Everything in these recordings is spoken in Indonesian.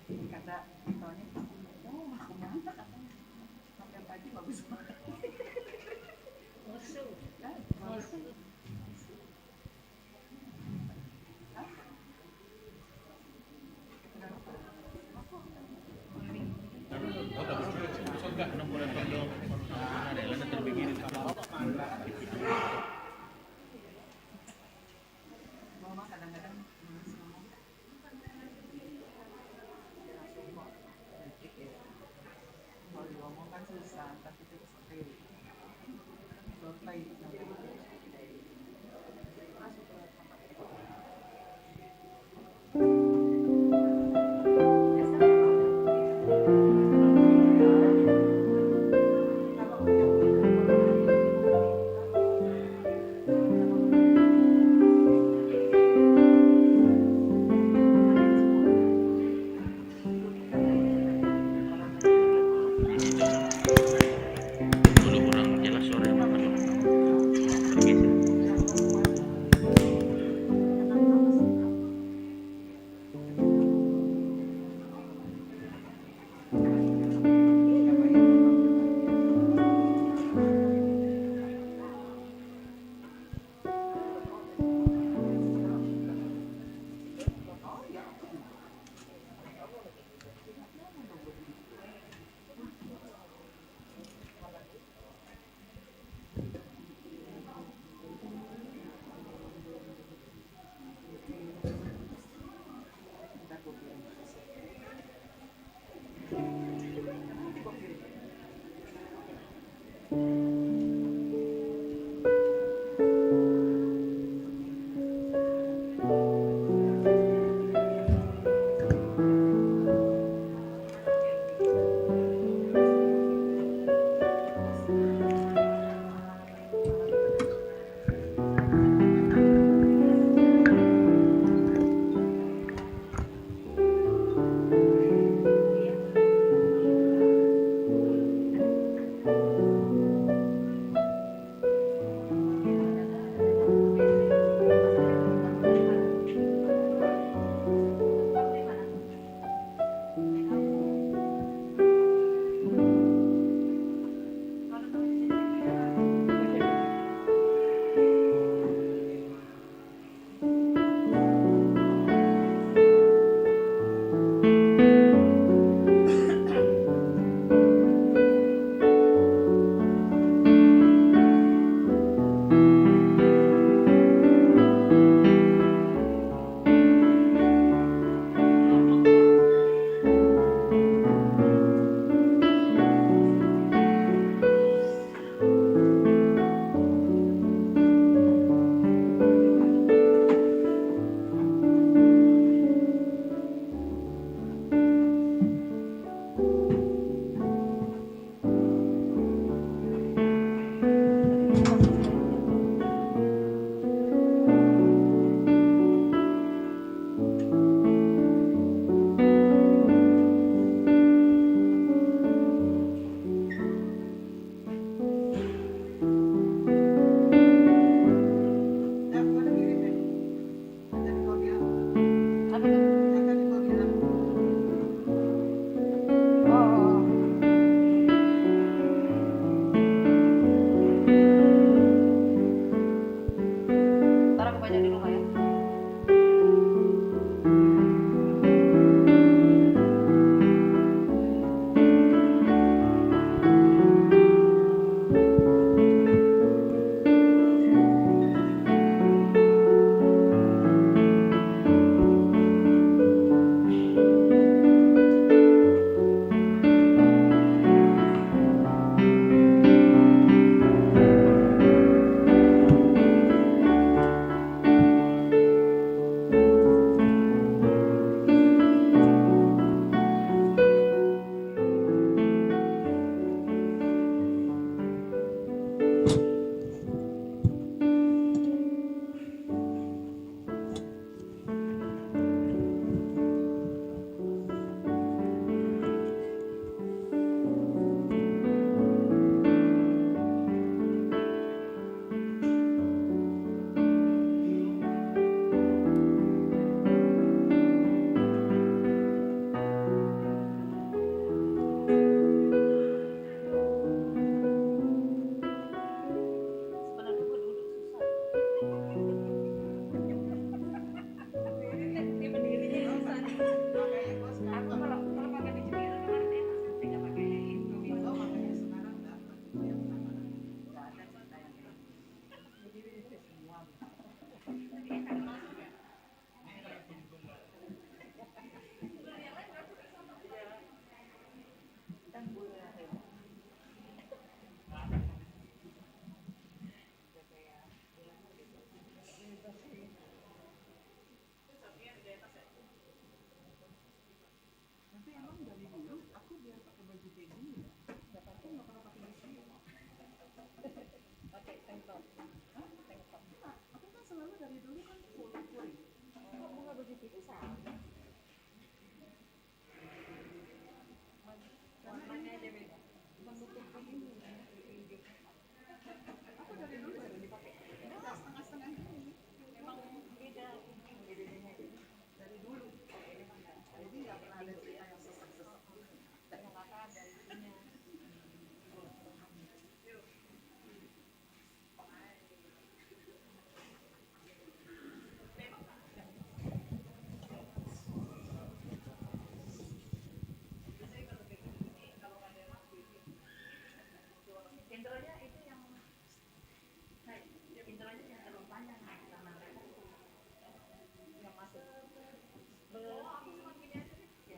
Kata Tony, oh aku mana makan pagi bagus banget. Musuh. Hah? Bagus. Hah? Kenapa? Aku ini Non vuole farlo funzionare, la nata begini mama kadang-kadang nulis ngomong sumpah dikit ya. Kalau ngomong kan susah, tapi itu seperti selesai namanya.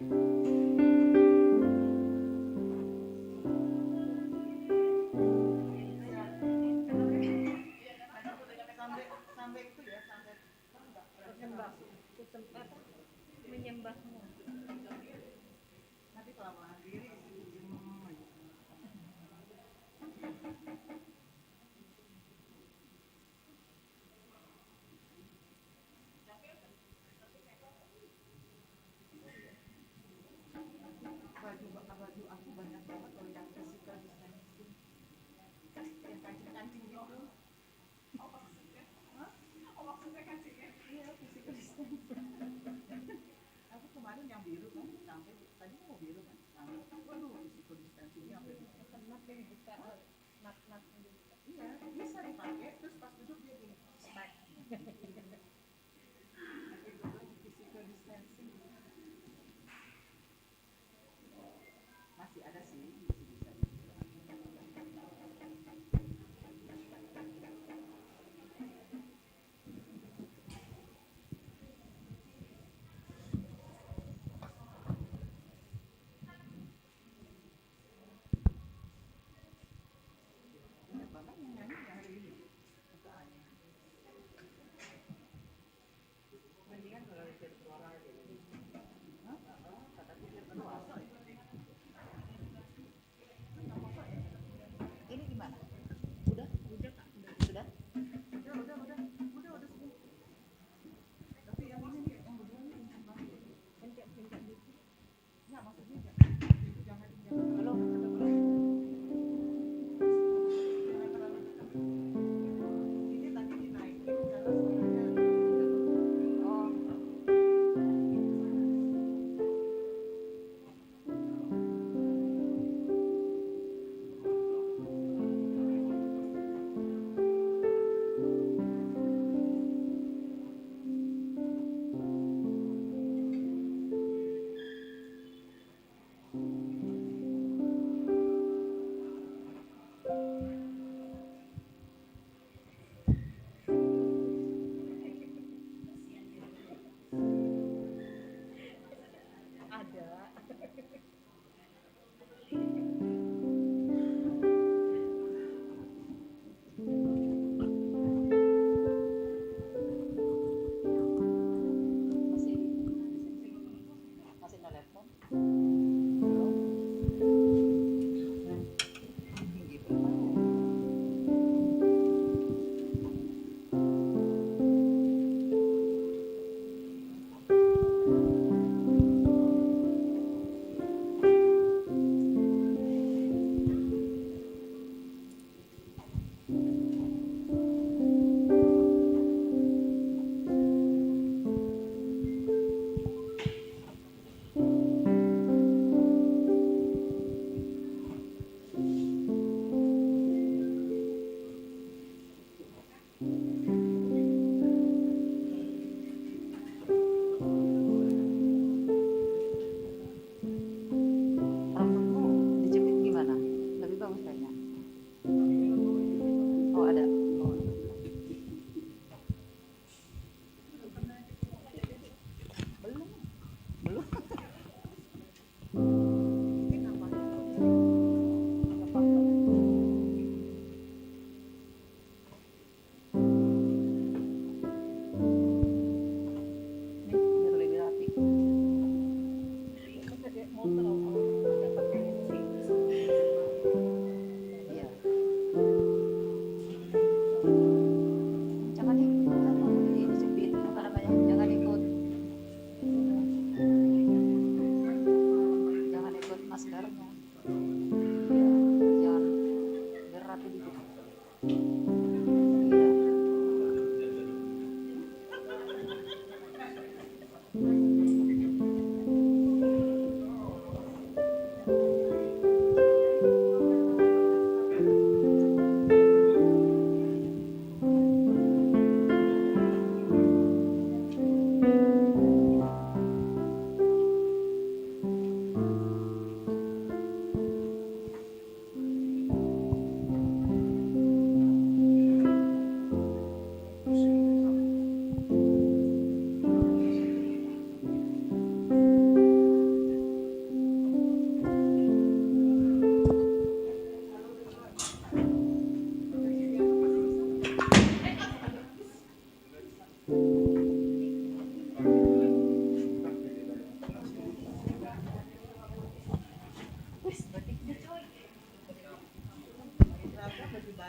Sampai itu ya, sampai menyembah menyembahmu. nanti kelamaan diri baju aku banyak banget kalau yang physical distancing yang kancing-kancing gitu. Oh maksudnya? Hah? Oh maksudnya kancingnya? Iya, physical distancing. Aku kemarin yang biru kan, sampai tadi mau biru kan, sampai waduh physical distancingnya sampai Mat yang buka, mat yang buka. iya bisa dipakai terus pas duduk dia gini spek physical distancing masih ada sih masih bisa banyak banget yang nyanyi ya hari ini bukaannya mendingan kalau virtual aja kata pikir berpuasa ya ini gimana udah Kak, sudah udah segini tapi yang ini nih yang berdua nih kenceng banget pencet gitu. nggak maksudnya jangan belum jangan terlalu dekat ini tadi dinaikin karena suaranya oh Ada. masih nelpon gitu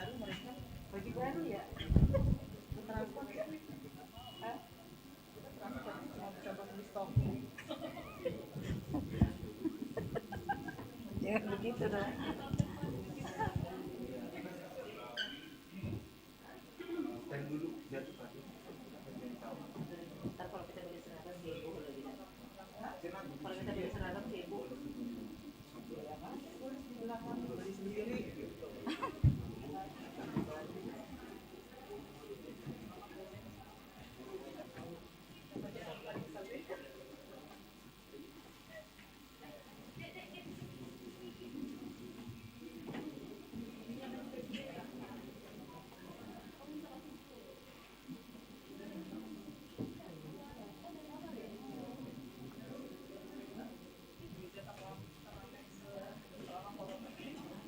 baru mereka baju baru ya. Transport ya. Hah? Transport cuma bisa beli stok. Jangan begitu dong. Ntar kalau kita beli seragam heboh lagi. Kalau kita beli seragam heboh. Beli sendiri.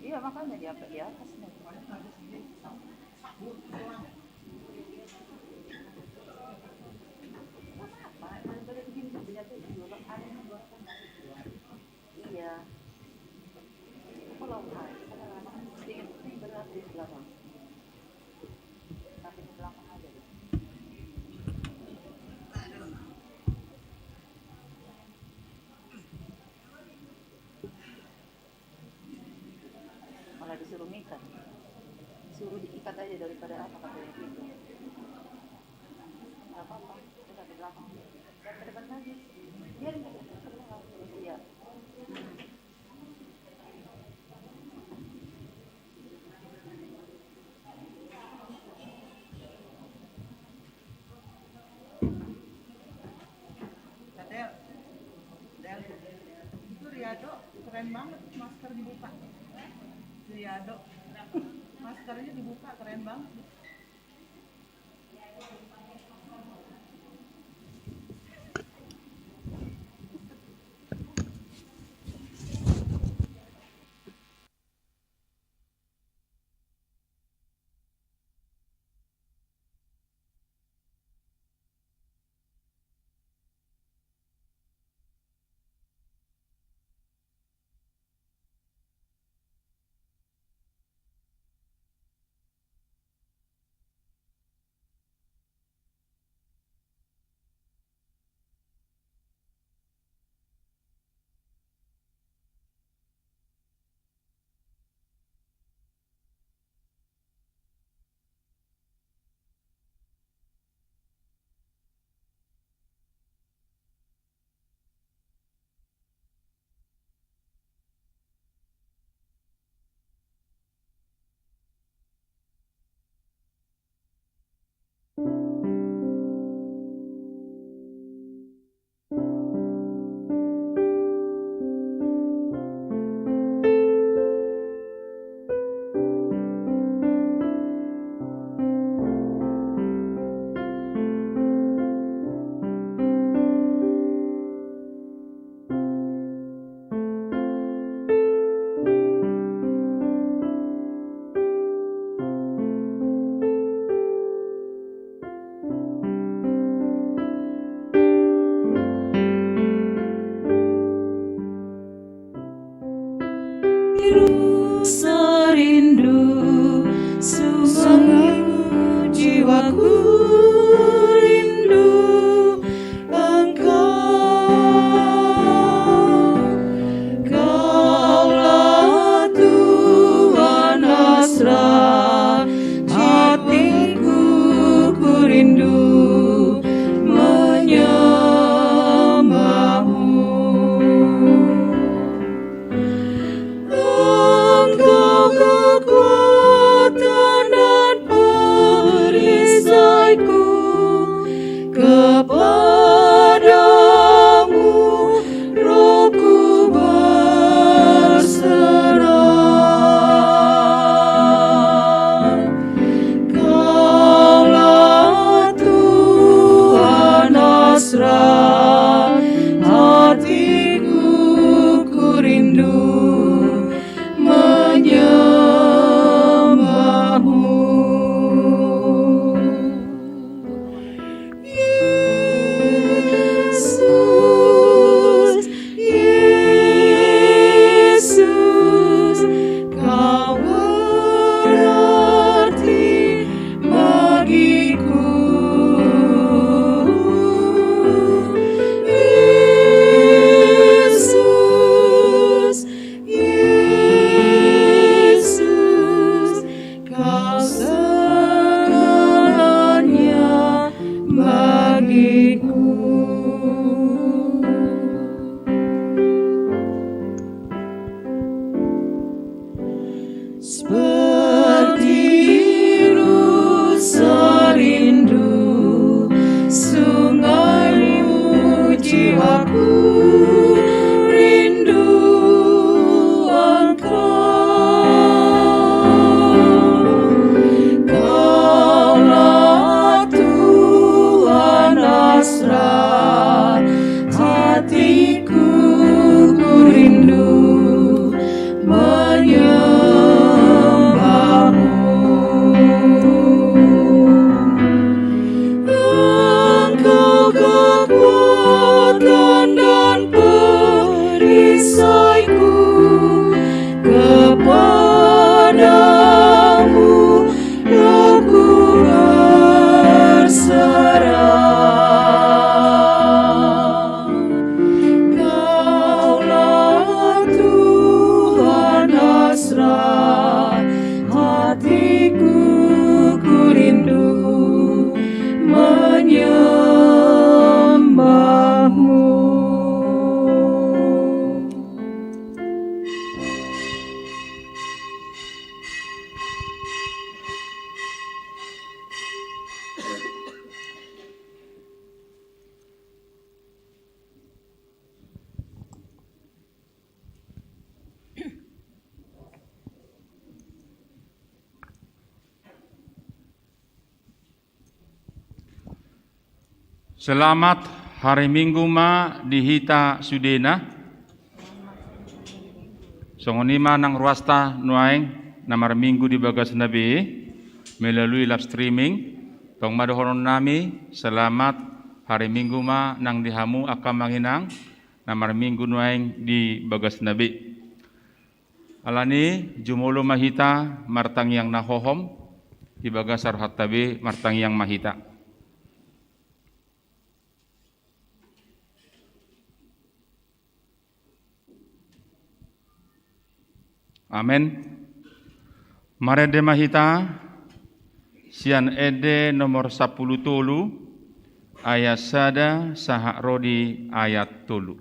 Iya makanya di atas nih. Apa? Daripada begini sebenarnya tuh juga ada. Iya. Kalau hari kadang-kadang sedikit ini berat di belakang. Tapi di belakang aja deh. Malah disuruh mikat, suruh diikat aja daripada apa katanya gitu. Nggak apa-apa, udah di belakang dan ke depan lagi biar nggak ke belakang. Iya. Del, itu Riado keren banget masker dibuka. Riado, maskernya dibuka keren banget. Serindu sungguh jiwaku rindu Engkau. Kaulah Tuhan hasrat hatiku, ku rindu menyembahmu. Engkau kekuatan dan Selamat hari Minggu ma dihita sudena. Songonima nang ruasta nuaing namar Minggu di Bagas Nabi melalui live streaming. Tong madohoron nami selamat hari Minggu ma nang dihamu akam manginang namar Minggu nuaing di Bagas Nabi. Alani jumulo mahita martang yang nahohom di Bagasar Hattabi martang yang mahita. Amin. Marede mahita sian ede nomor 10 tolu ayat sada sahak rodi ayat tolu.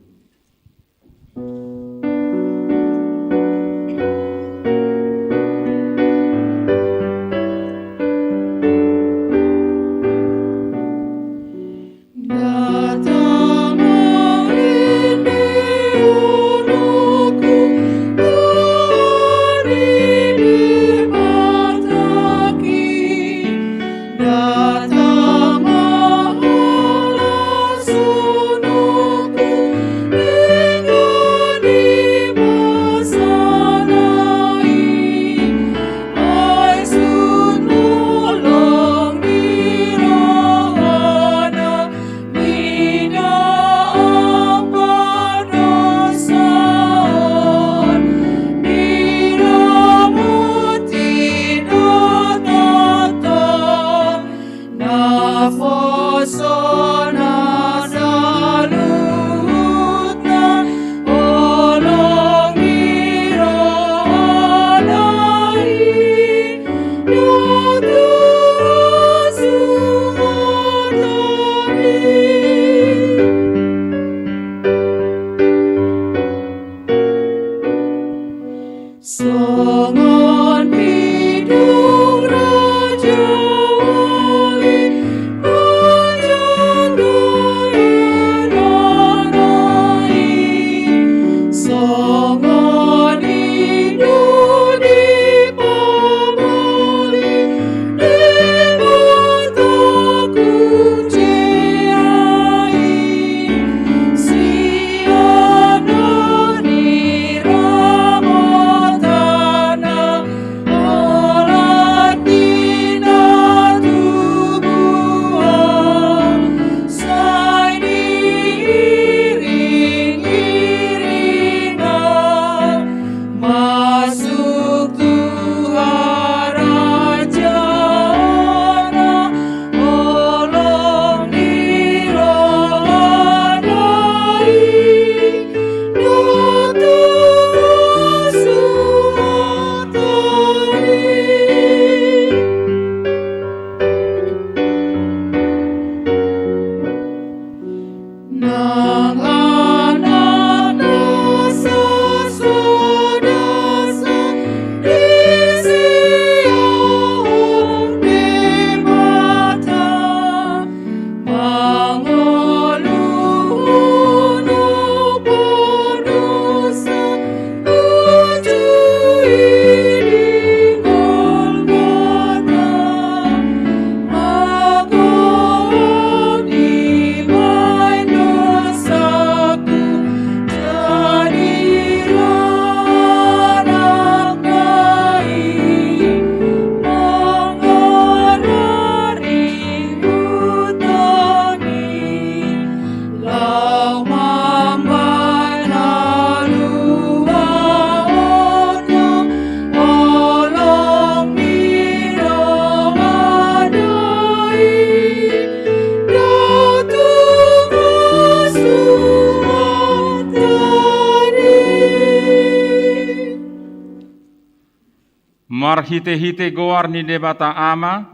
Marhite-hite goar ni debata ama,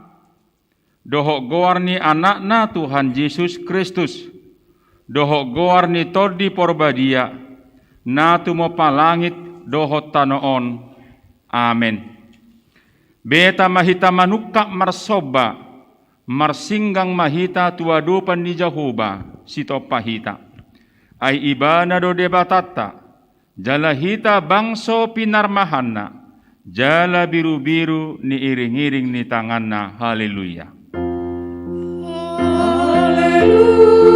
dohok goar ni anakna Tuhan Yesus Kristus, dohok goar ni todi porbadia, na tumo palangit dohot tanoon. Amen. Beta mahita manukak marsoba, marsinggang mahita tuadupan ni Jehovah, sito pahita. Ay iba na do debatata, jalahita bangso pinarmahanna, jala biru-biru ni iring-iring ni tanganna. Haleluya. Haleluya.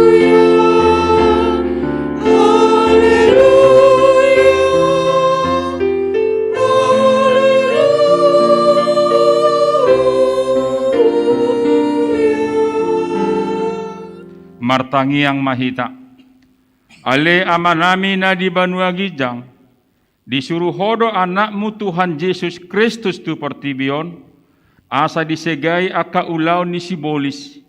martangi yang mahita. Ale amanami na di banua gijang, disuruh hodo anakmu Tuhan Yesus Kristus tu pertibion, asa disegai aka ulau ni sibolis.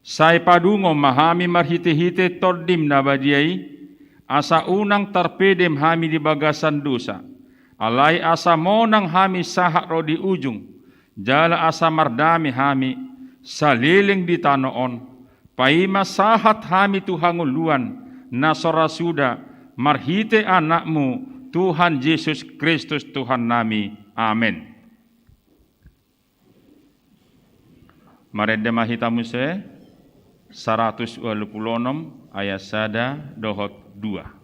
Sai padungo mahami marhite-hite tordim na badiai, asa unang tarpedem hami di bagasan dosa. Alai asa monang hami sahak ro di ujung, jala asa mardami hami, saliling di tanoon, paima sahat hami tuhanguluan, nasora suda, marhite anakmu, Tuhan Yesus Kristus Tuhan nami. Amin. Marede mahita muse 126 ayat sada dohot 2.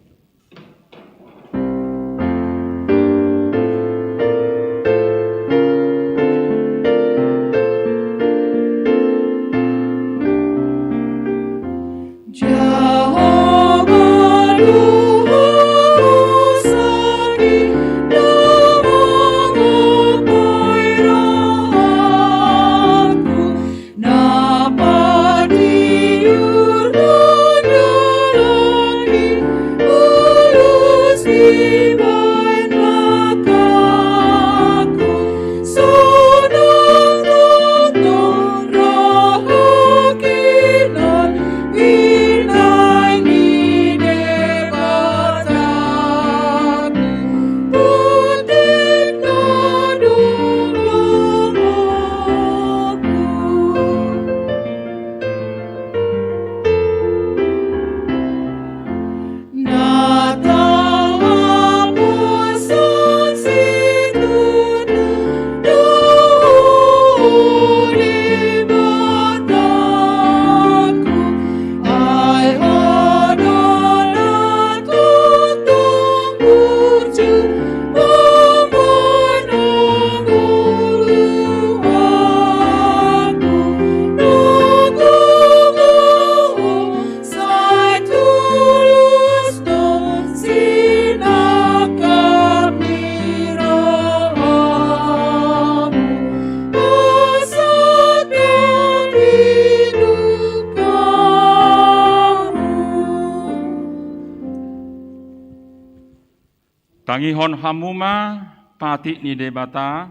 Tangihon hamuma pati ni debata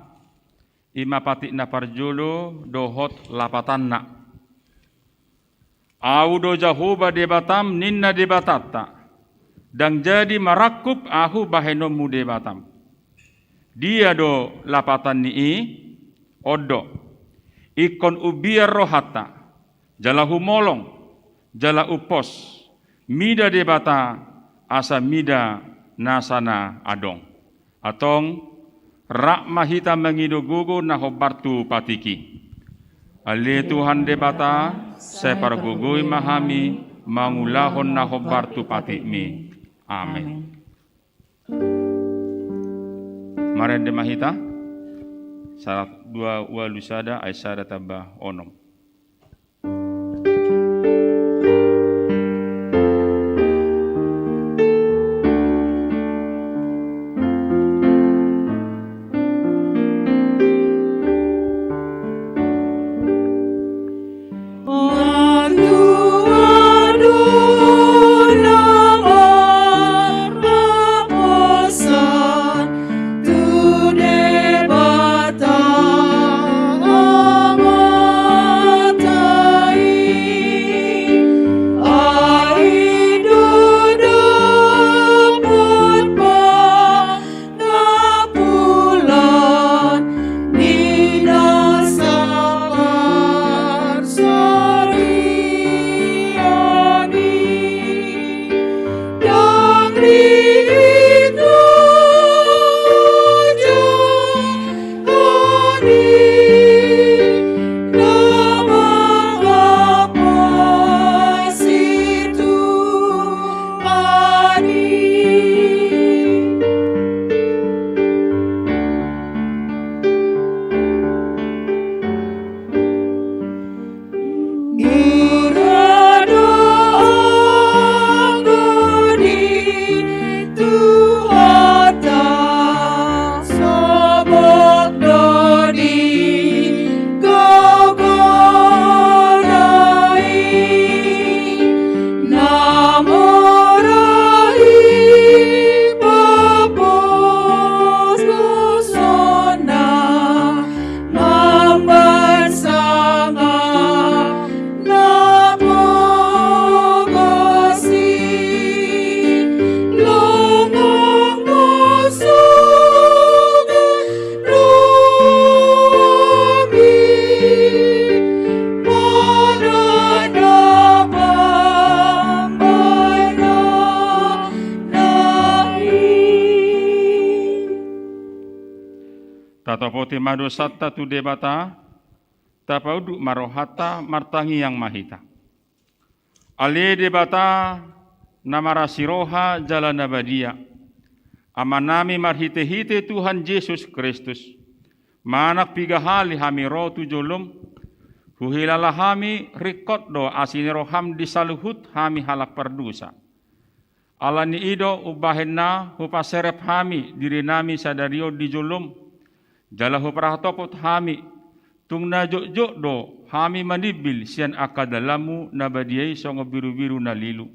ima pati na parjolo dohot lapatanna. Audo jahuba debatam ninna debatata. Dan jadi marakup ahu bahenomu debatam. Dia do lapatan ni odo. Ikon ubiar rohata. Jala humolong. Jala upos. Mida debata asa mida nasana adong. Atong rak mahita mengidogugo na hobartu patiki. Ali Tuhan debata separgugui mahami mangulahon na hobartu patimi. Amin. Maren de mahita sarat dua walusada aisyada tabah onom. Tu debata Tatapote mado satta tu debata, tapaudu marohata martangi yang mahita. Ale debata namara siroha jalan abadia. Amanami marhite-hite Tuhan Yesus Kristus. Manak pigahali hami rotu jolum. Huhilala hami rikot do asini roham disaluhut hami halak perdusa. Alani ido ubahenna hupaserep hami diri nami sadario di jolum. Jala huprahtopot hami tungna jok-jok do hami manibil sian akadalamu nabadiai songo biru-biru nalilu.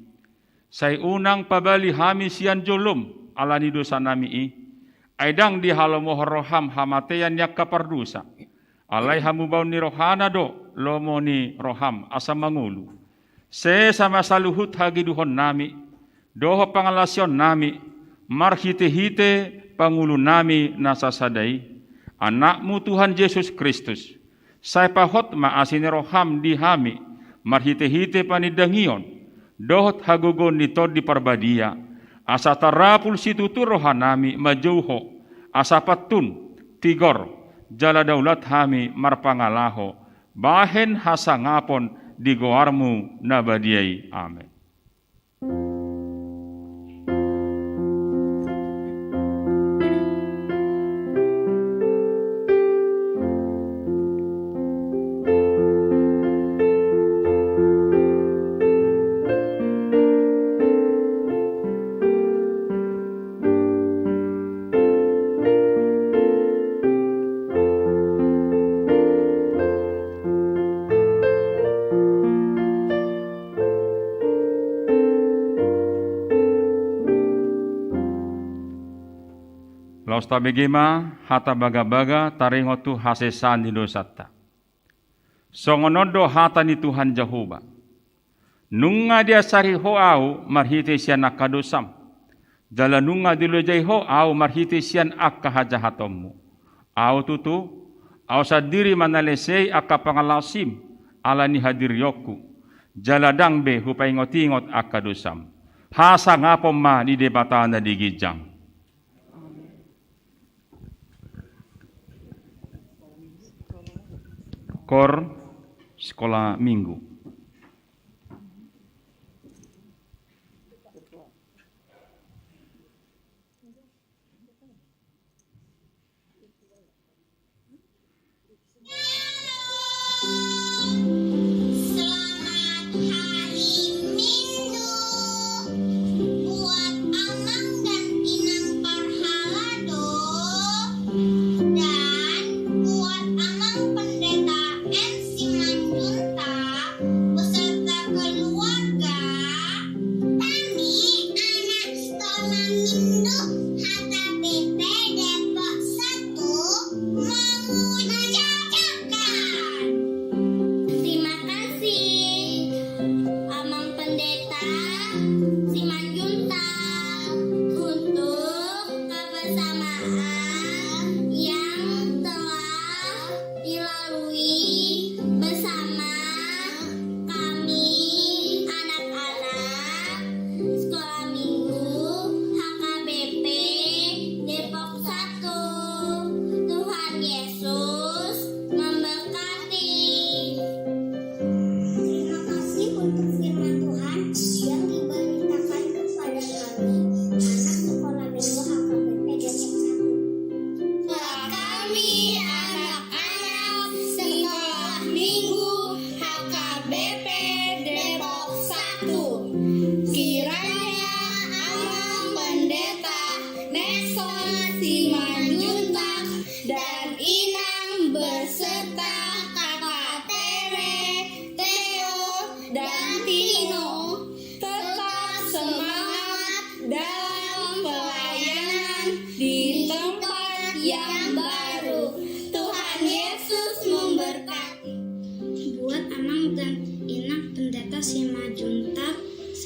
Sai unang pabali hami sian jolum alani dosa nami i. Aidang di halomo roham hamatean yak kapardusa. Alai hamu bau ni rohana do lomo ni roham asam mangulu. Se sama saluhut hagi duhon nami. Doho pangalasion nami. Marhite-hite pangulu nami nasasadai. Anakmu Tuhan Yesus Kristus. Sai pahot ma asini roham di hami. Marhite-hite panidangion. Dohot hagogon nitod di parbadia. Asa tarapul situtu rohanami majauho. Asa patun tigor. Jala daulat hami marpangalaho. Bahen hasangapon di goarmu nabadiai. Amin. Lausta begema hata baga-baga taringotu hasesan di dosata. Songonodo hata ni Tuhan Jehovah. Nunga dia sari hoau marhite sian akadosam. Jala nunga dilojai hoau marhite sian akahajahatommu. Au tutu, au sadiri manalesei akapangalasim alani hadir yoku. Jala dangbe hupai ngot-ingot akadosam. Hasa ngapom ma di debatana di gijang. Kor sekolah minggu.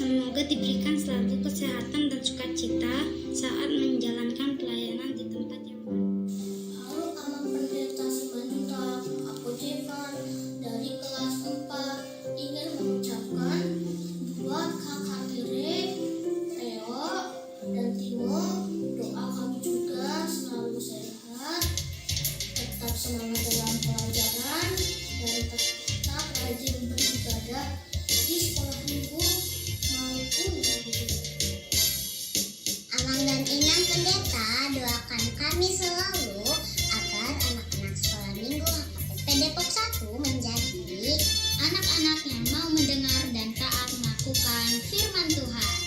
Semoga diberikan selalu kesehatan dan sukacita saat menjalankan pelayanan di tempat yang baru. Halo Amang Pendeta Simanjuntak, aku Jevan dari kelas 4 ingin mengucapkan buat kakak Tire, Theo, dan Timo, doa kami juga selalu sehat kami selalu agar anak-anak sekolah minggu HKBP Depok 1 menjadi anak-anak yang mau mendengar dan taat melakukan firman Tuhan.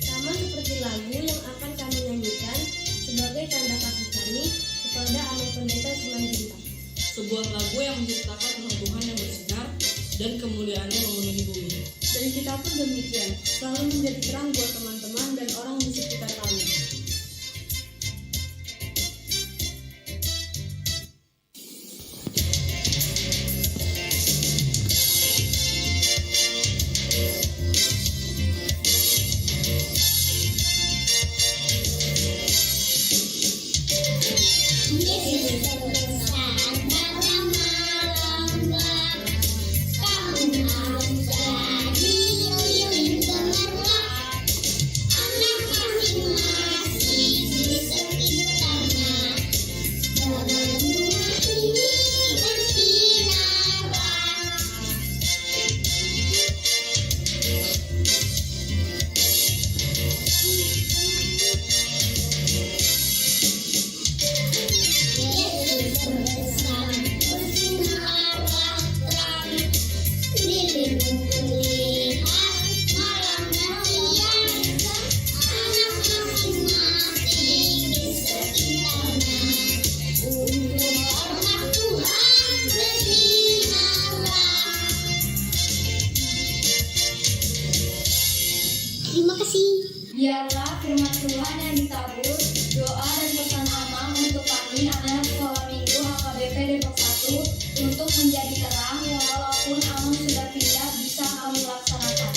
Sama seperti lagu yang akan kami nyanyikan sebagai tanda kasih kami kepada anak pendeta Simanjuntak. Sebuah lagu yang menceritakan tentang Tuhan yang bersinar dan kemuliaannya memenuhi bumi. Dan kita pun demikian, selalu menjadi terang buat teman-teman dan orang di sekitar kami. Terima kasih. Biarlah firman Tuhan yang ditabur, doa dan pesan amal untuk kami anak sekolah minggu HKBP Depok 1 untuk menjadi terang walaupun Amang sudah pindah bisa kami laksanakan.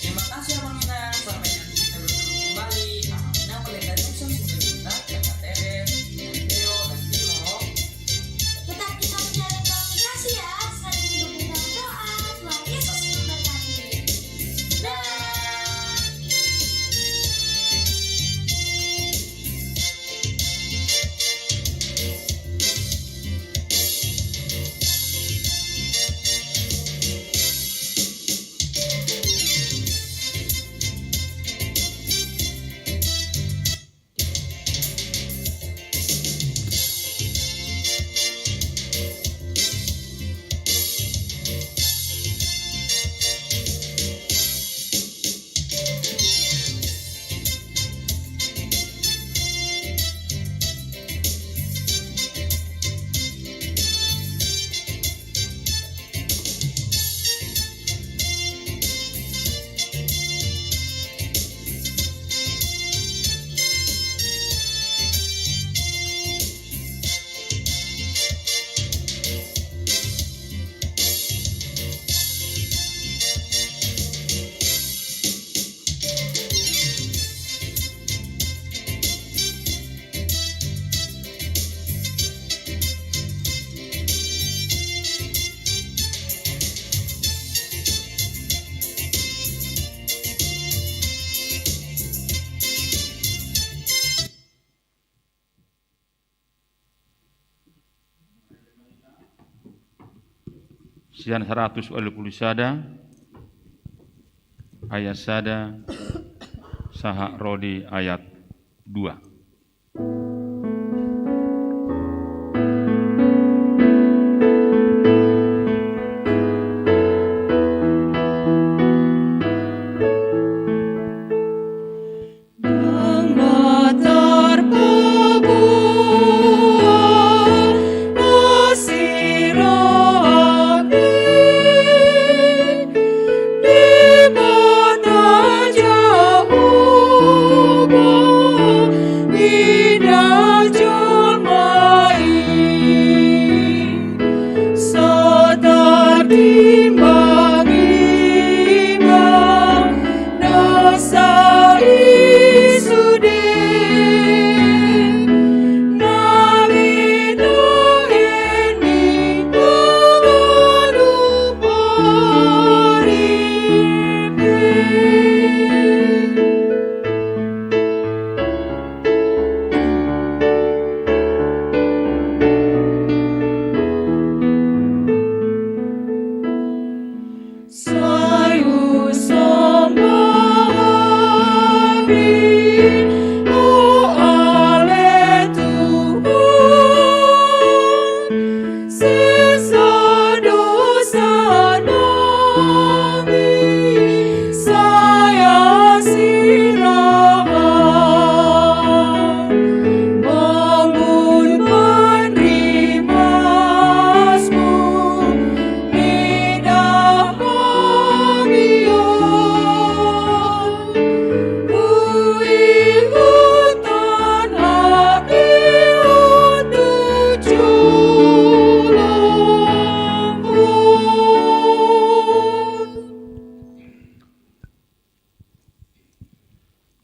Terima kasih Amina. Sampai nanti kita bertemu kembali. Amina Pendeta Jackson Simanjuntak, Kakak Teres, Theo, dan Timo. Tetap kita menjalin komunikasi ya, saling mendukung dalam doa. Tuhan Yesus memberkati. Dah. Sian 100 Sada, ayat sada, Saha Rodi ayat 2. Di mana jauh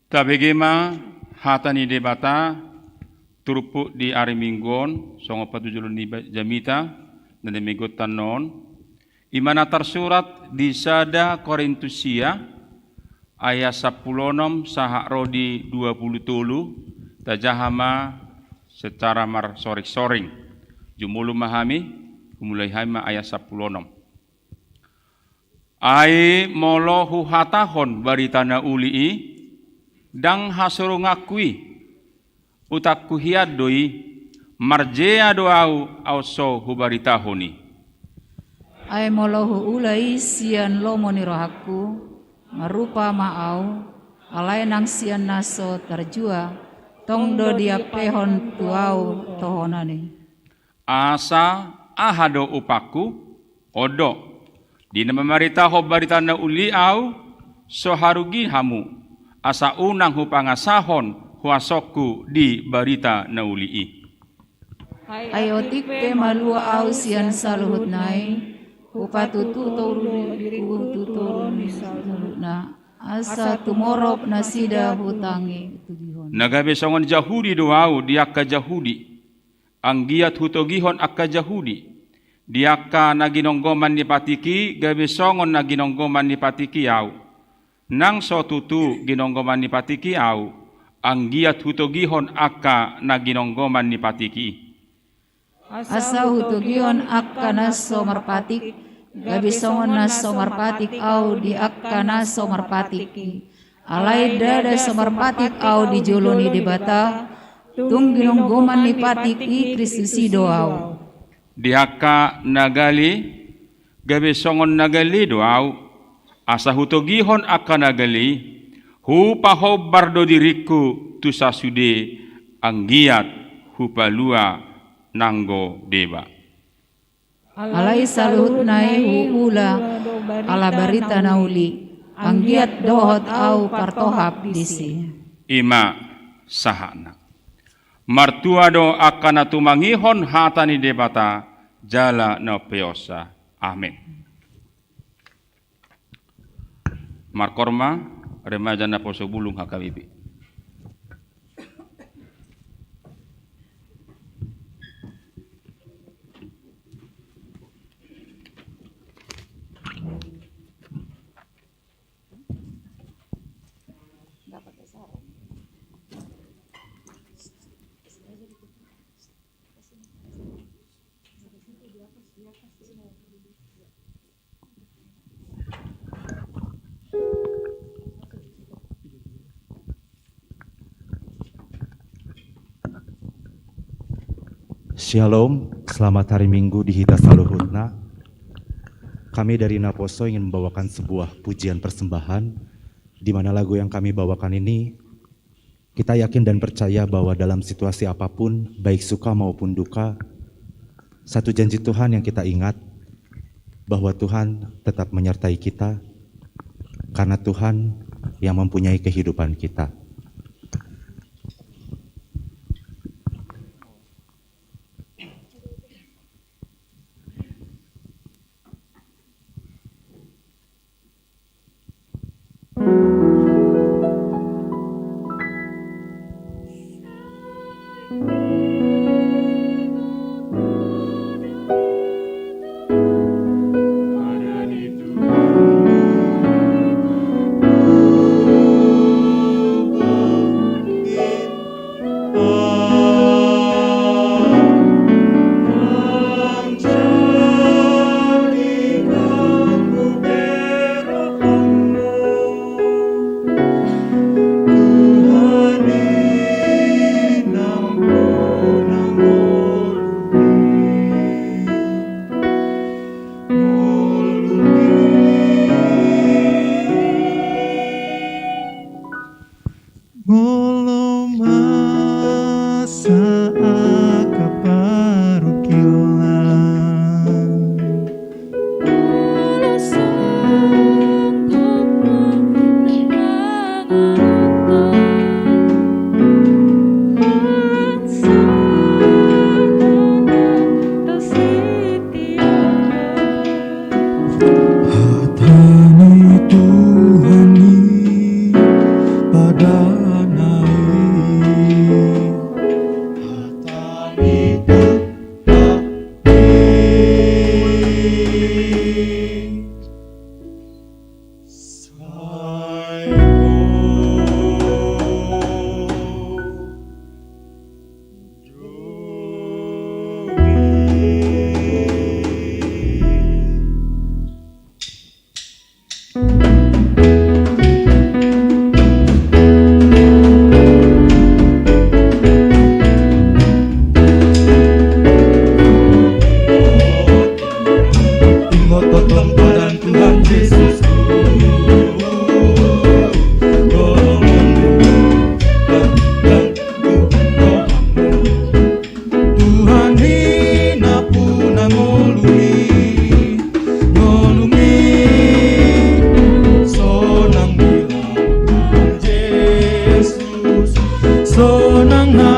Tabegema hatani debata turupuk di hari mingguon songo patujulun di jamita dan demigot tanon imana tersurat di sada Korintusia ayat 10 sahak rodi 20 tajahama secara mar soring-soring jumulu mahami mulai hama ayat 10 ai molo huhatahon baritana ulii dang hasuru ngakui utak kuhiad doi marjea doau auso hubaritahoni Ai molohu ulai sian lomoni rohaku marupa maau alai nang sian naso terjua tongdo dia pehon tuau tohonani asa ahado upaku odo dina memarita hobaritana uli au soharugi hamu asa unang hupangasahon huasoku di barita naulii. Ayotik te malua au sian saluhut nai upatutu toru diriku tuturun saluna asa tumorop nasida hutangi tugihon. Nagabe songon Jahudi doau diakka Jahudi anggiat hutogihon akka Jahudi diakka naginonggoman nipatiki gabe songon naginonggoman nipatiki au nang so tutu ginonggoman nipatiki au anggiat hutogihon akka naginonggoman nipatiki Asa hutugihon akka naso marpatik gabi songon naso marpatik au di akka naso marpatik alai dada somarpatik au di joloni debata tung ginonggoman nipatik i Kristusi doau diakka nagali gabe songon nagali doau asa hutogihon akan nagali hupaho bardo diriku tusasude anggiat hupalua nanggo deba alai salut nai ula ala barita nauli anggiat dohot au partohap disi ima sahana martua do akan tumangihon hatani debata jala no peosa amin. Markorma remaja na poso bulung hakabibi. Shalom, selamat hari Minggu di Hita Saluhutna. Kami dari Naposo ingin membawakan sebuah pujian persembahan di mana lagu yang kami bawakan ini kita yakin dan percaya bahwa dalam situasi apapun, baik suka maupun duka, satu janji Tuhan yang kita ingat bahwa Tuhan tetap menyertai kita karena Tuhan yang mempunyai kehidupan kita.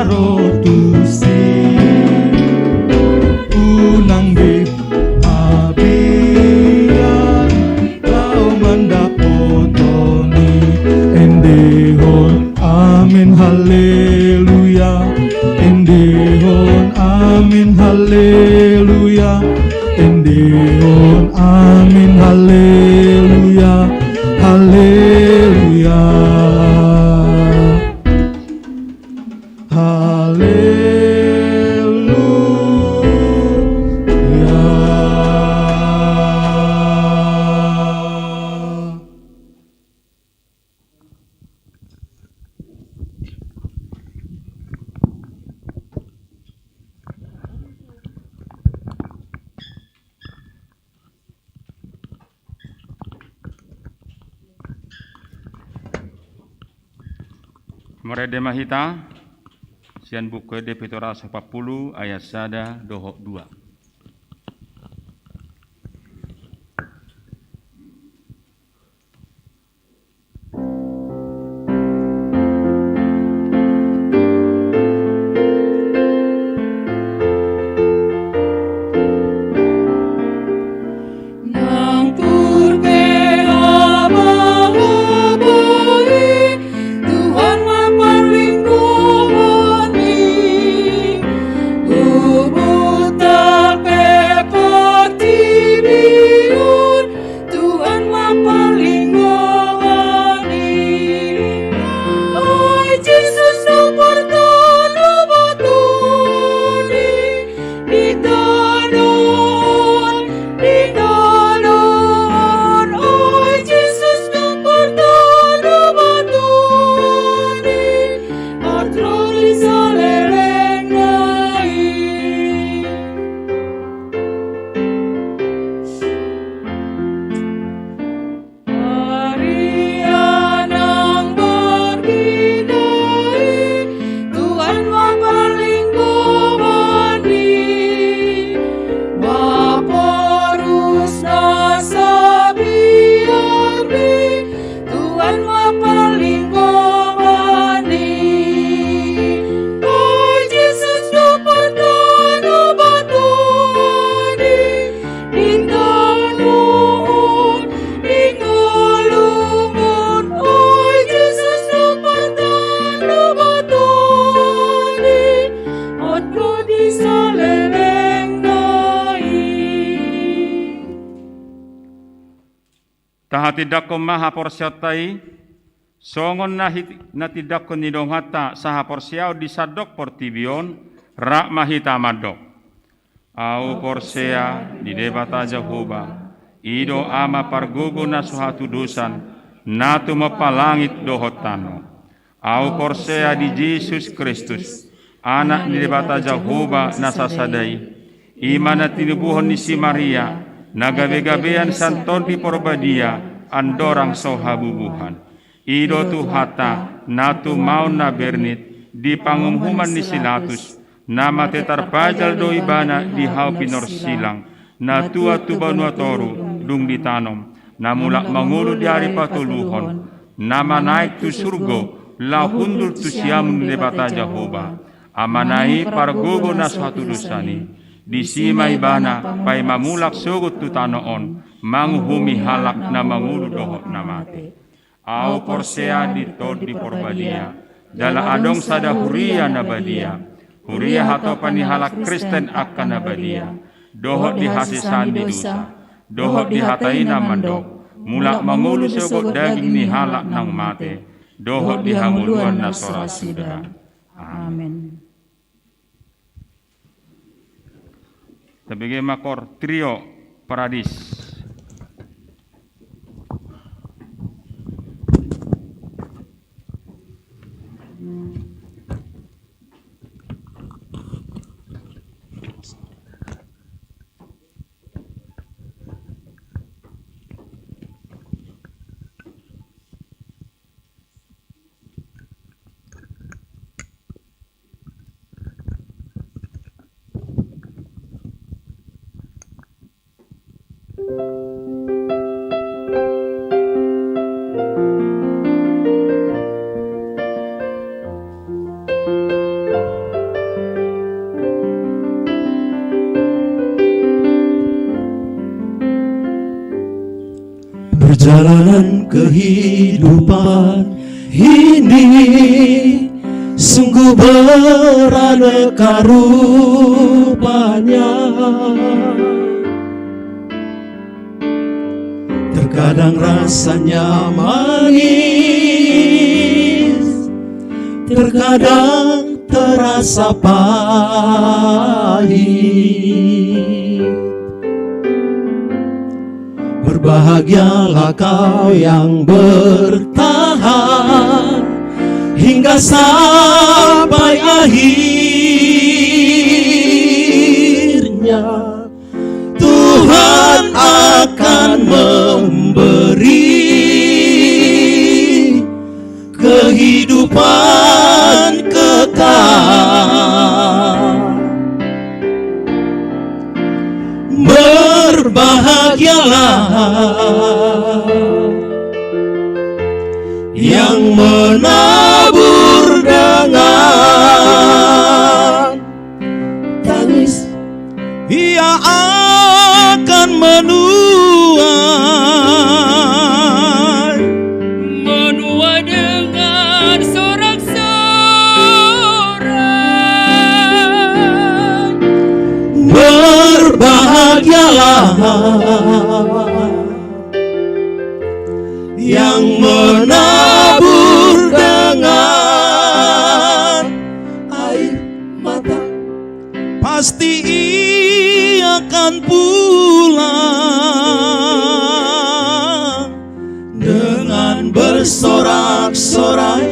marotusi unang di abian kau mendapotoni endehon amin haleluya endehon amin haleluya endehon amin haleluya haleluya haleluya. Merede mahita sian buku de Petora 40 ayat sada dohok 2. Nang purbe abang-abang Tuhan mapalingkungan Bubuta pepati biun Tuhan mapalingkungan Ay Jesus nang pertanu batuni di tanon Ay Jesus nang pertanu batuni Atroni saleleng nai Maria nang bergidai Tuhan mapalingkungan Maporus nasabiarni Tuhan mapalingkungan Oh Jesus no pertanu batuni Ingaluhun Ingalungun Oh Jesus no pertanu batuni Atro di saleleng nai Taha tidak ko maha porsiatai songon na tidak ko nidonghata saha porsiao di sadok portibion rak mahita madok au porsea di debata Jehovah ido ama pargogo na suhatu dosan natu mapalangit dohotano au porsea di Yesus Kristus anak di debata Jehovah nasasadai imana tinubuhon ni si Maria nagabe-gabean santon di porbadia andorang sohabubuhan ido tuhata natu maun na bernit di pangumhuman ni silatus nama tetar pajal do ibana di hau pinor silang na tua tubanua toru dung ditanom na mulak mangulu di hari patuluhon nama naik tu surgo la hundur tu siamun debata Jehovah amanai pargogo na suatu dosani di sima ibana pai mamulak sugut tu tanoon manghumi halak na mangulu dohot na mate au porsea di tod di porbadia dala adong sada huria na badia huria hatopan ni halak Kristen akan na badia dohot di hasisan di dosa dohot di hatai na mandok mulak mangulu sugut daging ni halak nang mate dohot di hanguluan na sora suda. Amin. Sebagai makor trio paradis. Perjalanan kehidupan ini sungguh beraneka rupanya. Terkadang rasanya manis, terkadang terasa pahit. Berbahagialah kau yang bertahan hingga sampai akhirnya. Tuhan akan memberi kehidupan kekal. Berbahagialah yang menabur dengan tangis, ia akan menuai dengan sorak-sorai. Berbahagialah yang menabur dengan air mata, pasti ia akan pulang dengan bersorak-sorai,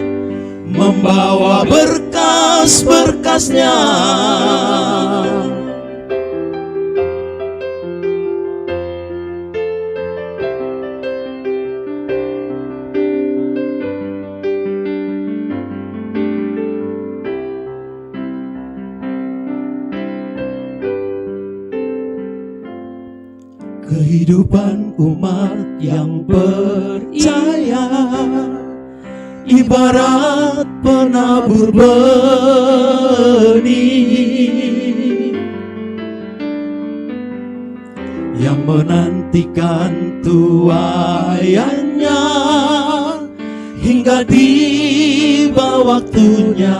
membawa berkas-berkasnya. Kehidupan umat yang percaya ibarat penabur benih yang menantikan tuaiannya hingga tiba waktunya.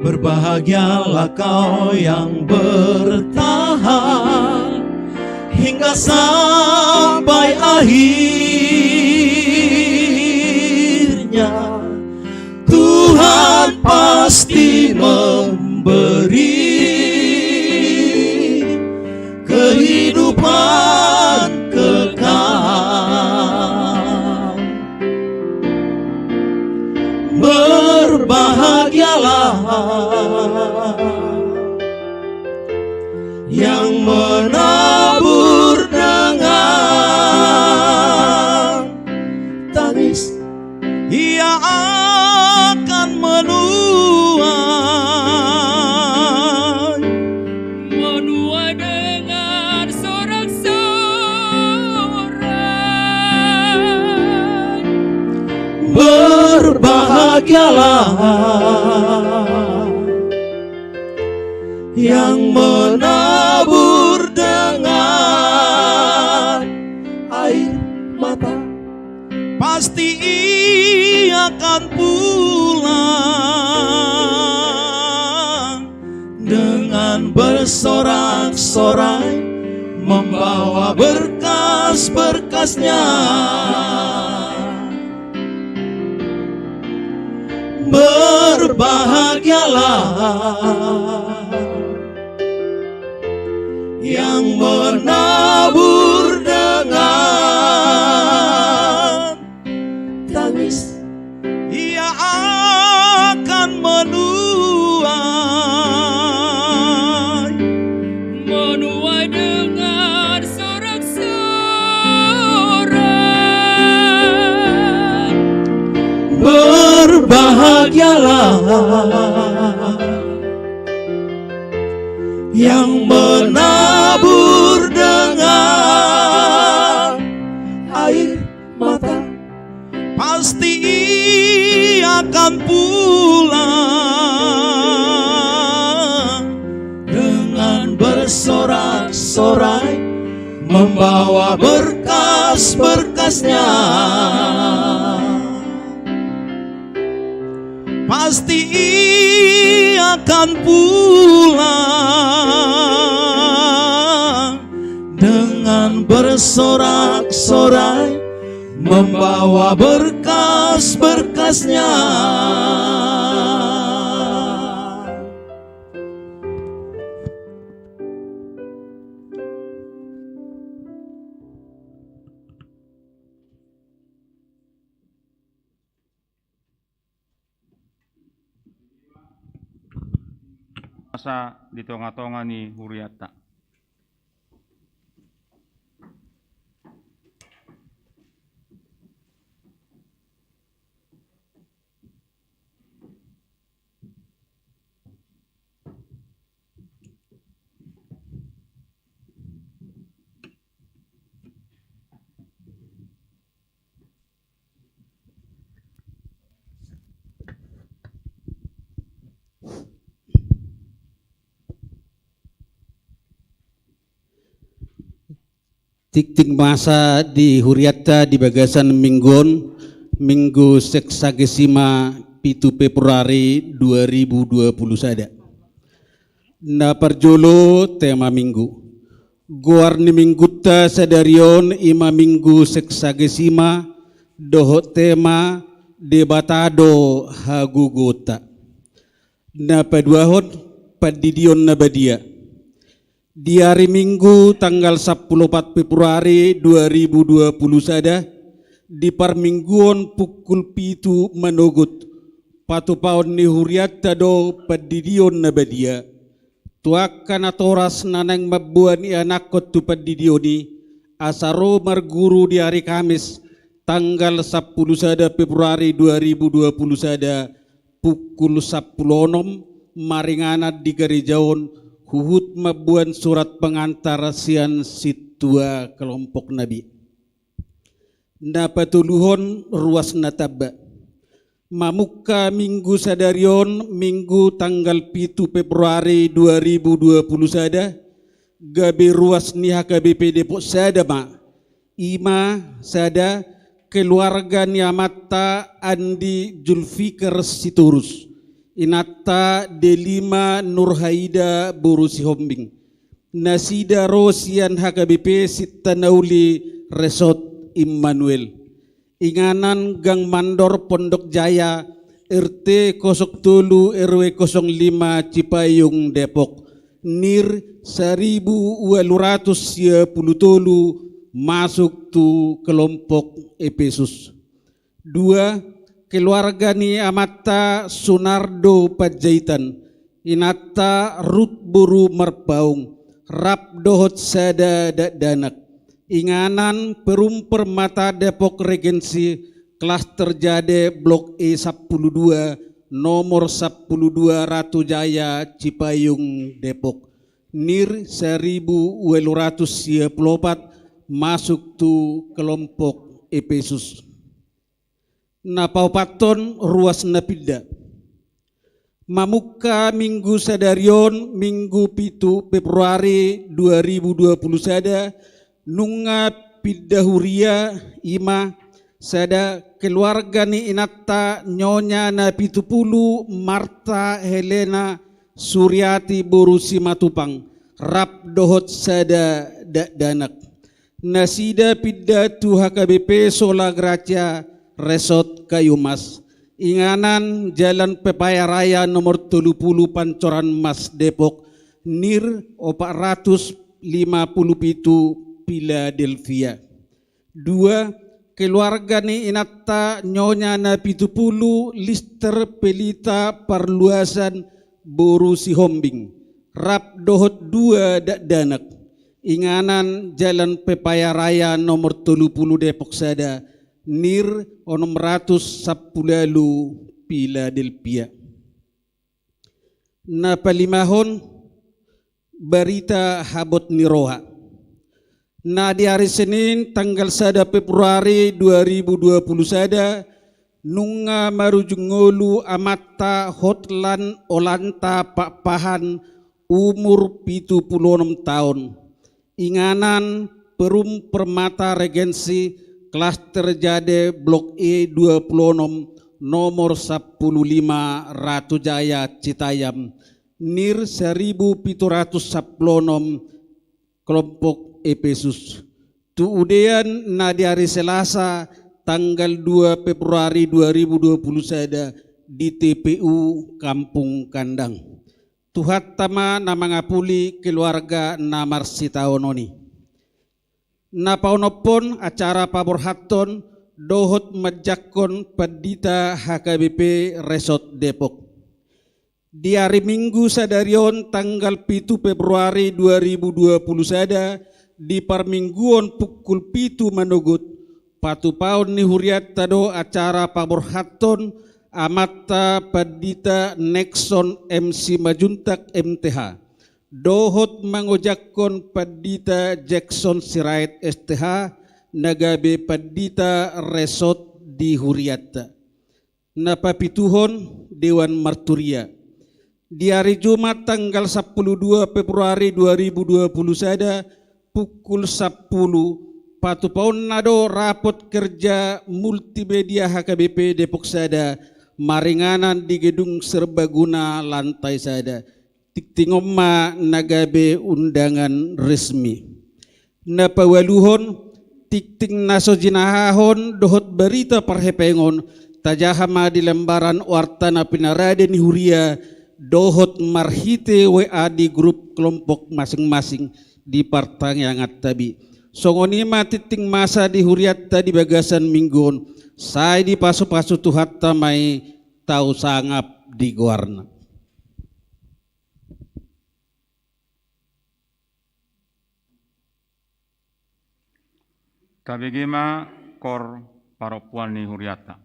Berbahagialah kau yang bertahan hingga sampai akhirnya. Tuhan pasti memberi kehidupan kekal. Berbahagialah yang menabur dengan tangis, ia akan menuai dengan sorak-sorai. Berbahagialah yang menabur dengan air mata, pasti ia akan pulang dengan bersorak-sorai, membawa berkas-berkasnya. Berbahagialah yang menabur dengan tangis, ia akan menuai dengan sorak-sorai. Berbahagialah yang menabur dengan air mata, pasti ia akan pulang dengan bersorak-sorai membawa berkas-berkasnya. Pasti ia akan pulang dengan bersorak-sorai membawa berkas-berkasnya. Masa di tengah-tengah ni Huriata. Tik-tik masa di Huriata di bagasan mingguan Minggu Seksagesima Pitu Februari 2020 sada. Na parjolo tema minggu. Guarni mingguta sadarion ima minggu Seksagesima doho tema debatado hagugota. Na paduahon padidion na badia. Di hari Minggu tanggal 14 Februari 2020 sada di parmingguon pukul 7 manogut patupaon ni Huriata do padidion na badia tuakan atoras nanang mabuan ni anakot tu padidioni asaro marguru di hari Kamis tanggal 10 sada Februari 2020 sada pukul 10 maringanat di Garijaon Huhut mabuan surat pengantar sian situa kelompok Nabi. Na patuluhon ruas nataba. Mamuka minggu sadarion minggu tanggal 7 Februari 2020 sada. Gabi ruas ni HKBP Depok sada ma. Ima sada keluarga Niamata Andi Julfikar Siturus. Inata Delima Nurhaida Burusi Hombing Nasida Rosian HKBP Sitanauli Resort Immanuel Inganan Gang Mandor Pondok Jaya RT 07 RW 05 Cipayung Depok NIR 1210 masuk tu kelompok Efesus 2 keluarga ni Amata Sunardo Pajaitan Inata Rut Buru Merpaung Rap Dohot Sada Danak Inganan Perumper Mata Depok Regensi Klaster Jade Blok E12 nomor 12 Ratu Jaya Cipayung Depok NIR 1224 masuk tu kelompok Efesus Napaupaton ruas napida. Mamuka minggu sadarion minggu 7 Februari 2020 sada nunga pidahuria ima sada keluarga ni Inata Nyonya na 70 Marta Helena Suryati Borusi Matupang Rap Dohot sada danak Nasida pidatu HKBP Sola Gracia Resort Kayumas Inganan Jalan Pepaya Raya nomor 30 Pancoran Mas Depok NIR 457 Philadelphia 2 keluarga ni Inata Nyonya na 70 Lister Pelita Parluasan Borusi Hombing Rap Dohot 2 danak Inganan Jalan Pepaya Raya nomor 30 Depok sada NIR 610 Philadelphia. Na palimahon berita habot niroha. Na di hari Senin tanggal 1 Februari 2020 sada nunga marujungolu amata hotlan olanta papahan umur 76 tahun. Inganan Perum Permata Regensi kelas terjadi Blok E 26 nomor 15 Ratu Jaya Citayam NIR 1716 kelompok Efesus. Kemudian di hari Selasa tanggal 2 Februari 2021 di TPU Kampung Kandang. Tuhat tama nama ngapuli keluarga namar sitaononi. Napaunopon acara paborhaton dohot majakon padita HKBP Resort Depok. Di hari Minggu sadarion tanggal 7 Februari 2021 di parmingguon pukul 7 manugut patu paun ni huriat tado acara paborhaton amata padita Nexon MC Majuntak MTH dohot mangojakon padita Jackson Sirait STH nagabe padita resort di huriat napapituhon Dewan Marturia. Di hari Jumat tanggal 12 Februari 2021 pukul 10 patu paun nado rapot kerja multimedia HKBP Depok Sada maringanan di gedung serbaguna lantai sada tiktingoma nagabe undangan resmi napawaluhon tikting naso jinahahon dohot berita parhepengon tajahama di lembaran wartana pinarade ni huria dohot marhite WA di grup kelompok masing-masing di partang yang tabi. Songoni titing masa di huriat tadi bagasan mingguon. Saya di pasu-pasu tuhat tamai tahu sangap di guarna. Tabigima kor paropuan ni huriata.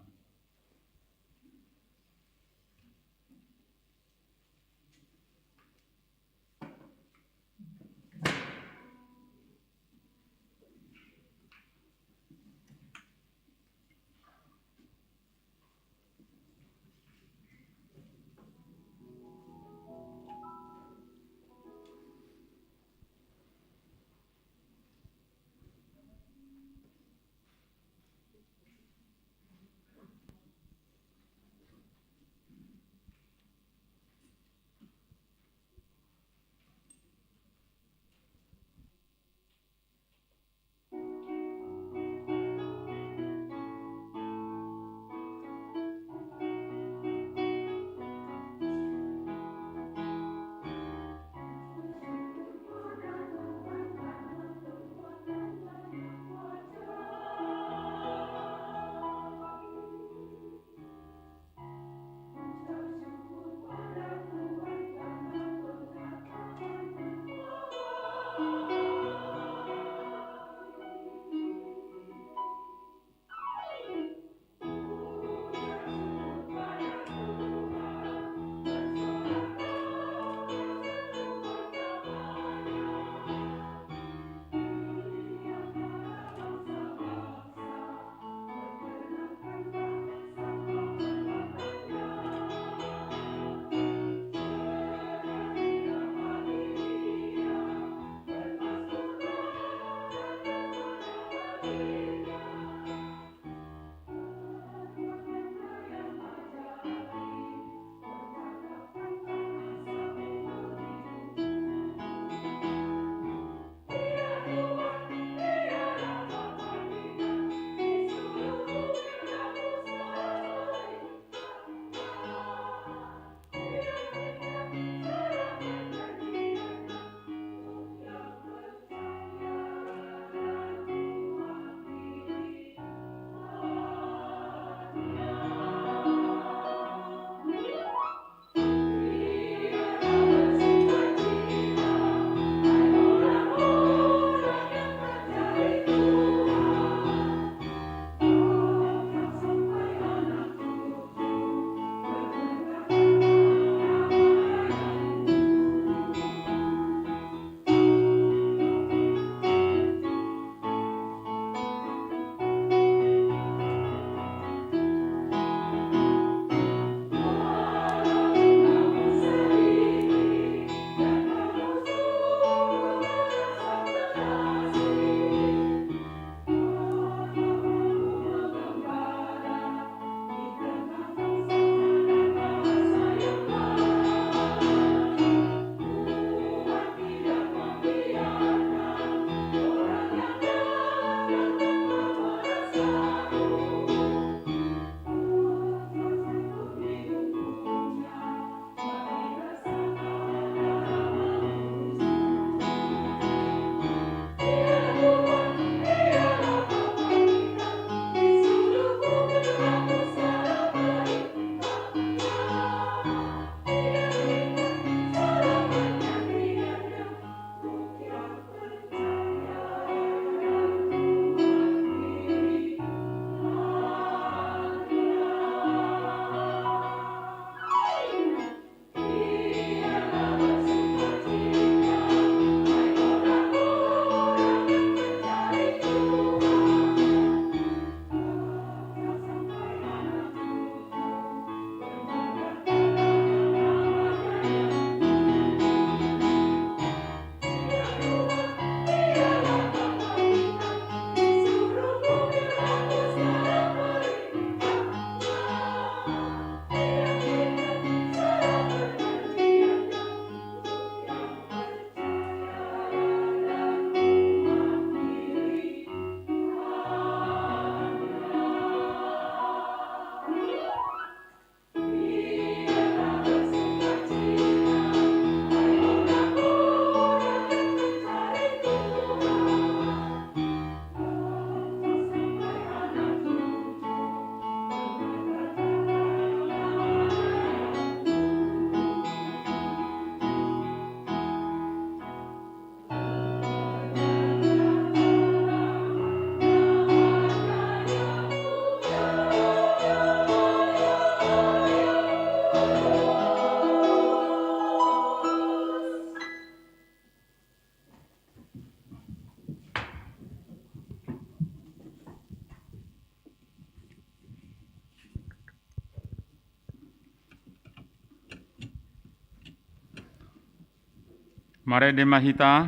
Mare de mahita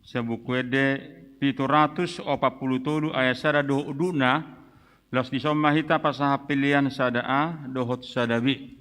sebukuede 743 ayat sada dohuduna los disom mahita pasaha pilihan sada a dohot sada b.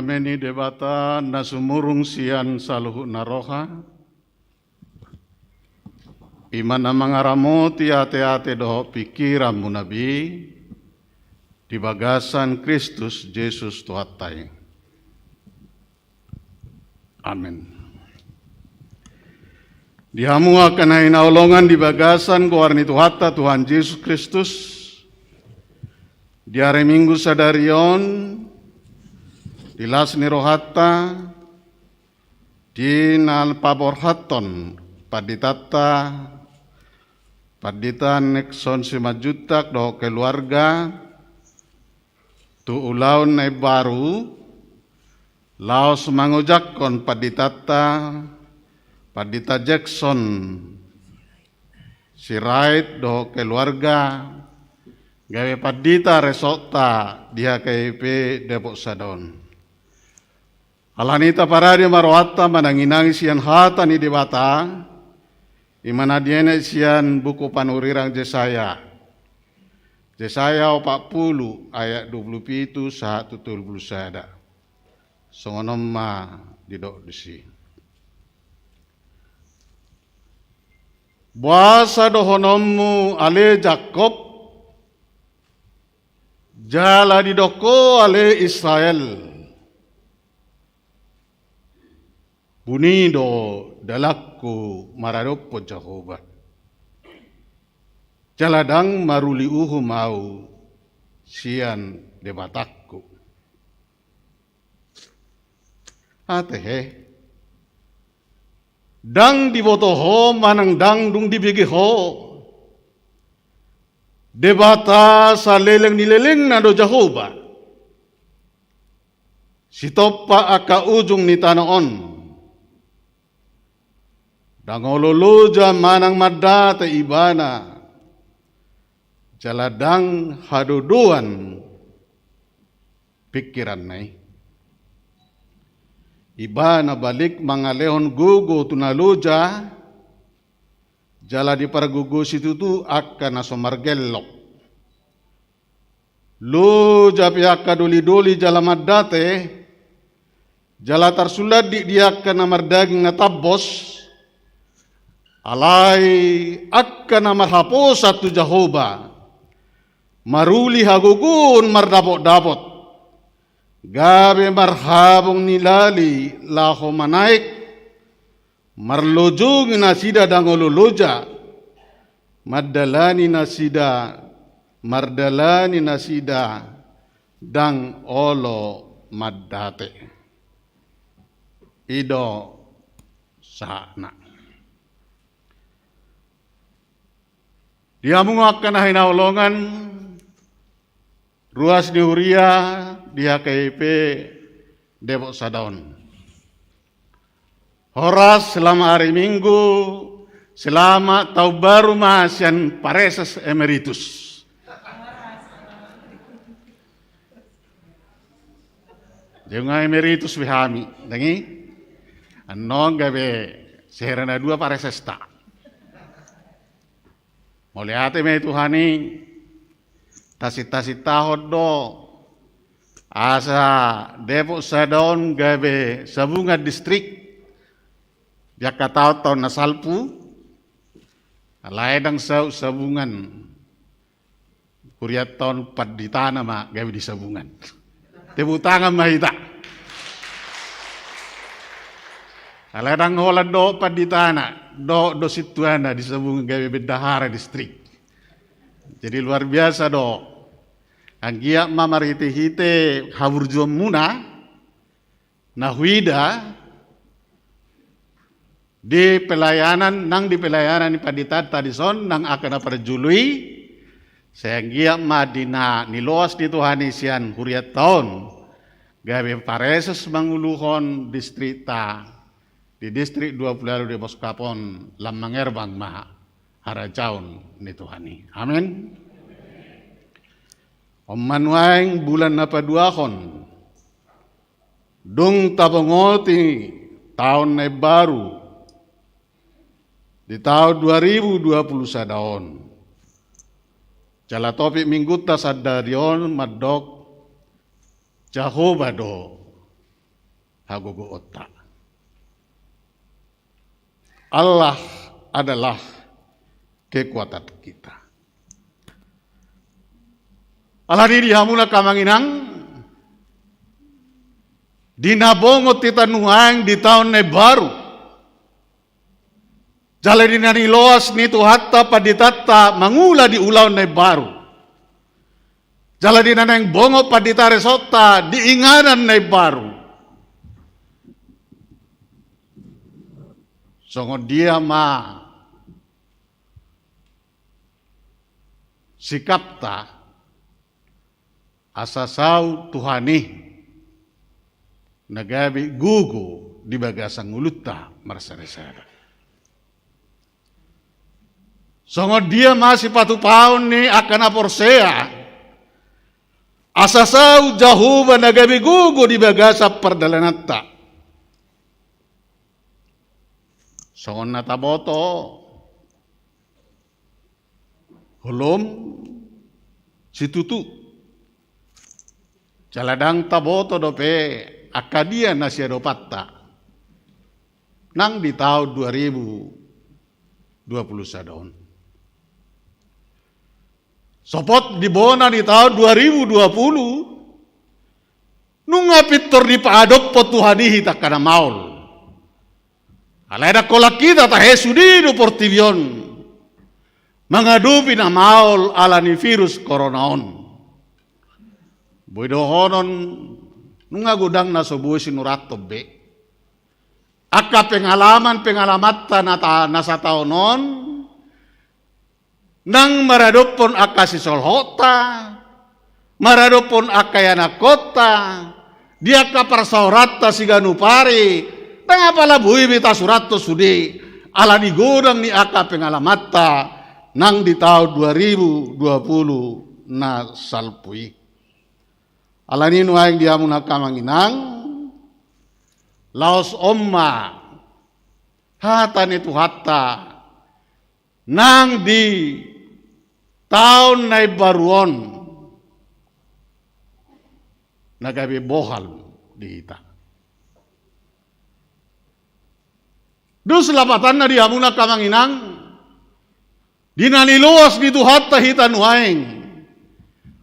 Dameni debata nasumurung sian saluhu naroha. Imana mangaramo ate doho pikiran munabi di bagasan Kristus Yesus Tuhatai. Amin. Dihamu akan hai naulongan di bagasan kuarni Tuhata Tuhan Yesus Kristus. Di hari Minggu sadarion dilas ni rohata dinal paborhaton paditata paditan nekson simajutak do keluarga tu ulaun na baru laos mangujakon paditata padita Jackson si Right do keluarga gawe padita resota dia KIP Depok Sadon. Alanita para dia marwata mananginangi sian hata ni dewata imana diene sian buku panurirang Jesaya 40 ayat 27 saat tutul bulu sada songonom ma didok disi buasa dohonommu ale Jakob jala didoko ale Israel bunido dalakku maradopo Jehovah jaladang maruli uhu mau sian debatakku atehe dang dibotoho manang dang dung dibigiho debata saleleng nileleng nado Jehovah sitopa aka ujung ni tanoon dangololoja manang madda te ibana jaladang haduduan pikiran nai ibana balik mangalehon gugu tunaloja jala di paragugu situ tu akan asomargelok loja pihaka doli-doli jala madate jala tarsulad di dia akan amardaging natabos alai akan amarhapos satu Jehovah maruli hagugun mardapot-dapot gabe marhabong nilali laho manaik marlojung nasida dangololoja mardalani nasida dang olo maddate ido sana dia menguakkan hinaulongan ruas di Huria dia KIP Depok Sadon. Horas selama hari Minggu, selama tahun baru Mahasian Pareses Emeritus. Jangan emeritus bihami, dengi? Anong gabe seherana dua Pareses tak. Moliate me Tuhani tasit tahod do asa Depok Sadon gabe sabunga distrik dia kata tahun nasalpu laedang sabungan kuriat tahun paditana ma gabe di sabungan tepuk tangan mahita laedang hola do paditana do situana di sabungan gawe bendahara distrik. Jadi luar biasa do. Anggia mamarite-hite haburjom muna nahuida di pelayanan di paditata di son nang akan perjului sehingga madina niloas di Tuhan isian huriat tahun gawe pareses manguluhon distrikta di distrik 20 di Boskapon Lamangerbang Maha Harajaun ni Tuhani. Amin. Om manuang bulan napa duahon dung tabongoti tahun baru di tahun 2020 sadaon jala topik minggu tasadarion madok Jehovah do hagogo otak Allah adalah kekuatan kita. Allah diri hamuna kamanginang dinabongot kita nuang di tahun baru. Jala dinani loas ni tu hatta paditata mangula di ulau baru. Jala di naneng bongo padita resota diinganan na baru. Songo dia sikapta asasau Tuhani nagabi gugu di bagasang ngulutta marsaresada. Songo dia masih patupaon ni akan aporsea asasau jahuba nagabi gugu di bagasa perdalanata. Songo nataboto hulum situtu jaladang taboto dope akadia nasia dopatta nang di tahun 2020 sadon. Sopot di bona di tahun 2020 nunga pitor di paadok potuhani hita kana maul. Alaida kolak kita tahe sudi do portivion mengadupi na maul alani virus coronaon. Boidohonon nunga gudang na sobuhi sinurato be. Aka pengalaman nasa taonon nang maradopon aka si solhota, maradopon aka yana kota, dia ka parsaurata si ganupari, tanga pala bui bita surato sudi, ala di godang ni aka pengalamata nang di tahun 2020 na salpui. Ala ni nuaing dia muna kamanginang, laos omma, hata ni tuhata, nang di tahun na baruon nagabi bohal di hita. Dus lapatan na di hamuna kamanginang dinaniluas di tuhata hita nuaing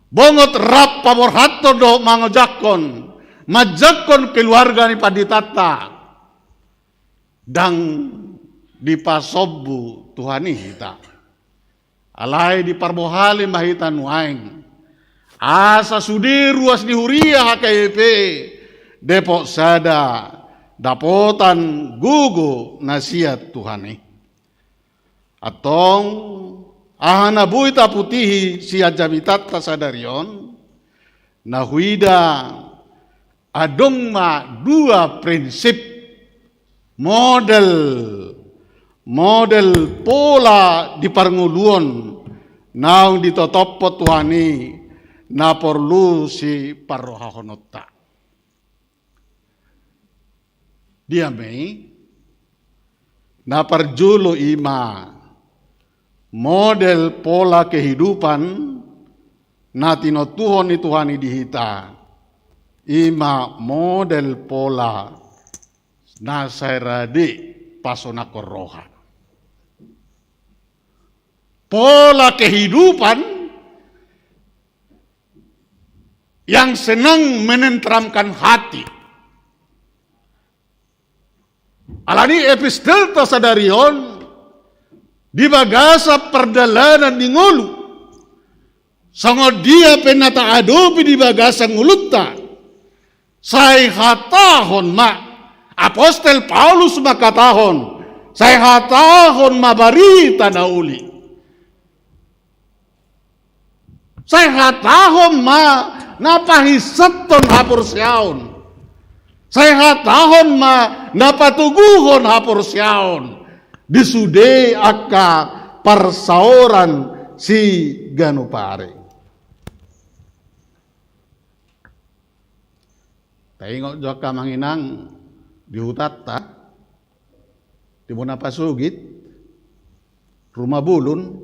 bongot rap paborhato do mangojakon majakon keluarga ni paditata dang di pasobbu Tuhani hita alai di parbohali mahita nuaing asa sudi ruas di huria HKP Depok sada dapotan gugu nasihat Tuhani atong ahana buita putihi sia jabitata sadarion nahuida adongma dua prinsip model pola di parnguluon naung ditotoppo Tuhani na perlu si parrohahonota. Dia mei na parjulo ima model pola kehidupan na tinotuhon ni Tuhani dihita ima model pola na sairadi pasona koroha. Pola kehidupan yang senang menenteramkan hati. Alani epistelta sadarion di bagasa perdalanan di ngulu. Songo dia penata adopi di bagasa ngulutta. Sai hatahon ma Apostel Paulus makatahon. Sai hatahon ma barita nauli. Sai hatahon ma napahisaton hapur siaon. Sai hatahon ma napatuguhon hapur siaon. Disude aka persauran si ganupare. Tengok joka manginang di hutata di Bona Pasugit rumah bulun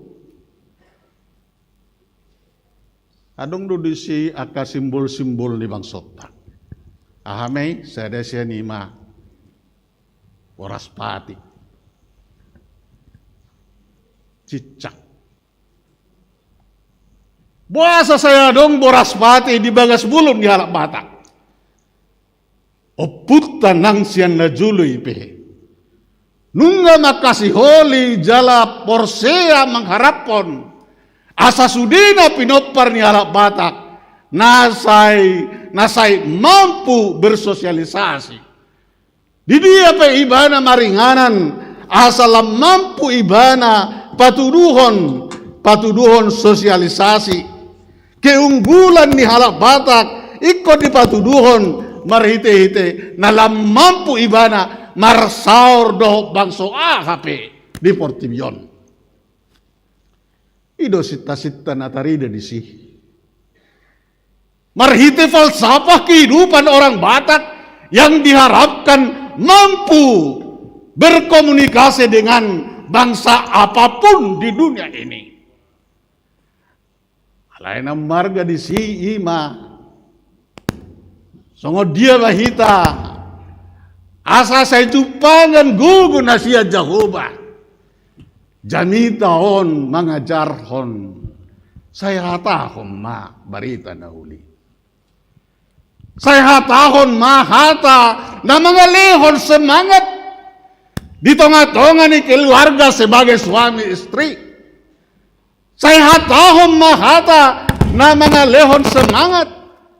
adong dudisi aka simbol-simbol di bangsota. Ahamei sadesya nima Boraspati cicak. Buasa saya dong Boraspati di bagas bulun di halak batak. Oputan nang sian na jului pe. Nungga makasih holi jala porsea mengharapon asa sudina pinopar ni halak batak nasai mampu bersosialisasi. Di dia pe ibana maringanan asal mampu ibana patuduhon sosialisasi. Keunggulan ni halak Batak ikut di patuduhon marhite-hite nalam mampu ibana marsaur doh bangso AHP di Portibion. Ido sita-sita natarida di sih. Marhite falsafah kehidupan orang Batak yang diharapkan mampu berkomunikasi dengan bangsa apapun di dunia ini. Lainnya marga di si ima. Songo dia bahita. Asa saya jupangan gugu nasihat Jehovah. Jani tahun mengajarhon. Saya hatahon ma barita nahuli. Saya hatahon ma hata na mengalihon semangat di tengah-tengah ni keluarga sebagai suami istri. Saya hatahon mahata na mga lehon semangat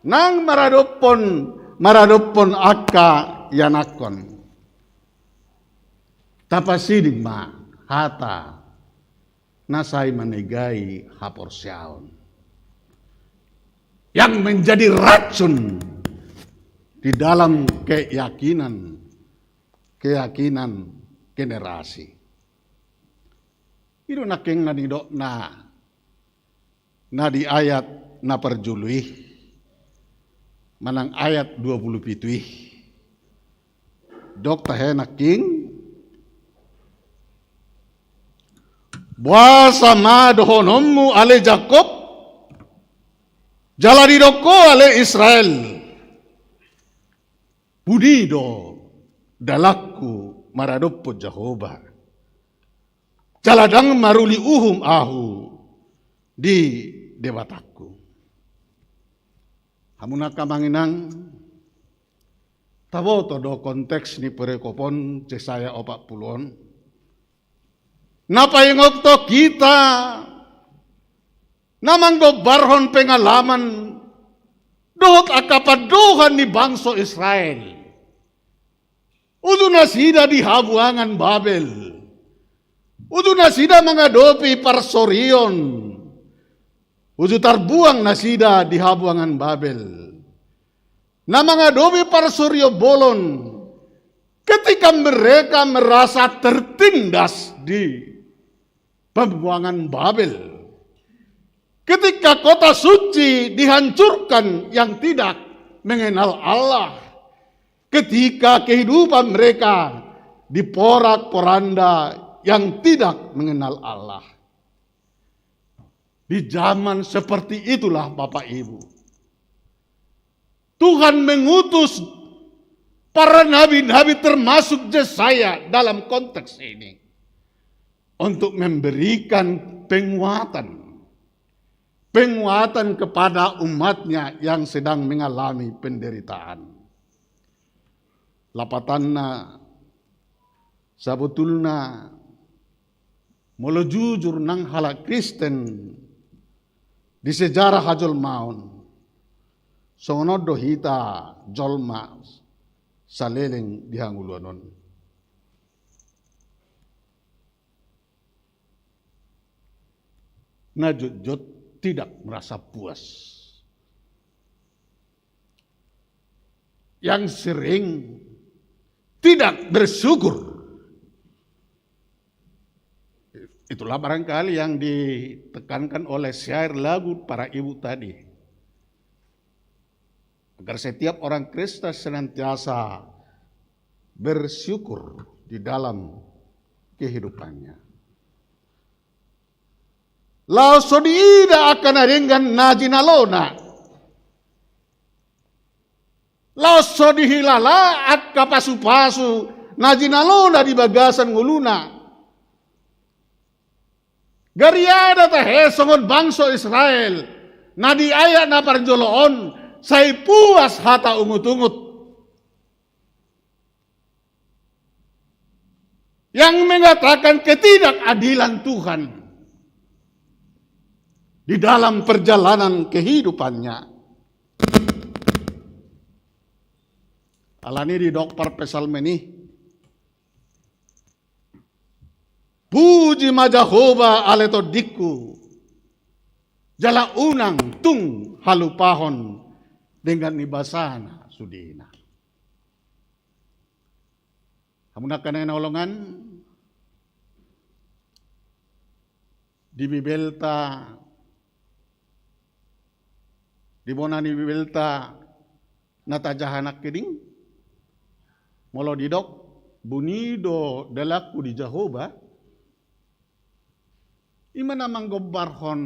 nang maradopon akka yanakon. Tapasidig ma hata nasay manigay haporsyaon. Yang menjadi racun di dalam keyakinan generasi. Itu naking nadidok na di ayat na perjului manang ayat 27 dok tahe naking buasa ma dohonommu ale Jakob jalari doko ale Israel budido dalakku maradoppo Jehovah jaladang maruli uhum ahu di dewatakku. Hamuna kamanginang tabo todo konteks ni perekopon cesaya 40. Napayengok to kita namang barhon pengalaman dohot akapaduhan ni bangsa Israel. Udu nasida di habuangan Babel. Udu nasida mengadopi parsorion. Udu tarbuang nasida di habuangan Babel. Na mengadopi parsorio bolon. Ketika mereka merasa tertindas di pembuangan Babel. Ketika kota suci dihancurkan yang tidak mengenal Allah. Ketika kehidupan mereka diporak-poranda yang tidak mengenal Allah. Di zaman seperti itulah Bapak Ibu. Tuhan mengutus para nabi-nabi termasuk Yesaya dalam konteks ini. Untuk memberikan penguatan. Penguatan kepada umatnya yang sedang mengalami penderitaan. Lapatanna sabetulna molo jujur nang halak Kristen di sejarah hajol maun songono dohita jolma saleleng dihanguluanon. Najut tidak merasa puas. Yang sering tidak bersyukur. Itulah barangkali yang ditekankan oleh syair lagu para ibu tadi. Agar setiap orang Kristen senantiasa bersyukur di dalam kehidupannya. Lao sodiida akan aringan najinalona. Lao sodihilala akka pasu-pasu najinalona di bagasan nguluna. Gariada tahe songon bangso Israel. Nadi ayat na parjoloon. Say puas hata ungut-ungut. Yang mengatakan ketidakadilan Tuhan. Di dalam perjalanan kehidupannya. Alani di dok par pesalmeni. Puji ma Jehova aleto diku. Jala unang tung halupahon dengan ibasana sudina. Kamu nak kena nolongan di Bibelta, di Bonani Bibelta natajahanak keding, molo didok bunido dalaku di Jehova, imana manggobarhon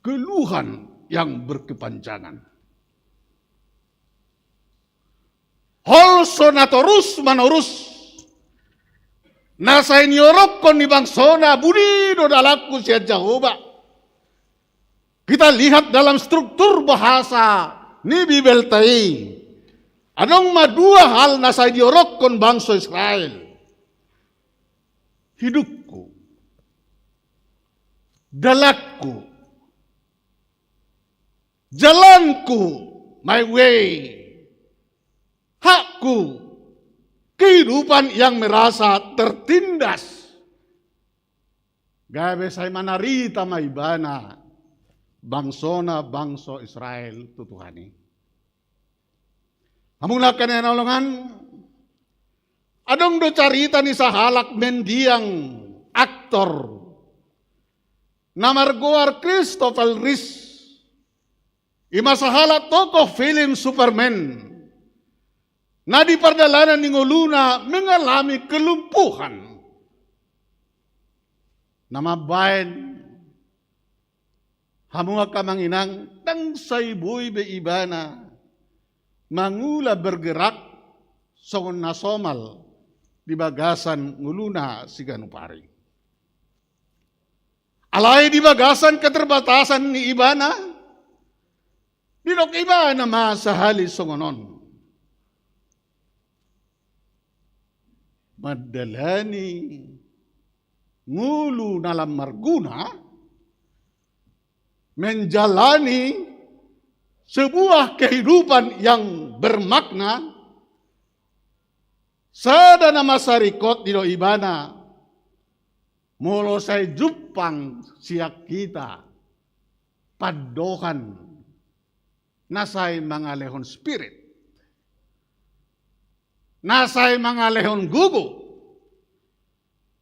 keluhan yang berkepanjangan. Holso na terus manorus nasa inyorokon ni bangsona bunido dalaku siya Jehova. Kita lihat dalam struktur bahasa ni Bibel tai. Anong madua hal nasa inyorokon bangsa Israel. Hidupku, dalakku, jalanku, my way, hakku, kehidupan yang merasa tertindas. Gabe saya manarita maibana bangsona bangsa Israel tutuhani. Among lakan nolongan adong do carita ni sahalak mendiang aktor namargoar Christopher Reeve. Ima sahalak tokoh film Superman na di pardalanan ni nguluna mengalami kelumpuhan. Nama bayan hamunga kamanginang tang sayboy be ibana mangula bergerak songon nasomal di bagasan nguluna si ganupari. Alay di bagasan keterbatasan ni ibana, dinok ibana masahali songonon. Madalani ngulu nalam marguna menjalani sebuah kehidupan yang bermakna sada nama sarikot di ibana molo say jupang siak kita padohan nasay mga lehon spirit nasay mga lehon gugo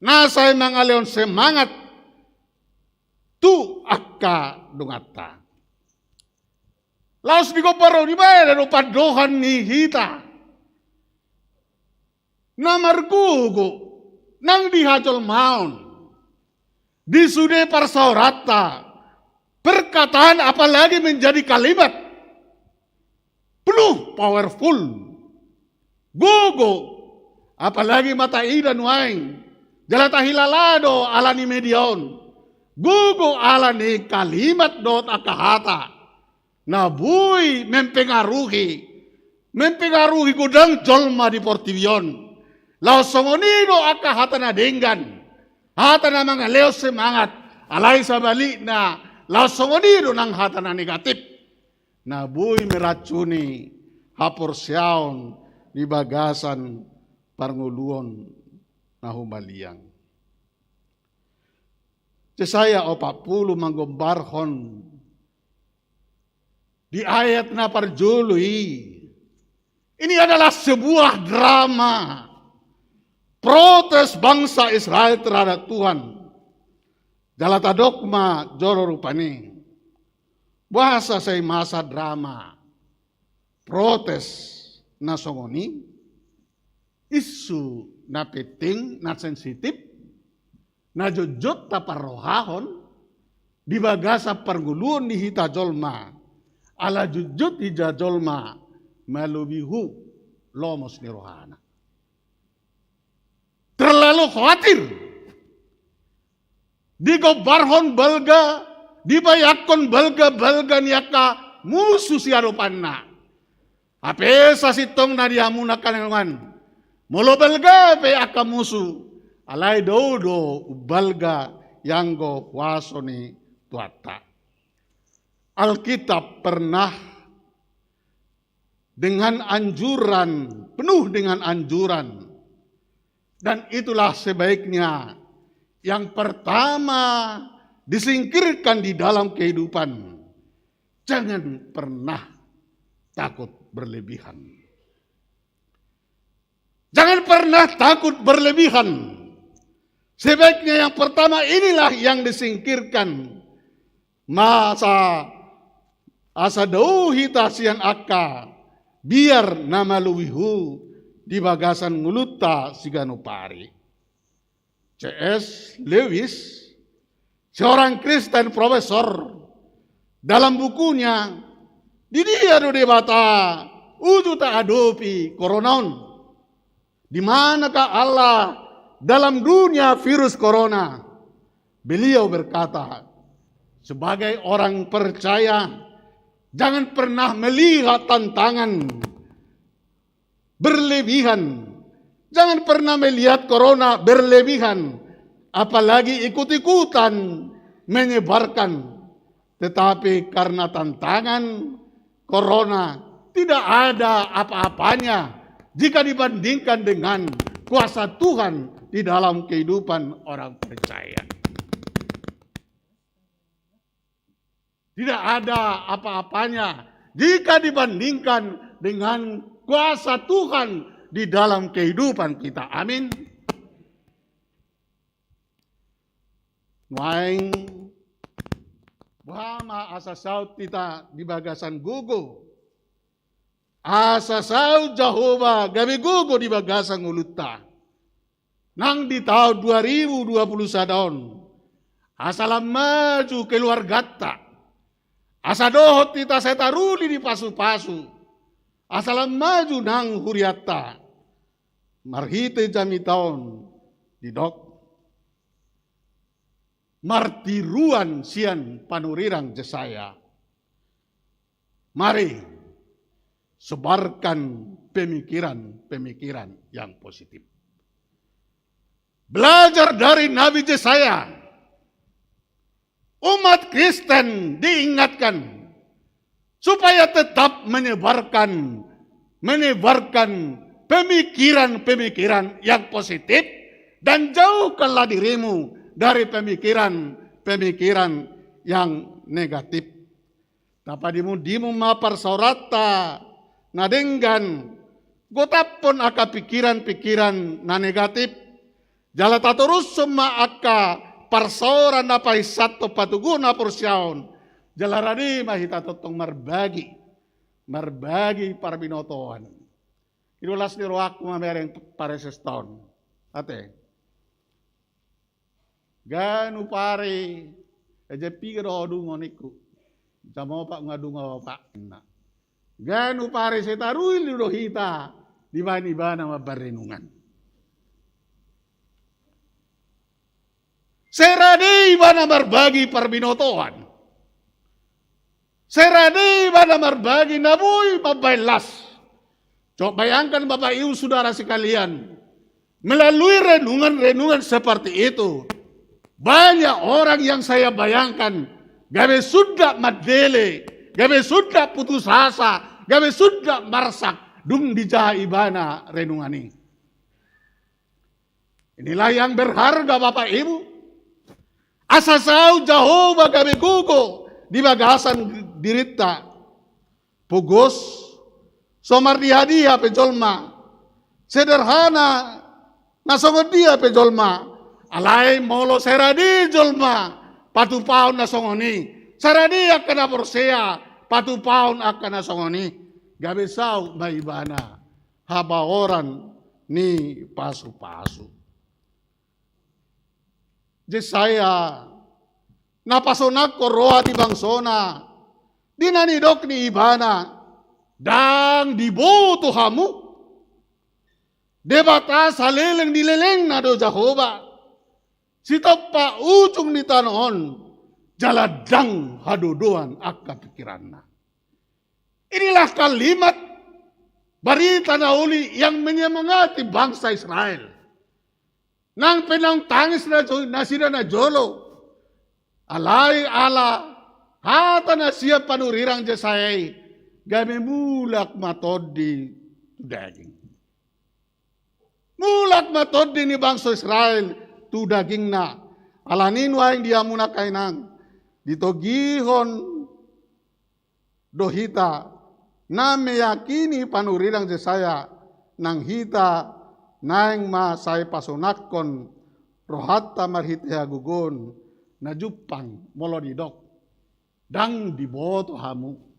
nasay mga lehon semangat tu akka dungata. Laos di ko paro di ba no padohan ni hita. Namargugo nang dihajol maun. Disude parsaurata. Perkataan apalagi menjadi kalimat penuh powerful. Gugo apalagi mata idan waing. Jalata hilalado ala ni medion. Gugo ala ni kalimat dot akahata. Nabuy mempengaruhi gudang jolma di Portivion. Laos songonido aka hata na denggan, hata na mga leo semangat, alay sa balik na laos songonido ng hata na negatif. Nabuy meracuni haporsyaon di bagasan parnguluon na humaliang. Saya 40 manggombarhon di ayat na parjului. Ini adalah sebuah drama protes bangsa Israel terhadap Tuhan. Jalata dogma joro rupani. Bahasa saya masa drama protes na songoni. Isu na penting na sensitif na jujut ta parrohahon di bagasa parguluon ni hita jolma. Ala jujut hija jolma malubihu lomos ni rohana. Terlalu khawatir. Digobarhon balga, dibayakon balga niaka musuh siarupanna. Ape sa sitong na dihamuna kanengan. Molo balga pe aka musuh. Alay dodo balga yanggo wasoni tuata. Alkitab pernah dengan anjuran, penuh dengan anjuran. Dan itulah sebaiknya yang pertama disingkirkan di dalam kehidupan. Jangan pernah takut berlebihan. Jangan pernah takut berlebihan. Sebaiknya yang pertama inilah yang disingkirkan. Masa asa dauhi tasian akka biar nama luwihu di bagasan nguluta siganupari. C.S. Lewis, seorang Kristen profesor, dalam bukunya di dia do debata uju ta adopi koronaun, di manakah Allah dalam dunia virus corona. Beliau berkata, sebagai orang percaya, jangan pernah melihat tantangan berlebihan. Jangan pernah melihat corona berlebihan. Apalagi ikut-ikutan menyebarkan. Tetapi karena tantangan corona tidak ada apa-apanya jika dibandingkan dengan kuasa Tuhan di dalam kehidupan orang percaya. Tidak ada apa-apanya jika dibandingkan dengan kuasa Tuhan di dalam kehidupan kita. Amin. Nuaing bahama asa saut kita di bagasan gugu. Asa saut Jehovah gabi gugu di bagasan ngulutta. Nang di tahun 2021 asalam maju keluargata. Asa dohot kita setaruli di pasu-pasu. Asalam maju nang huriata. Marhite jami tahun di dok. Martiruan sian panurirang jesaya. Mari sebarkan pemikiran-pemikiran yang positif. Belajar dari Nabi Yesaya. Umat Kristen diingatkan supaya tetap menyebarkan pemikiran-pemikiran yang positif dan jauhkanlah dirimu dari pemikiran-pemikiran yang negatif. Tapadimu dimu mapar saurata nadenggan gotapon aka pikiran-pikiran na negatif. Jala taturus semua aka parsaura na pahisat to patuguna porsyaon. Jalarani mahita totong marbagi parbinotoan. Idulas ni roak mamereng pareses tahun. Ate. Ganu pare aja pikir odung oniku. Jamo pak ngadung pak. Ganu pare setarui lido hita di bani-bana mabarenungan. Serade bana marbagi parbinotoan. Serade bana marbagi nabuy mabailas. Coba bayangkan Bapak Ibu Saudara sekalian, melalui renungan-renungan seperti itu, banyak orang yang saya bayangkan, gabe sudah madele, gabe sudah putus asa, gabe sudah marsak, dung dijah ibana renungan ini. Inilah yang berharga Bapak Ibu. Asasau Jehovah gabe gugo di bagasan dirita, pugos, somar dia pejolma, sederhana, nasongon dia pejolma, alai molo seradi jolma, patu paun nasongoni, seradi akan porsea, patu paun akan nasongoni, gabe sau maibana, haba orang ni pasu-pasu. Jesaya, napasonak koroa ti bangsona, dinanidok ni ibana, dang diboto hamu, debata saleleng dileleng na do Jehovah, sitop pa ujung ni tanon, jaladang hadodoan akka pikiranna. Inilah kalimat berita na uli yang menyemangati bangsa Israel. Nang penang tangis na sila na jolo, alay ala, hata na siya panurirang Jesayay, Game mulak matodi tu daging. Mulak matodi ni bangsa Israel tu daging na. Alanin waing dia muna kainang. Ditogihon dohita na meyakini panurirang Jesaya nang hita naing ma say pasunakon rohatta marhite hagugon na jupang molodidok dang diboto hamu.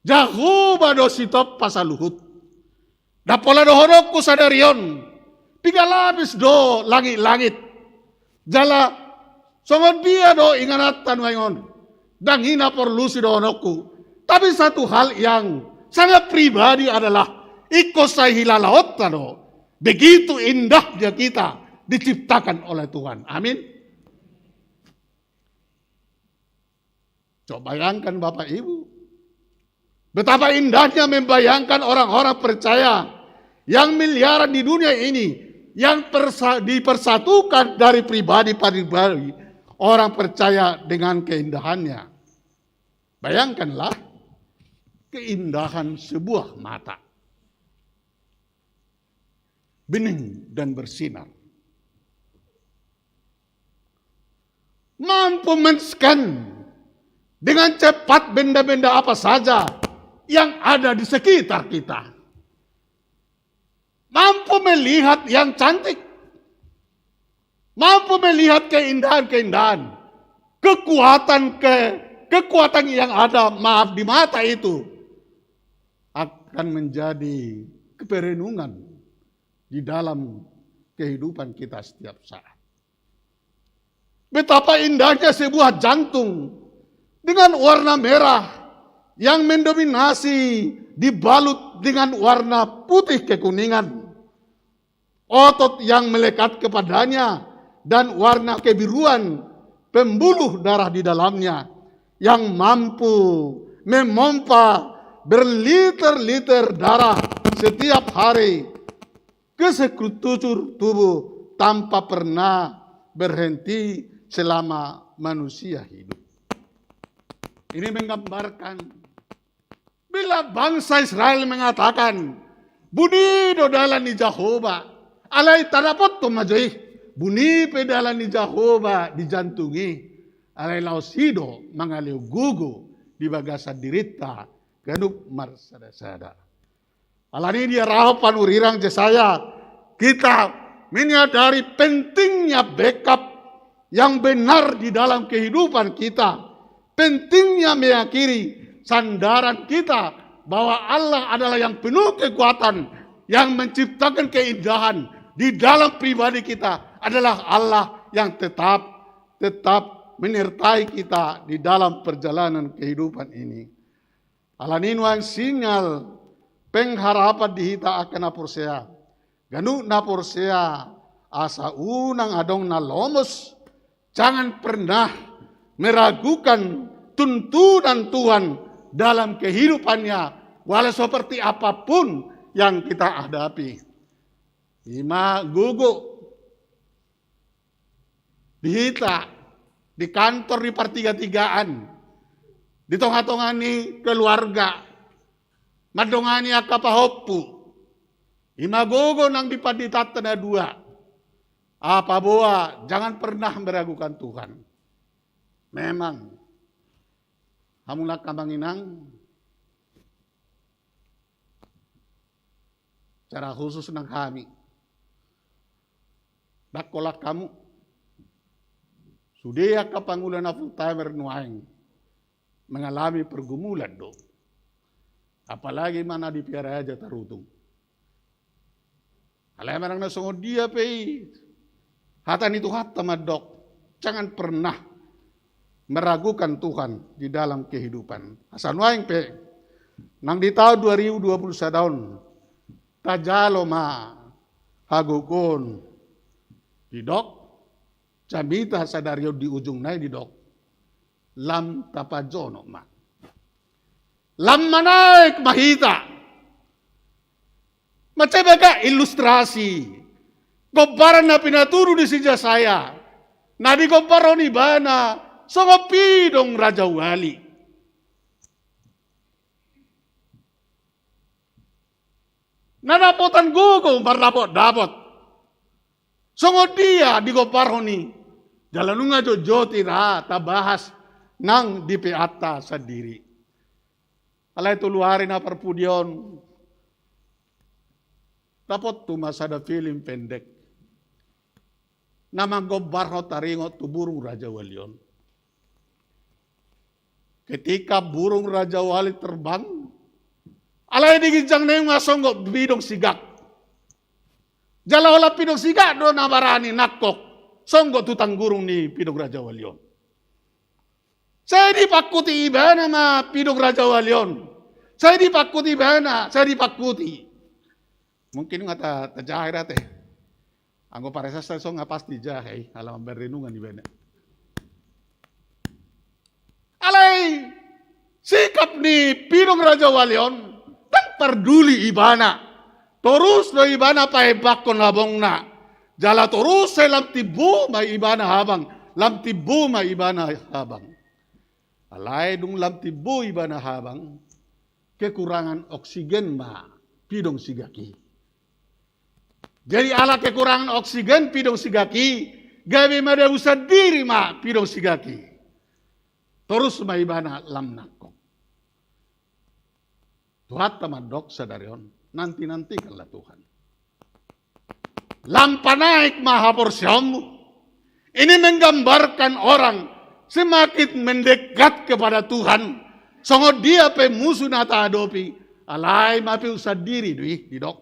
Jahuba do sitop pasaluhut. Dapola do horok ku sadarion. Tiga lapis do langit-langit. Jala songon dia do inganatan waingon. Dan hina porlusi do honokku. Tapi satu hal yang sangat pribadi adalah iko say hilalaot do. Begitu indahnya kita diciptakan oleh Tuhan. Amin. Coba bayangkan Bapak Ibu. Betapa indahnya membayangkan orang-orang percaya yang miliaran di dunia ini yang dipersatukan dari pribadi-pribadi orang percaya dengan keindahannya. Bayangkanlah keindahan sebuah mata. Bening dan bersinar. Mampu men-scan dengan cepat benda-benda apa saja yang ada di sekitar kita. Mampu melihat yang cantik. Mampu melihat keindahan-keindahan. Kekuatan yang ada di mata itu akan menjadi keperenungan di dalam kehidupan kita setiap saat. Betapa indahnya sebuah jantung dengan warna merah yang mendominasi dibalut dengan warna putih kekuningan. Otot yang melekat kepadanya dan warna kebiruan pembuluh darah di dalamnya yang mampu memompa berliter-liter darah setiap hari ke sekujur tubuh tanpa pernah berhenti selama manusia hidup. Ini menggambarkan bila bangsa Israel mengatakan buni dodalan ni Jehovah alai tanapot tumajoi buni pedalan ni Jehovah dijantungi alai lausido mangaleu gugu di bagasa dirita ganup marsada-sada. Alani dia rahapan urirang Jesaya kita menyadari pentingnya backup yang benar di dalam kehidupan kita. Pentingnya meyakini sandaran kita bahwa Allah adalah yang penuh kekuatan, yang menciptakan keindahan di dalam pribadi kita adalah Allah yang tetap menyertai kita di dalam perjalanan kehidupan ini. Alanin wang sinyal pengharapan dihita akan napursea. Ganu napursea asa unang adong na lomos. Jangan pernah meragukan tuntunan Tuhan dalam kehidupannya, walau seperti apapun yang kita hadapi. Ima gugu dihita di kantor di pertiga-tigaan, di tongah-tongani keluarga, madongani akapahoppu, ima gugu nang dipaditat na dua. Apa boa, jangan pernah meragukan Tuhan. Memang hamulah kamanginang cara khusus nang kami. Dakolak kamu sudah kapangulan na full timer nuaing mengalami pergumulan do. Apalagi mana di piara aja tarutung. Alay marang nasungod dia pay. Hatan itu hatta madok. Jangan pernah meragukan Tuhan di dalam kehidupan. Asan waing pe. Nang di tahun 2021 tahun. Tajalo ma hagugon. Didok. Camita sadario di ujung nai didok. Lam tapajono ma. Lam manaik mahita. Macam baga ilustrasi. Komparan na pinaturo di sija saya. Na di komparo ni bana. Songopi dong Raja Wali. Nadapotan gugu dapat. Songo dia di goparoni. Jalanunga joti ra tabahas nang di peata sendiri. Alay tuluari na perpudion. Dapat tu masada film pendek. Nama gobarno taringo tu burung Raja Walion. Ketika burung Raja Wali terbang, alay digijang na yung masonggo bidong sigak. Jala wala pidong sigak do nabarani nakok. Songgo tutang gurung ni pidong Raja Walion. Saya dipakuti iba nama pidong Raja Walion. Saya dipakuti iba saya dipakuti. Mungkin nga tajahir ate. Anggo paresa sa so nga pasti jahay alam berenungan di bena. Alay sikap ni pidong Raja Walion tak peduli ibana. Terus do ibana paebakon labong na. Jala terus sa lam tibu may ibana habang. Lam tibu may ibana habang. Alay dung lam tibu ibana habang. Kekurangan oksigen ma pidong sigaki. Jadi ala kekurangan oksigen pidong sigaki. Gabi mada usah diri ma pidong sigaki. Terus ma ibana lam nakok. Tuhan tamadok sadarion. Nanti-nantikanlah Tuhan. Lampa naik maha porsyamu. Ini menggambarkan orang semakin mendekat kepada Tuhan. Songo dia pe musuh nata adopi. Alai ma pe usah diri doi didok.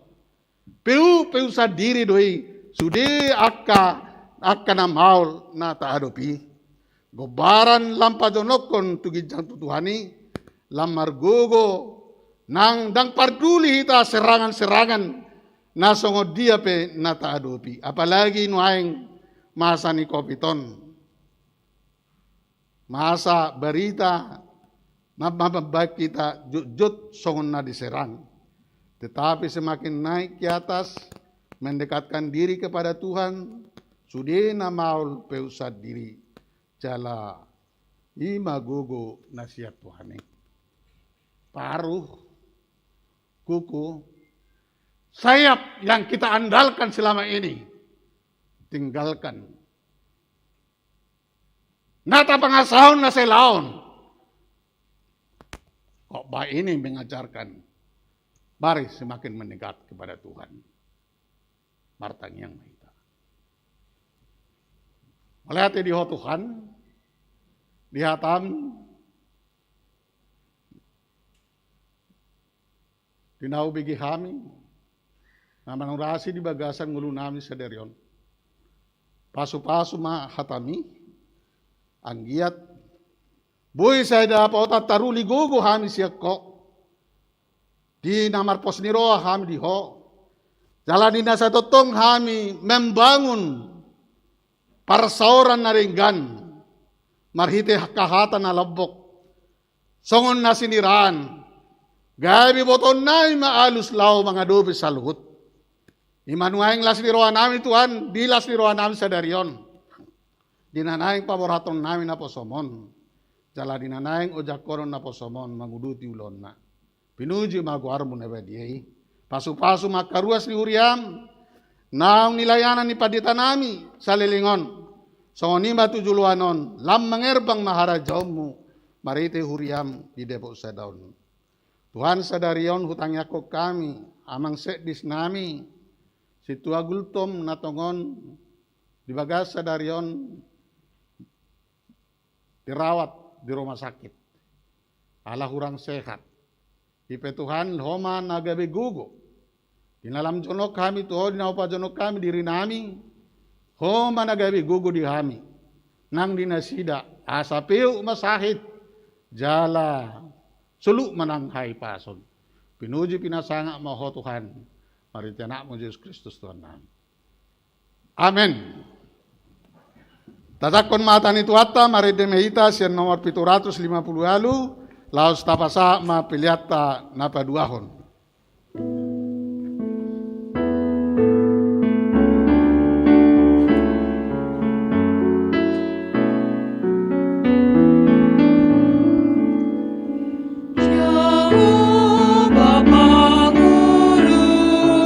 Pe usah diri doi. Sude akka na maul nata adopi. Gobaran lampa jonokon tugijang tutuhani. Lamar gogo. Nang dang parduli hita serangan-serangan na songo dia pe nata adopi. Apalagi nuaing masa ni kopiton. Masa berita mababak kita jut songon na diserang. Tetapi semakin naik ke atas, mendekatkan diri kepada Tuhan, sudena maul peusat diri. Jala ima gugu nasihat Tuhan. Paruh kuku, sayap yang kita andalkan selama ini, tinggalkan. Nata pangasahon na selaon. Kok baik ini mengajarkan, mari semakin mendekat kepada Tuhan. Martang yang mahita. Melihat di Tuhan, lihatam, tinau bigi kami, naman rasi di bagasan ngulu nami saderion. Pasu-pasu ma hatami, anggiat, boy saya dapat taruli gogo kami siyak kok. Di namar pos niro kami diho. Jalan dina sa totong kami membangun parsauran na ringgan. Marhite kahatan na labok. Songon na siniraan. Gabi boton na maalus lao mga dobe sa luhut. Imanuayang las niroan namin Tuhan, di las niroan namin sa darion. Dinanayang paboraton namin na posomon. Jala dinanayang ojakoron na posomon, manguduti ulon na. Pinuji maguar mo na badiyay. Pasu-pasu makaruas ni Uriam. Naong nilayanan ni padita nami sa lilingon. So ni matujuluanon, lam mangerbang maharajaw mo, marite Uriam di depok sa daun. Tuhan sadarion hutangnya ko kami, amang sedis nami, si tua gultom natongon, di bagas sadarion, dirawat di rumah sakit. Allah kurang sehat. Ipe Tuhan homa nagabe gugo. Dinalam jonok kami tuho, dinaupa jonok kami diri nami, homa nagabe gugo di kami. Nang dinasida, asapiu masahit, jala, suluk mananghay pason. Pinuji pinasanga maho Tuhan. Maritianak mo Yesus Kristus Tuhan namin. Amen. Tatakon mata ni tuata, maridemehita siya nomor 750 alu, laos tapasa mapiliata napaduahon. Jauh Bapa Guru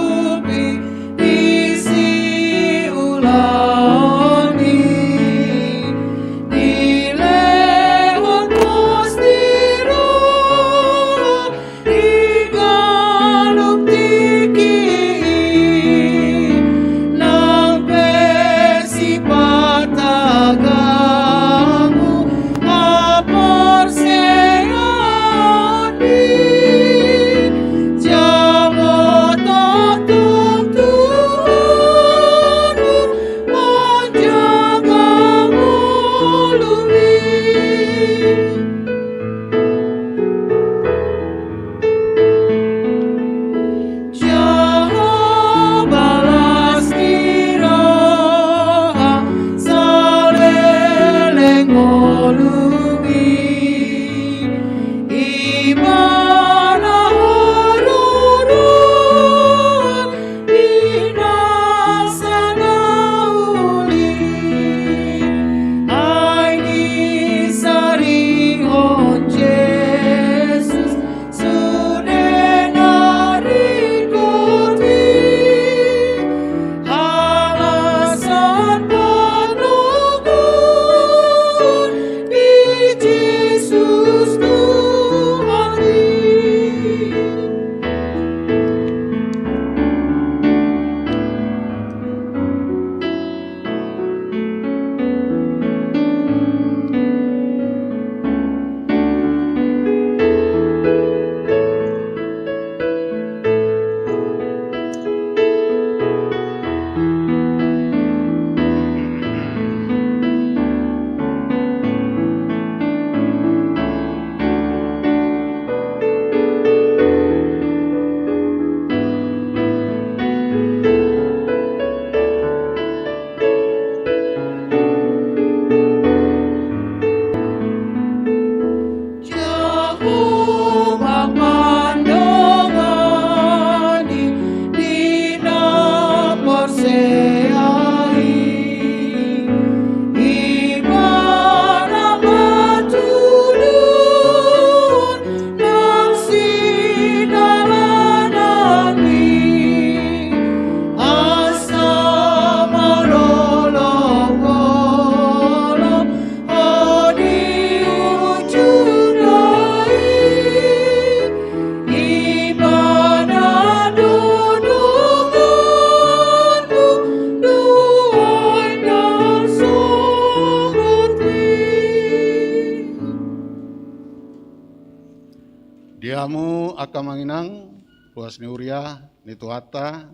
Giamu akan manginang ruas ni Uria ni tuata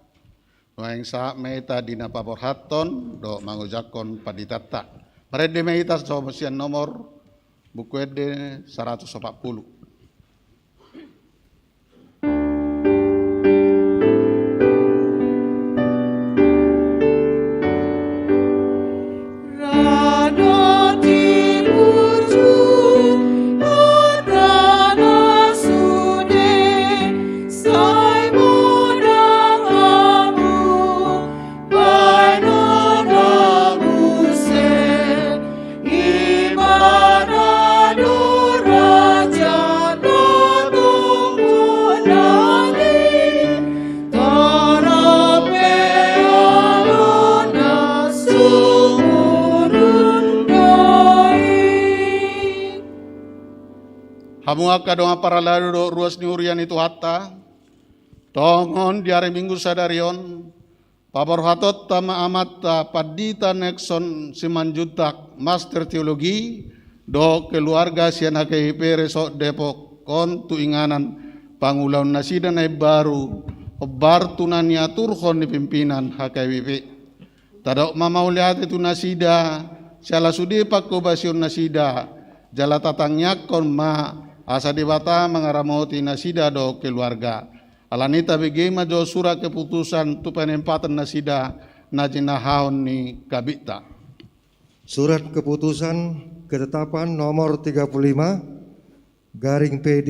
noeng sa meta dina paborhaton do mangujakon paditata. Parede meta so musian nomor buku ede 140. Hamu aka doa para lalu do ruas ni Urian itu hatta tongon di hari Minggu sadarion pabor hatot tama amata padita Nexon Simanjuntak Master Teologi do keluarga sian HKBP Resort Depok kon tu inganan pangulaun nasida na baru obartunan ya turhon di pimpinan HKBP tadok mamaulihat itu nasida salah sudi pakobasion nasida jala tatangnya kon ma asa dibata mengaramoti nasida do keluarga. Alanita bagaimana jo surat keputusan tu penempatan nasida najinahaon ni kabita. Surat keputusan ketetapan nomor 35 garing PD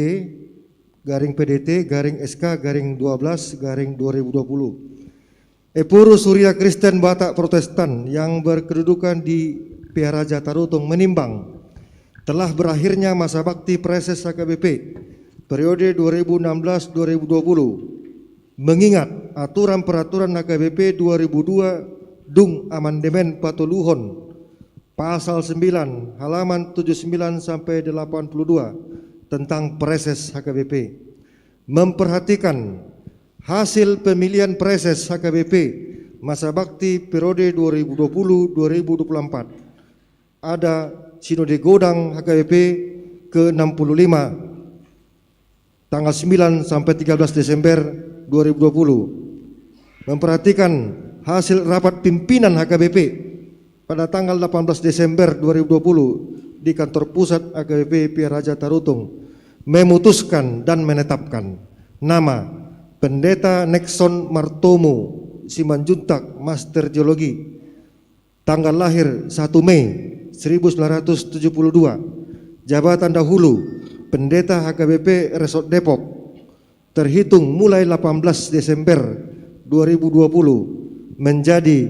garing PDT garing SK garing 12 garing 2020. Epurus Surya Kristen Batak Protestan yang berkedudukan di Piaraja Tarutung menimbang telah berakhirnya masa bakti Preses HKBP periode 2016-2020 mengingat aturan peraturan HKBP 2002 Dung Amandemen Patuluhon pasal 9 halaman 79 sampai 82 tentang Preses HKBP memperhatikan hasil pemilihan Preses HKBP masa bakti periode 2020-2024 ada Sinode Godang HKBP ke-65 tanggal 9 sampai 13 Desember 2020 memperhatikan hasil rapat pimpinan HKBP pada tanggal 18 Desember 2020 di kantor pusat HKBP Piaraja Tarutung memutuskan dan menetapkan nama Pendeta Nexon Martomo Simanjuntak Master Teologi tanggal lahir 1 Mei 1972 jabatan dahulu Pendeta HKBP Resort Depok terhitung mulai 18 Desember 2020 menjadi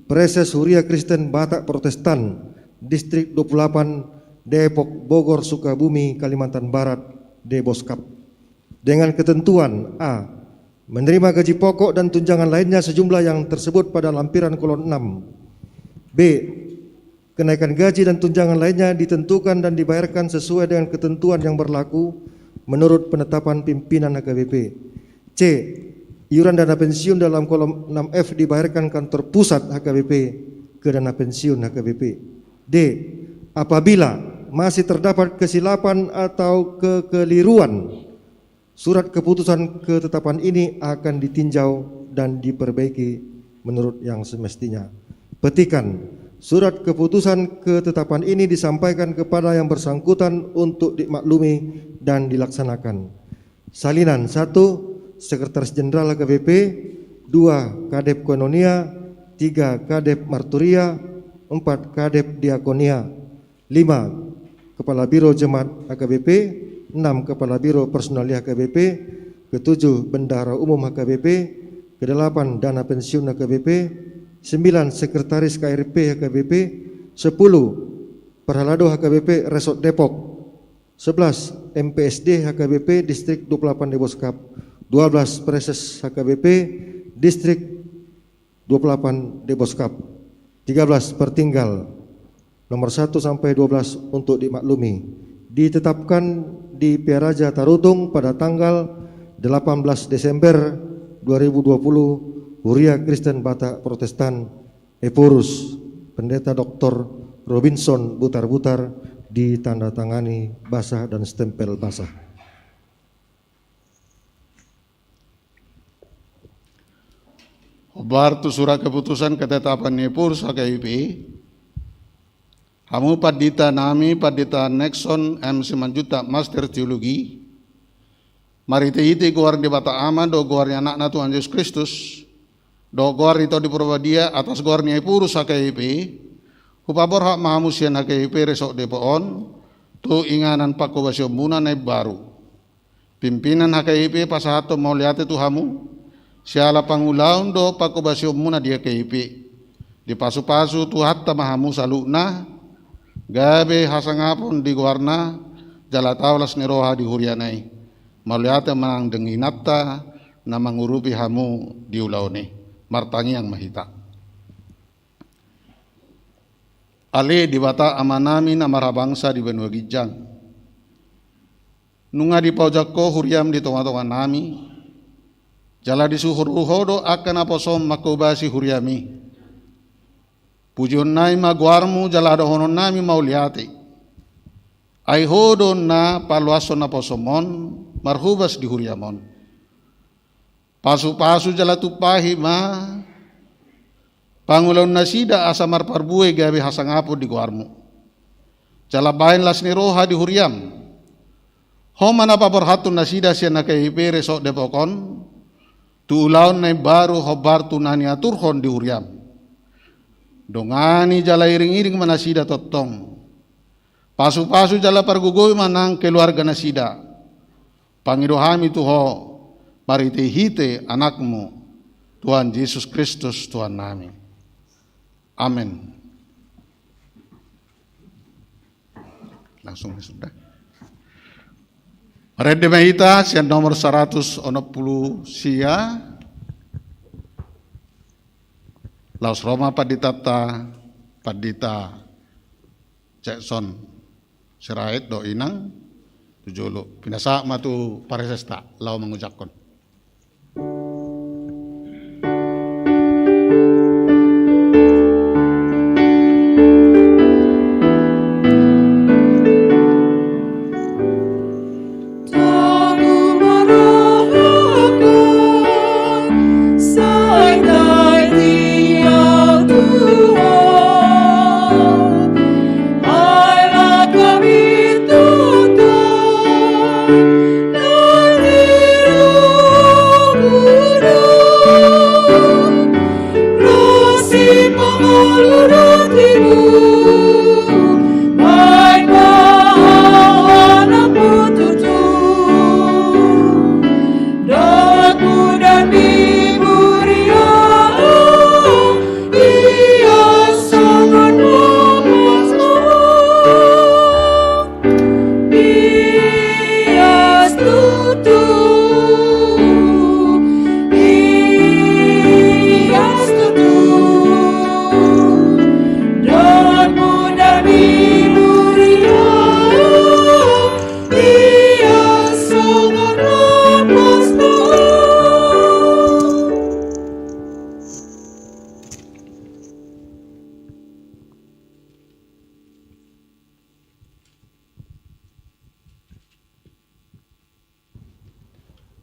Preses Surya Kristen Batak Protestan Distrik 28 Depok Bogor Sukabumi Kalimantan Barat Deboskap dengan ketentuan A. Menerima gaji pokok dan tunjangan lainnya sejumlah yang tersebut pada lampiran kolom 6. B. Kenaikan gaji dan tunjangan lainnya ditentukan dan dibayarkan sesuai dengan ketentuan yang berlaku menurut penetapan pimpinan HKBP. C. Iuran dana pensiun dalam kolom 6F dibayarkan kantor pusat HKBP ke dana pensiun HKBP. D. Apabila masih terdapat kesilapan atau kekeliruan, surat keputusan ketetapan ini akan ditinjau dan diperbaiki menurut yang semestinya. Petikan. Surat keputusan ketetapan ini disampaikan kepada yang bersangkutan untuk dimaklumi dan dilaksanakan. Salinan 1. Sekretaris Jenderal HKBP, 2. Kadep Koinonia, 3. Kadep Marturia, 4. Kadep Diakonia, 5. Kepala Biro Jemaat HKBP, 6. Kepala Biro Personalia HKBP, ke-7. Bendahara Umum HKBP, ke-8. Dana Pensiun HKBP, 9. Sekretaris KRP HKBP, 10. Perhalado HKBP Resort Depok, 11. MPSD HKBP Distrik 28 Deboskap, 12. Preses HKBP Distrik 28 Deboskap, 13. Pertinggal nomor 1 sampai 12 untuk dimaklumi. Ditetapkan di Piaraja Tarutung pada tanggal 18 Desember 2020 Huria Kristen Batak Protestan Epurus Pendeta Dr. Robinson Butar-Butar ditandatangani basah dan stempel basah. Hobar tu surat keputusan ketetapan Nepur KIP. Hamu padita nami padita Nexon M. Simanjuta Master Teologi. Mari tehiti guar di bata ama do guar anak Tuhan Yesus Kristus. Do guar itu di Purwadia atas guar Nepur KIP. Hupabor hak mahamusian KIP resok depoon. Tu inganan pakobasyo muna na baru. Pimpinan HKIP pasahato mau lihat itu hamu. Siala pangulaun do pakobasyo muna dia KIP. Di pasu-pasu tu hatta mahamu salukna. Gabe hasangapun di guarna. Jala taulas niroha di hurianai. Mau lihat manang denginatta. Na mangurupi hamu di ulauni. Martangi yang mahita. Ale di bata amanami na marabangsa di benua Gijang. Nunga di paujako huriam di tonga-tonga nami. Jala di suhur uhodo akan aposom makobasi huriami. Pujon nai maguarmu jala ada honon nami mauliati. Ai hodo na paluaso na posomon marhubas di huriamon. Pasu-pasu jala tupahi ma. Pangulaun nasida asamar parbue gabe hasangapo di guarmu. Jalabain las niroha di huriam. Homana paporhatun nasida siya na KIP resok depokon. Tuulaon na baru hobar tunani aturhon di huriam. Dongani jala iring-iring manasida totong. Pasu-pasu jala pargugoy manang keluarga nasida. Pangidohami tuho maritehite anakmu. Tuhan Yesus Kristus Tuhan nami. Amin. Langsung sudah. Rede Mahita sian nomor 160 sia. Laus Roma paditata padita Jackson Sirait do inang tujulu. Pinasa matu paresesta lau mengucapkan.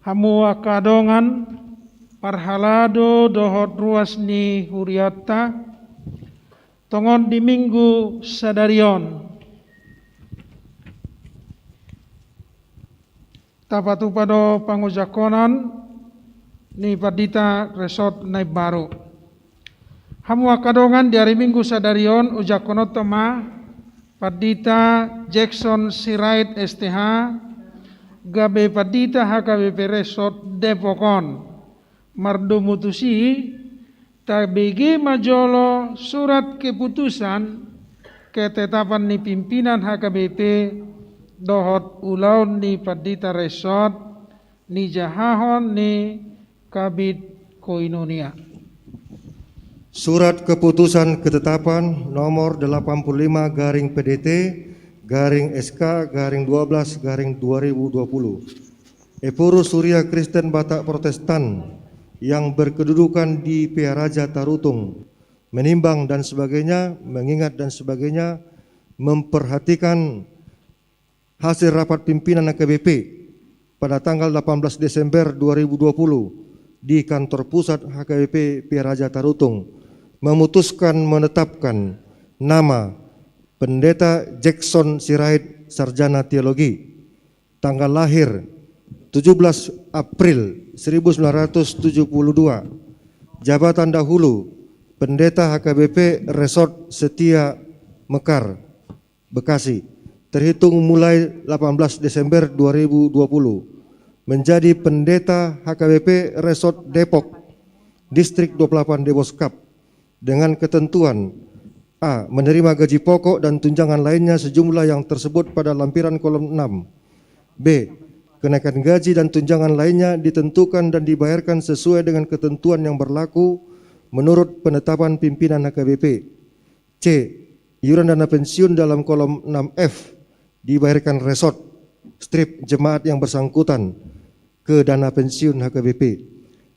Hamu akadongan parhalado dohot ruas ni huriata tongon di minggu sadarion tapatu pado pangujakonan ni padita resort naik baru. Hamu akadongan di hari minggu sadarion ujakonot toma padita Jackson Sirait STH gabe padita HKBP Resort Depokon mardo mutusi tabegi majolo surat keputusan ketetapan ni pimpinan HKBP dohot ulaun ni padita resort ni jahahon ni kabit koinonia. Surat keputusan ketetapan nomor 85 garing PDT garing SK garing 12 garing 2020. Epuru Surya Kristen Batak Protestan yang berkedudukan di PA Raja Tarutung menimbang dan sebagainya, mengingat dan sebagainya, memperhatikan hasil rapat pimpinan HKBP pada tanggal 18 Desember 2020 di kantor pusat HKBP Piaraja Tarutung memutuskan menetapkan nama Pendeta Jackson Sirait Sarjana Teologi, tanggal lahir 17 April 1972, jabatan dahulu Pendeta HKBP Resort Setia Mekar, Bekasi, terhitung mulai 18 Desember 2020. Menjadi Pendeta HKBP Resort Depok, Distrik 28 Deboskap, dengan ketentuan A. Menerima gaji pokok dan tunjangan lainnya sejumlah yang tersebut pada lampiran kolom 6. B. Kenaikan gaji dan tunjangan lainnya ditentukan dan dibayarkan sesuai dengan ketentuan yang berlaku menurut penetapan pimpinan HKBP. C. Iuran dana pensiun dalam kolom 6F dibayarkan resort strip jemaat yang bersangkutan ke dana pensiun HKBP.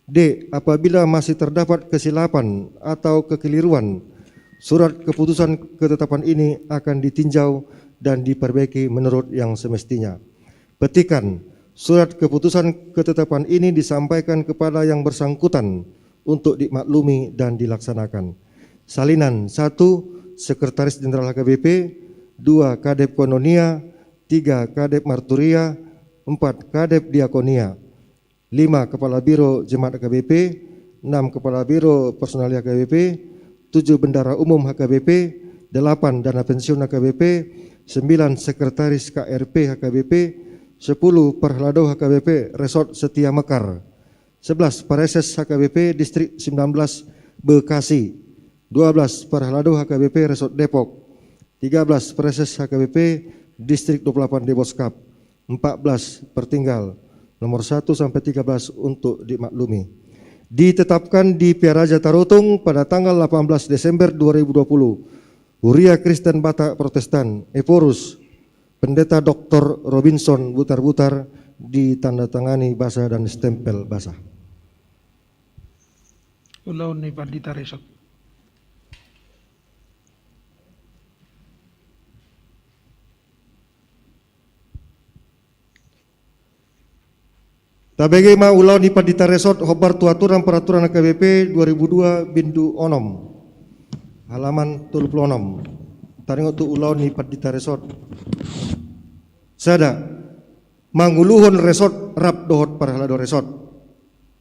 D. Apabila masih terdapat kesilapan atau kekeliruan, surat keputusan ketetapan ini akan ditinjau dan diperbaiki menurut yang semestinya. Petikan, surat keputusan ketetapan ini disampaikan kepada yang bersangkutan untuk dimaklumi dan dilaksanakan. Salinan 1. Sekretaris Jenderal HKBP, 2. Kadep Kononia, 3. Kadep Marturia, 4. Kadep Diakonia, 5. Kepala Biro Jemaat HKBP, 6. Kepala Biro Personalia HKBP, 7. Bendara Umum HKBP, 8. Dana Pensiun HKBP, 9. Sekretaris KRP HKBP, 10. Perhelado HKBP Resort Setia Mekar, 11. Pareses HKBP Distrik 19 Bekasi, 12. Perhelado HKBP Resort Depok, 13. Pareses HKBP Distrik 28 Deboskap, 14. Pertinggal nomor 1 sampai 13 untuk dimaklumi. Ditetapkan di Piaraja Tarutung pada tanggal 18 Desember 2020. Huria Kristen Batak Protestan Eporus Pendeta Dr. Robinson Butar-Butar, ditandatangani basah dan stempel basah. Ulaun ni Pandita Resot. Tabege ma ulau ni Pandita Resort hobar tuaturan peraturan HKBP 2002 bindu onom halaman 36. Taringo tu ulau ni Pandita Resort. Sada manguluhon resort rap dohot Perhelado Resort.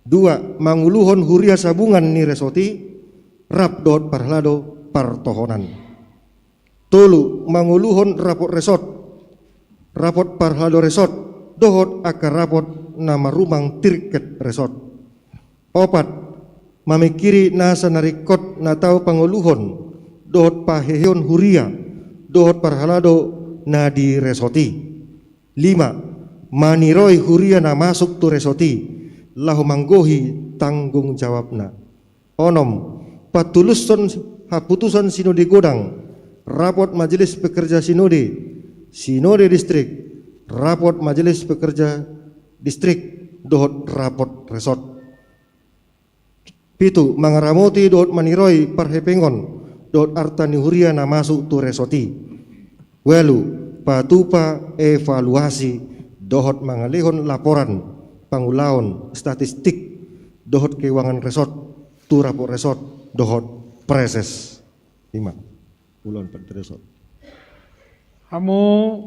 2. Manguluhon huria sabungan ni resoti rap dohot Perhelado Partohonan. 3. Manguluhon rapot resort rapot Perhelado Resort dohot akar rapot nama rumang Tirket Resort. 4. Mamikiri nasa narikot na tau panguluhon dohot paheheon huria dohot Perhelado na di resoti. 5. Maniroi huria na masuk tu resoti lahu manggohi tanggung jawabna. 6. Patuluson haputusan sinode godang rapot majelis pekerja sinode distrik rapot majelis pekerja distrik dohot rapot resort. 7. Mangaramoti dohot maniroi parhepengon dohot artani huria na masuk tu resoti. 8. Patupa evaluasi dohot mangalihon laporan pangulaon statistik dohot keuangan resort tu rapor resort dohot preses. 5. Ulon Pandita Resort. Hamu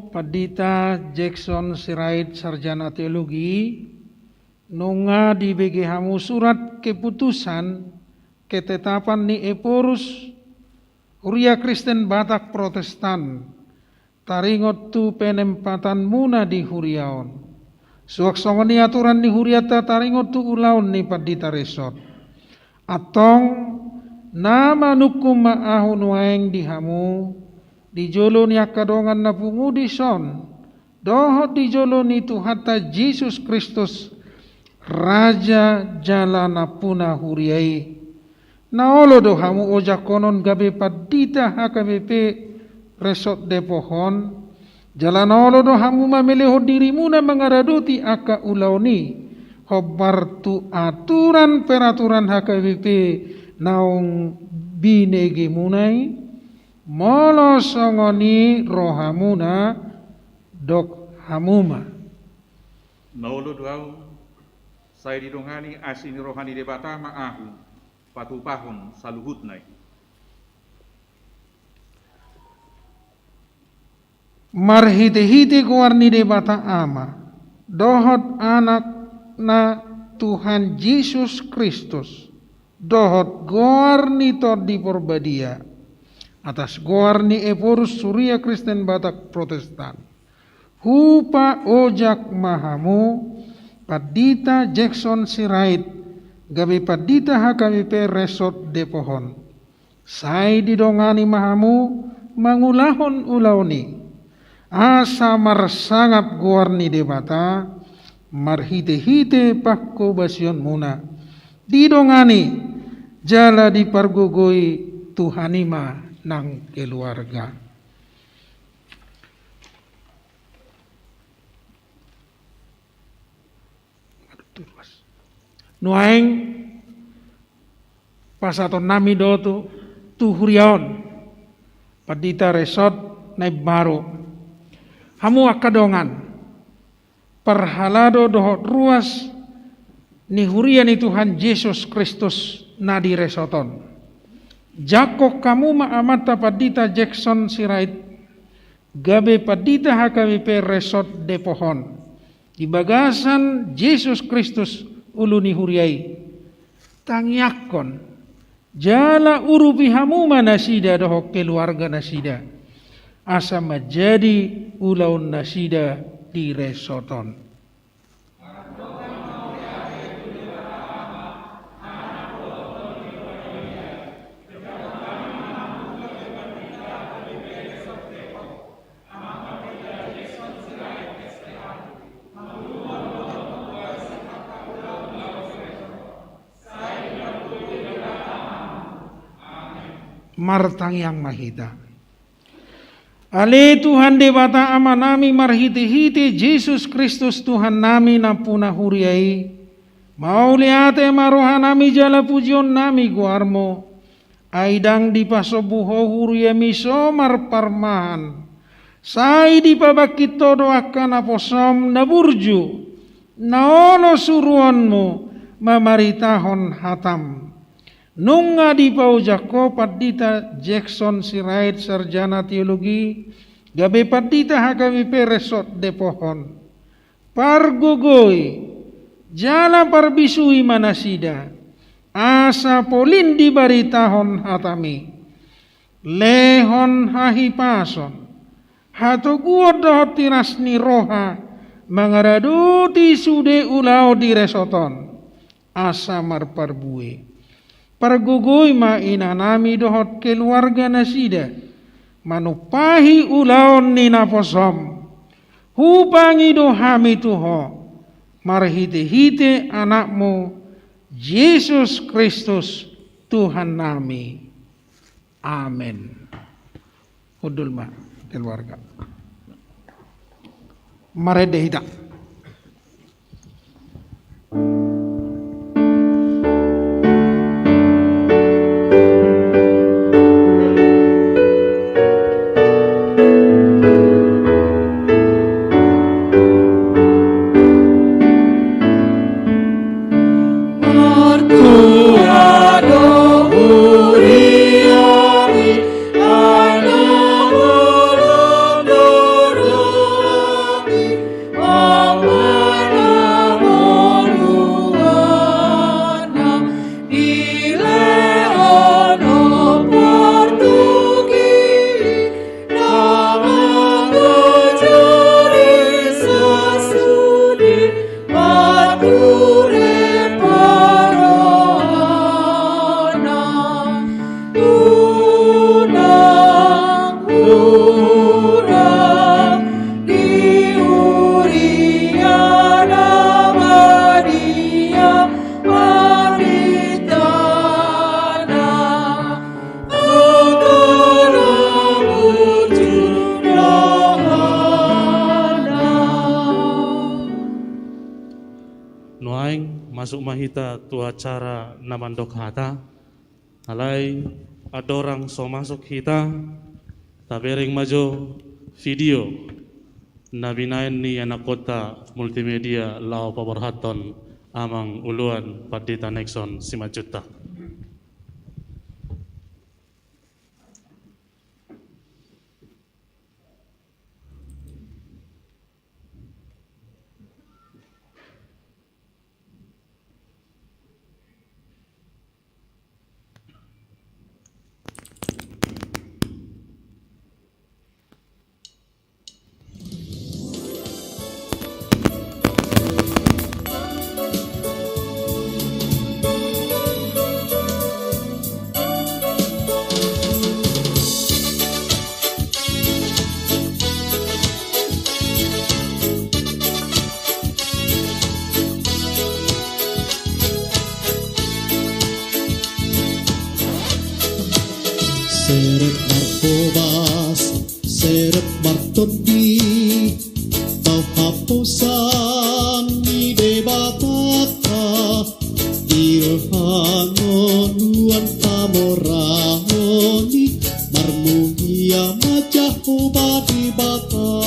Pandita Jackson Sirait Sarjana Teologi nunga di BG hamu surat keputusan ketetapan ni Eporus Huria Kristen Batak Protestan taringot tu penempatan muna di huriaon. Suaksongon ni aturan ni huriata taringot tu ulaun ni Pandita Resort. Atong nama nukum maahun waeng di hamu di jolo ni akadongan na pungudi son dohot di jolo ni Tuhata Yesus Kristus Raja jalana puna huriai. Naolo do hamu ojakonon gabe Pandita HKBP Resort Depohon jalanolo do hamu mameleho dirimu na mangaraduti aka ulauni hobar tu aturan peraturan HKBP naung binege munai molo songoni rohamuna dok hamuma. Naulu duau Saya didongani asini rohani debata ma'ahu patupahun saluhutnai. Marhite-hite kuarni debata ama dohot anak na Tuhan Yesus Kristus dohot goarni tod di porbadia atas goarni eporus Surya Kristen Batak Protestan hupa ojak mahamu Padita Jackson Sirait gabe padita HKBP Resort de Pohon sai didongani mahamu mangulahon ulauni asa marsangap guarni debata marhite-hite pakko basion muna didongani jala dipargogoi Tuhanima nang keluarga. Nuaing pasaton nami do tu huriaon padita resort naib baru hamu akadongan perhalado dohot ruas ni hurian ni Tuhan Yesus Kristus nadi resoton jakok kamu maamata padita Jackson Sirait gabe padita HKBP Resort de Pohon di bagasan Yesus Kristus uluni huriai tangyakon jala urupi hamu manasida dohok keluarga nasida asa menjadi ulaun nasida di resoton. Martang yang mahita. Ale Tuhan debata ama nami marhiti-hiti Yesus Kristus Tuhan nami nampuna huriai. Mau liate maroha nami jala pujion nami guarmo. Aidang di pasobuho huria misomar parmahan. Sai di pabakito doakan aposom naburju. Naolo suruanmu mamaritahon hatam. Nunga di paujako padita Jackson Sirait sarjana teologi gabe padita HKBP Resort de Pohon pargogoi jala parbisui manasida asa polin di baritahon hatami lehon hahipason hatoguo dohot tirasni roha mangaraduti sude ulao di resoton asa marparbue pargugoi ma ina nami dohot keluarga nasida manupahi ulaon ni naposom hubangi dohami tuho marhite-hite anakmu Yesus Kristus Tuhan nami. Amin. Hudul ma keluarga maredehita. masuk mahita tu acara namandok hata alai adorang so masuk hita tabering maju video nabinain ni anak kota multimedia lau paborhaton amang uluan Padita Nexon Simanjuntak. Seret narkobas, seret martodi, tau hapusan di debataka, ilhangon nuan tamorahoni, marmugia majah obadi baka.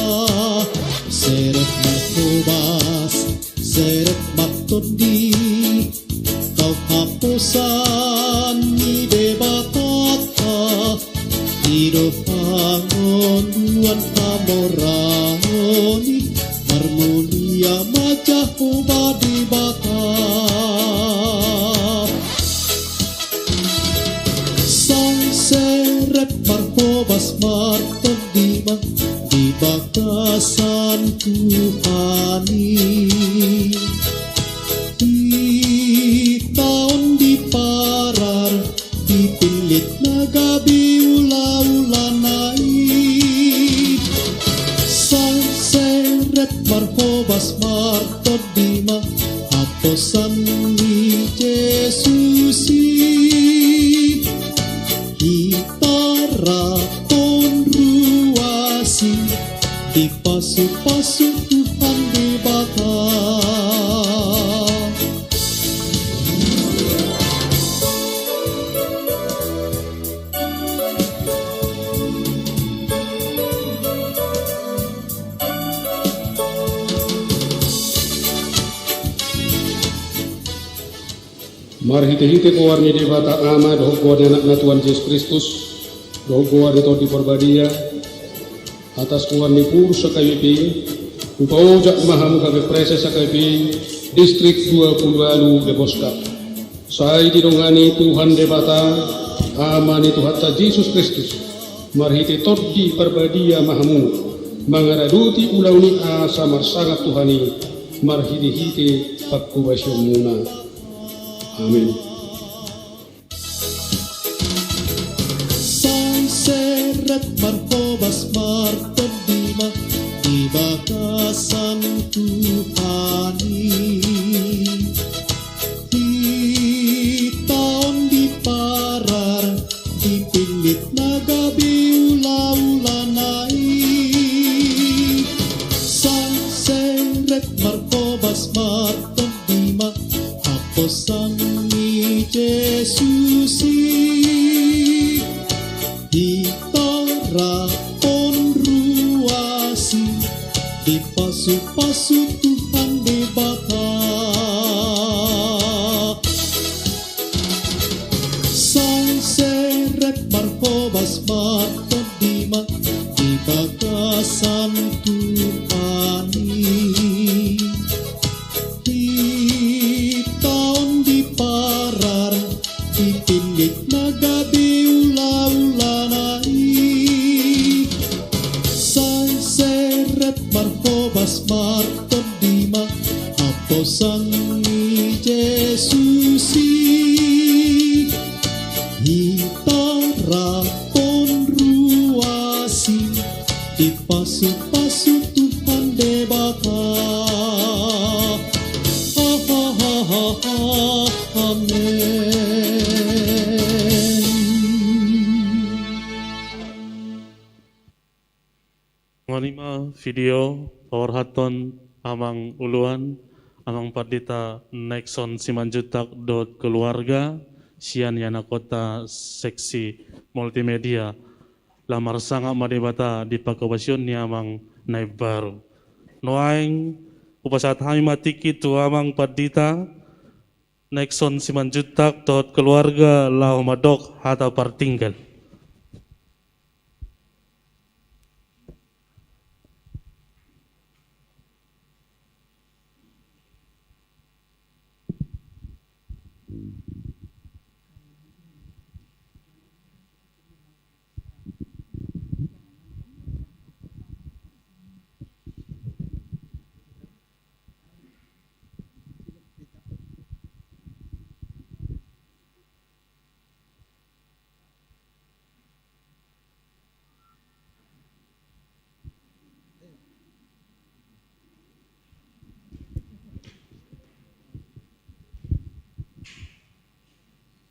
Seret narkobas, seret martodi, tau hapusan di debataka, Irohangon duan tamorahoni, harmonia majah obadi baka. Sang seret markobas martodima di bakasan Tuhani. Di tahun di parar dipilit nagabi ula-ulanai, sang seret markobas martodima aposan ni Jesusi, hitara konruasi di pasu-pasu Tuhan dibaka. Mari hite-hite ko warni di bata ama doh gua anak na Tuhan Yesus Kristus, doh gua di todi perbadia atas kuan ni pur sakaipi upau jak mahamu kage prese sakaipi distrik 20 Deboska. Sai didongani Tuhan de bata ama ni Tuhan ta Yesus Kristus. Mari hite todi perbadia mahamu mangaraduti ulauni asa marsangat Tuhani. Mari hite pakku basyomuna. Amin. Sang seret markobas martodima di bakasan Tuhani. Di tahun di parar dipilit nagabi ula-ulanai, sang seret markobas martodima aposan ni Jesusi, hitara konruasi di pasu-pasu Tuhan dibaka. Sang seret markobas martodima di bakasan Tuhani. Dipilit nagabi ula-ulanai, sang seret markobas martodima aposan ni Jesusi, hitara konruasi di pasu-pasu Tuhan debaka. Ngonima video Powerhaton amang uluan amang Padita Nexon Simanjuntak dot keluarga sian yana kota seksi multimedia lamar sanga madebata di pakobasion ni amang naib baru noaing upasat kami matiki tu amang padita Nexon Simanjutak tot keluarga lau madok hata partinggal.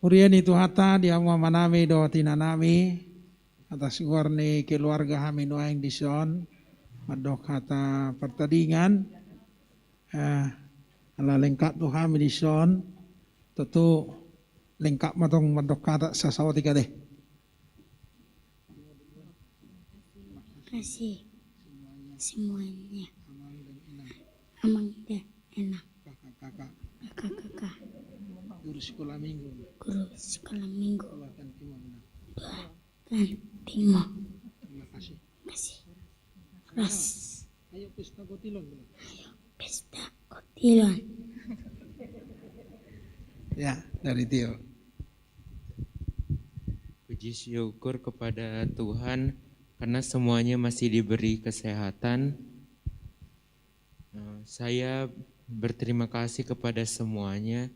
Urian itu hata dia manami do tinanami atas warni keluarga kami nuaing dison madok hata pertandingan ala lengkap tu kami dison tentu lengkap matong madok kata sasawati deh. Kasih semuanya amang dan enak kakak Guru sekolah minggu. Doakan Timo. Terima kasih. Ras. Ayo pesta kotilon. Ya, dari Tio. Puji syukur kepada Tuhan karena semuanya masih diberi kesehatan. Saya berterima kasih kepada semuanya.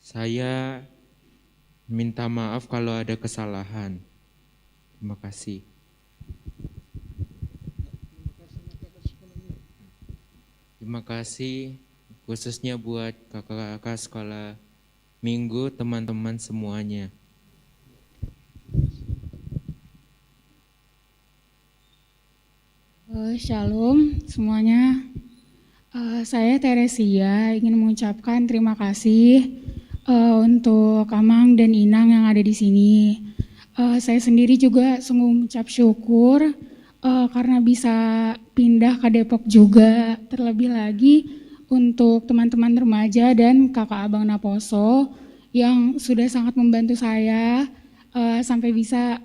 Saya minta maaf kalau ada kesalahan. Terima kasih. Terima kasih khususnya buat kakak-kakak sekolah minggu, teman-teman semuanya. Shalom semuanya. Saya Teresia ingin mengucapkan terima kasih untuk Amang dan Inang yang ada di sini. Saya sendiri juga sungguh mengucap syukur karena bisa pindah ke Depok juga. Terlebih lagi untuk teman-teman remaja dan kakak abang Naposo yang sudah sangat membantu saya sampai bisa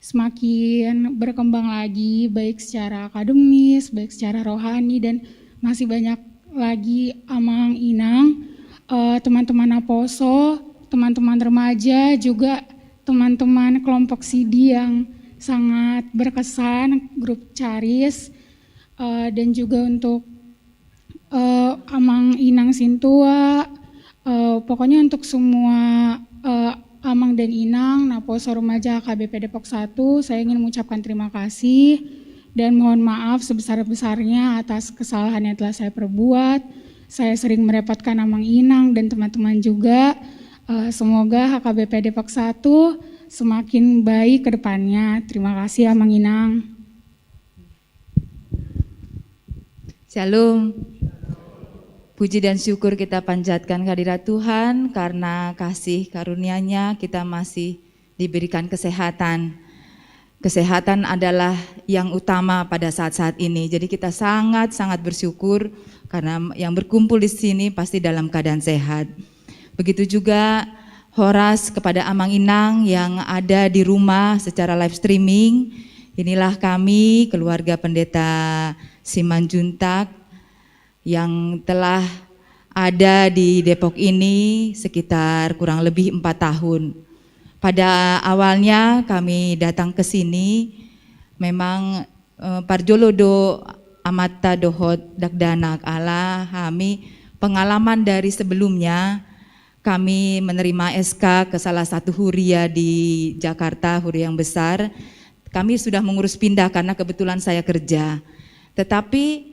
semakin berkembang lagi baik secara akademis, baik secara rohani, dan masih banyak lagi Amang, Inang, teman-teman Naposo, teman-teman remaja, juga teman-teman kelompok Sidi yang sangat berkesan, grup Caris, dan juga untuk Amang, Inang, Sintua, pokoknya untuk semua Amang dan Inang, Naposo Remaja KBP Depok 1, saya ingin mengucapkan terima kasih dan mohon maaf sebesar-besarnya atas kesalahan yang telah saya perbuat. Saya sering merepotkan Amang, Inang dan teman-teman juga. Semoga HKBP Depok 1 semakin baik ke depannya. Terima kasih Amang, Inang. Shalom. Puji dan syukur kita panjatkan kehadirat Tuhan karena kasih karunia-Nya kita masih diberikan kesehatan. Kesehatan adalah yang utama pada saat-saat ini. Jadi kita sangat-sangat bersyukur karena yang berkumpul di sini pasti dalam keadaan sehat. Begitu juga Horas kepada Amang, Inang yang ada di rumah secara live streaming. Inilah kami keluarga Pendeta Simanjuntak yang telah ada di Depok ini sekitar kurang lebih 4 tahun. Pada awalnya kami datang ke sini, memang Parjolodo Amata Dohot Dakdanak ala kami pengalaman dari sebelumnya. Kami menerima SK ke salah satu huria di Jakarta, huria yang besar. Kami sudah mengurus pindah karena kebetulan saya kerja. Tetapi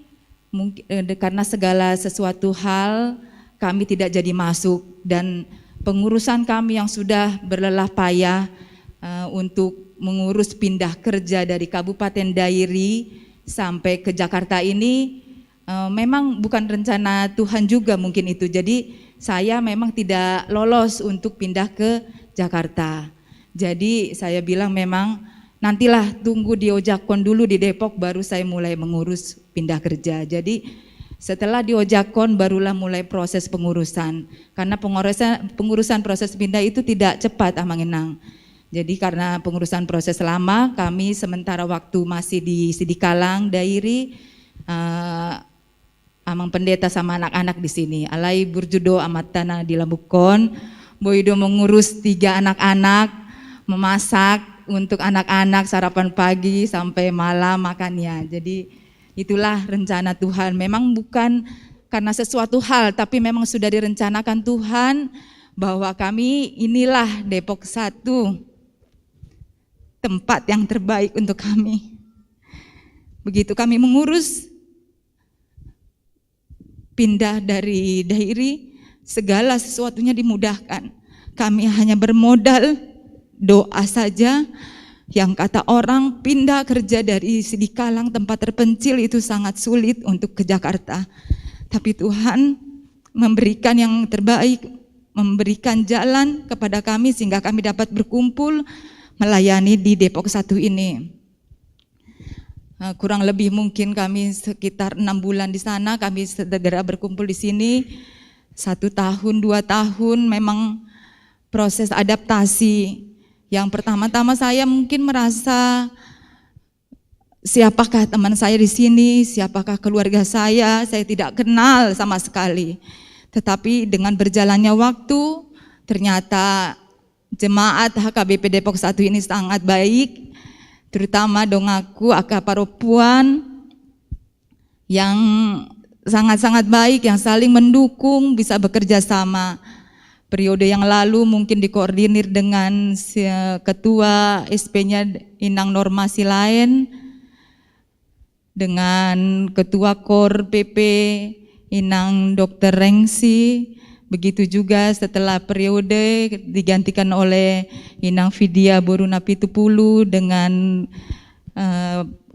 mungkin karena segala sesuatu hal kami tidak jadi masuk, dan pengurusan kami yang sudah berlelah payah untuk mengurus pindah kerja dari Kabupaten Dairi sampai ke Jakarta ini memang bukan rencana Tuhan juga mungkin itu. Jadi saya memang tidak lolos untuk pindah ke Jakarta. Jadi saya bilang memang nantilah tunggu di Ojakon dulu di Depok baru saya mulai mengurus pindah kerja. Jadi setelah di Ojakon barulah mulai proses pengurusan. Karena pengurusan proses pindah itu tidak cepat Amanginang. Jadi karena pengurusan proses lama, kami sementara waktu masih di Sidikalang, Dairi, Amang Pendeta sama anak-anak di sini. Alai burjudo amat tanah di Lambukon, Boydo mengurus 3 anak-anak, memasak untuk anak-anak sarapan pagi sampai malam makannya. Jadi itulah rencana Tuhan. Memang bukan karena sesuatu hal, tapi memang sudah direncanakan Tuhan bahwa kami inilah Depok 1, tempat yang terbaik untuk kami. Begitu kami mengurus pindah dari Dairi, segala sesuatunya dimudahkan. Kami hanya bermodal doa saja. Yang kata orang pindah kerja dari Sidikalang tempat terpencil itu sangat sulit untuk ke Jakarta. Tapi Tuhan memberikan yang terbaik, memberikan jalan kepada kami sehingga kami dapat berkumpul melayani di Depok 1 ini. Kurang lebih mungkin kami sekitar 6 bulan di sana, kami segera berkumpul di sini. 1 tahun, 2 tahun memang proses adaptasi. Yang pertama-tama saya mungkin merasa siapakah teman saya di sini, siapakah keluarga saya tidak kenal sama sekali. Tetapi dengan berjalannya waktu, ternyata jemaat HKBP Depok 1 ini sangat baik, terutama dongaku akaparopuan yang sangat-sangat baik, yang saling mendukung, bisa bekerja sama. Periode yang lalu mungkin dikoordinir dengan ketua SP-nya Inang Normasi lain, dengan ketua KOR PP Inang Dr. Rengsi, begitu juga setelah periode digantikan oleh Inang Vidya Boruna Pitupulu dengan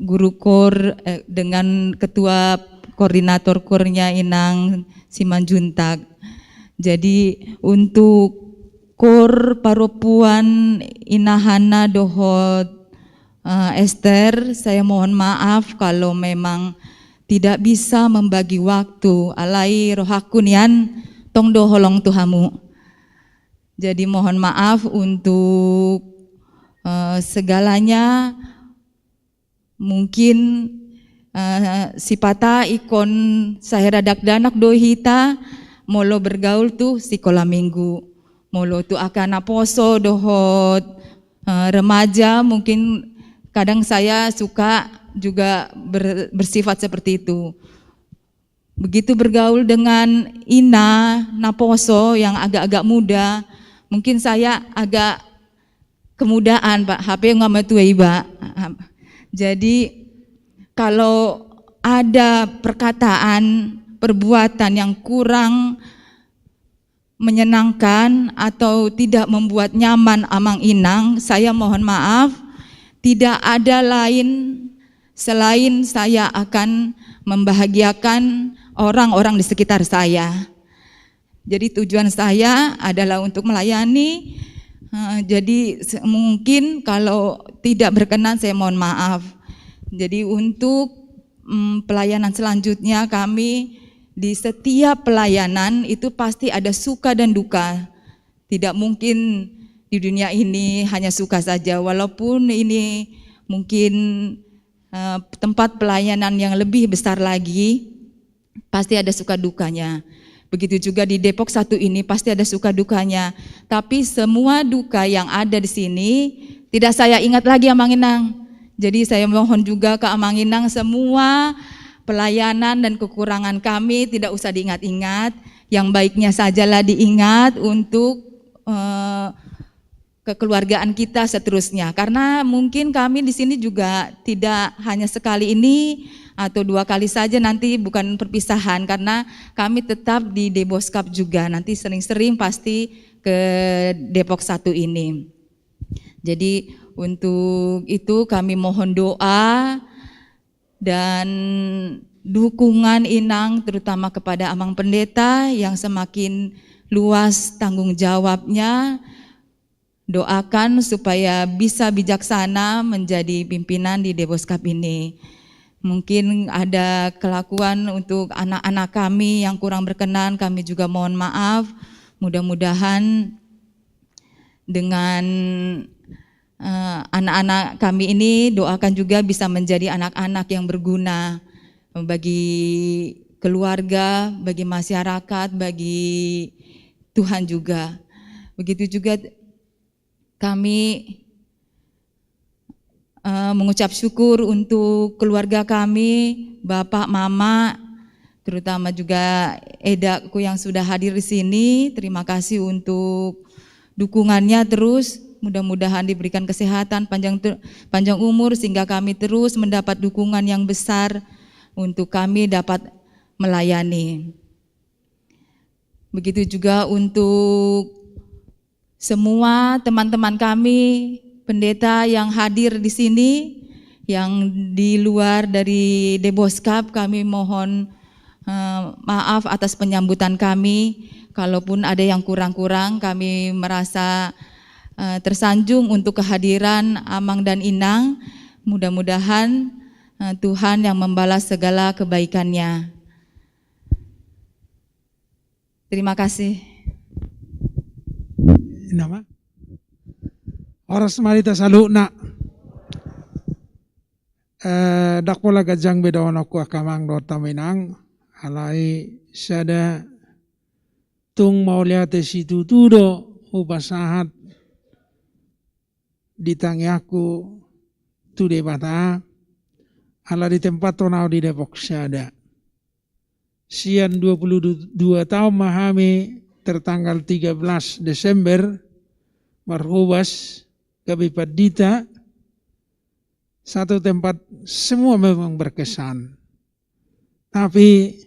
guru KOR, dengan ketua koordinator KOR-nya Inang Simanjuntak. Jadi untuk KOR Paropuan Inahana Dohot Esther, saya mohon maaf kalau memang tidak bisa membagi waktu. Alai rohakunian tong doholong Tuhamu. Jadi mohon maaf untuk segalanya. Mungkin sipata ikon saya radak danak dohita molo bergaul tuh sekolah minggu, molo tuh akan poso dohot remaja, mungkin kadang saya suka juga bersifat seperti itu. Begitu bergaul dengan Ina Naposo yang agak-agak muda, mungkin saya agak kemudaan Pak, HP nggak metuai Pak. Jadi kalau ada perkataan perbuatan yang kurang menyenangkan atau tidak membuat nyaman Amang Inang, saya mohon maaf, tidak ada lain selain saya akan membahagiakan orang-orang di sekitar saya. Jadi tujuan saya adalah untuk melayani, jadi mungkin kalau tidak berkenan saya mohon maaf. Jadi untuk pelayanan selanjutnya kami di setiap pelayanan itu pasti ada suka dan duka. Tidak mungkin di dunia ini hanya suka saja, walaupun ini mungkin tempat pelayanan yang lebih besar lagi, pasti ada suka dukanya. Begitu juga di Depok 1 ini pasti ada suka dukanya. Tapi semua duka yang ada di sini tidak saya ingat lagi Amang Inang. Jadi saya mohon juga ke Amang Inang semua pelayanan dan kekurangan kami tidak usah diingat-ingat, yang baiknya sajalah diingat untuk kekeluargaan kita seterusnya. Karena mungkin kami di sini juga tidak hanya sekali ini atau 2 kali saja, nanti bukan perpisahan, karena kami tetap di Deboskap juga, nanti sering-sering pasti ke Depok 1 ini. Jadi untuk itu kami mohon doa dan dukungan Inang terutama kepada Amang Pendeta yang semakin luas tanggung jawabnya doakan supaya bisa bijaksana menjadi pimpinan di Deboskap ini. Mungkin ada kelakuan untuk anak-anak kami yang kurang berkenan, kami juga mohon maaf. Mudah-mudahan dengan anak-anak kami ini, doakan juga bisa menjadi anak-anak yang berguna bagi keluarga, bagi masyarakat, bagi Tuhan juga. Begitu juga kami mengucap syukur untuk keluarga kami, Bapak, Mama, terutama juga Edaku yang sudah hadir di sini. Terima kasih untuk dukungannya terus. Mudah-mudahan diberikan kesehatan, panjang umur sehingga kami terus mendapat dukungan yang besar untuk kami dapat melayani. Begitu juga untuk semua teman-teman kami, pendeta yang hadir di sini, yang di luar dari Deboskap, kami mohon maaf atas penyambutan kami. Kalaupun ada yang kurang-kurang, kami merasa tersanjung untuk kehadiran Amang dan Inang. Mudah-mudahan Tuhan yang membalas segala kebaikannya. Terima kasih. Nama Oras marita saluna dakpola gajang bedawan aku akamang dota minang alai sada tung mauliate situ tudo upasahat ditangi aku tude bata ala di tempat tonau di Depok sada sian 22 tahun mahami tertanggal 13 Desember Marhubas Gabi Padita, satu tempat semua memang berkesan. Tapi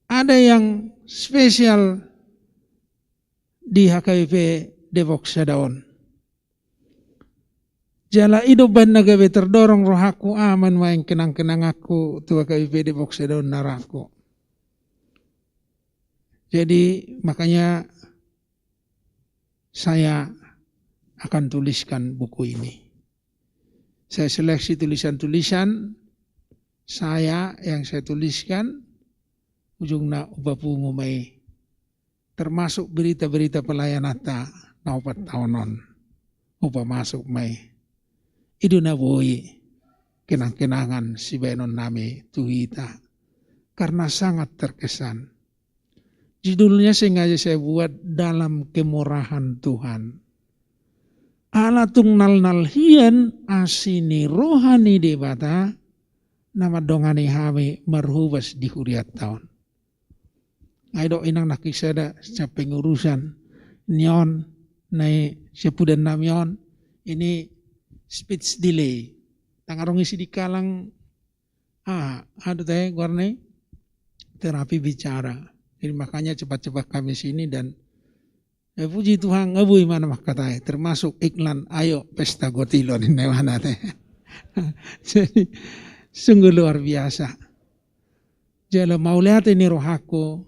ada yang spesial di HKBP Depok Sadaon. Jala hidup ban nagabe terdorong rohaku aman main kenang-kenang aku tu HKBP Depok Sadaon naraku. Jadi makanya saya akan tuliskan buku ini. Saya seleksi tulisan-tulisan saya yang saya tuliskan ujungna upapungu mai termasuk berita-berita pelayanata na upat tahunon upa masuk mai idu na boi kenang-kenangan si benon nami tuhita karena sangat terkesan. Judulnya sengaja saya buat dalam kemurahan Tuhan. Ala tungnal nal hian asini rohani debata nama dongani hame marhubas di huriat tahun. Aido inang nakisada sa pengurusan nyon nai sepudan namyon ini speech delay. Tangarong isi di kalang ada teh warna terapi bicara. Jadi makanya cepat-cepat kami sini dan puji Tuhan ngabui mana mah katanya termasuk iklan ayo pesta gotilon ini mana teh. Jadi sungguh luar biasa. Jala mau lihat ini rohaku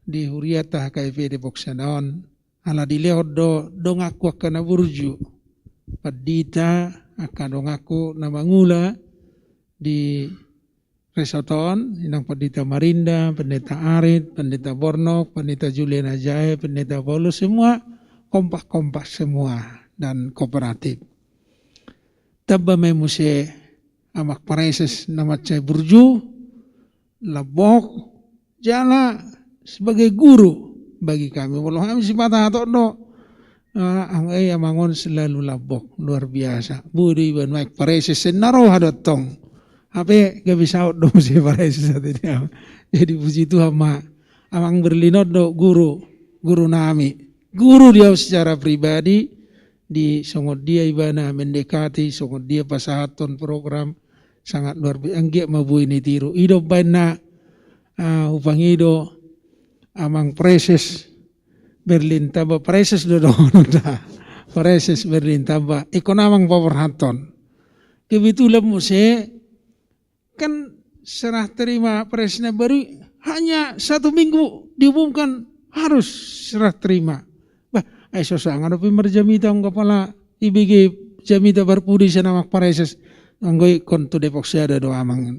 di huriata HKBP Depok Sadaon ala dileod dong aku akan burju padita akan dong aku nama ngula di Resoton, Inang Pendeta Marinda, Pendeta Arit, Pendeta Bornok, Pendeta Juliana Jaya, Pendeta Paulus, semua kompak-kompak semua dan kooperatif. Tabba may muse amak pareses nama cai burju, labok, jala sebagai guru bagi kami. Walau kami si patah atau no, ang ay amangon selalu labok luar biasa. Budi ban maik pareses senaro hadotong. Apa gak bisa dong sih para saat ini. Jadi puji Tuhan amang berlinot do guru nami, guru dia secara pribadi di songot dia ibana mendekati songot dia pasahaton program sangat luar biasa. Anggia mabu ini tiru hidup bana upang ido amang preses Berlin taba preses do preses Berlin taba ikonamang paperhaton kebetulan muse kan serah terima presnya baru hanya 1 minggu diumumkan harus serah terima. Bah, Ay sosangan opi marjamita ang kapala ibigi jamita barpudi sa namak pareses anggoy konto Depok Seda do amang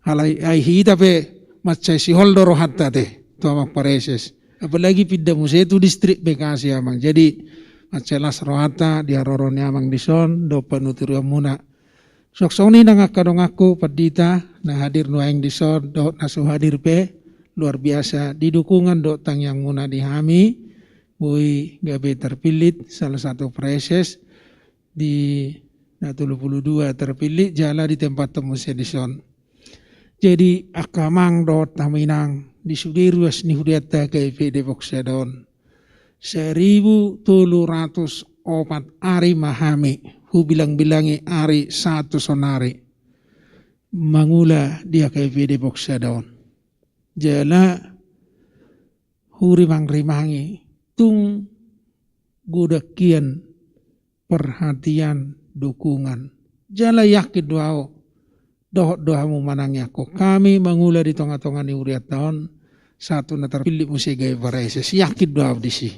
alay ay hita pe macay si holdoro hatta te to amak pareses apalagi pidda musetu distrik Bekasi amang jadi macay las rohata dia rorone amang dison do panuturu muna soksoni nang akadong aku padita na hadir nuaing dison do nasu hadir pe luar biasa di dukungan do tang yang muna dihami Bui gabe terpilih salah satu preses di 22 terpilih jala di tempat temu sedison. Jadi akamang dot taminang di sudiruas ni huriata KIP Depok Sedon. 1.304 ari mahami hu bilang-bilangi ari satu sonari mangula dia KIP Depok Sedon. Jala hurimang-rimangi tung gudakian perhatian dukungan jala yakin doa doamu manangnya ko kami mengula di tengah-tengah ni uriat tahun satu na terpilih musigai varaises yakin doa di si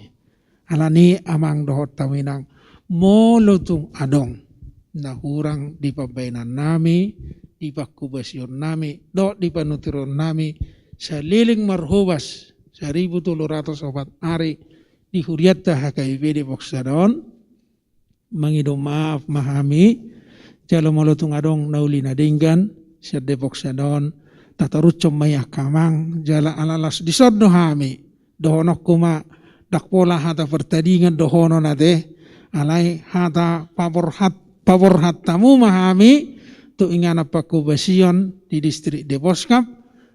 alani amang dohot taminang molotung adong na hurang di pabainan nami di pakubasion nami do di panuturon nami saliling marhubas 1.304 ari di huriata HKIP Depok Sedon mangidom maaf mahami jalo molotung adong naulina dinggan sa Depok Sedon tatarucom maya kamang jala alalas disod no hami dohonok kuma dakpola hata pertandingan dohono nade alai hata pabor tamu mahami tu ingana pakubasion di distrik Deboskap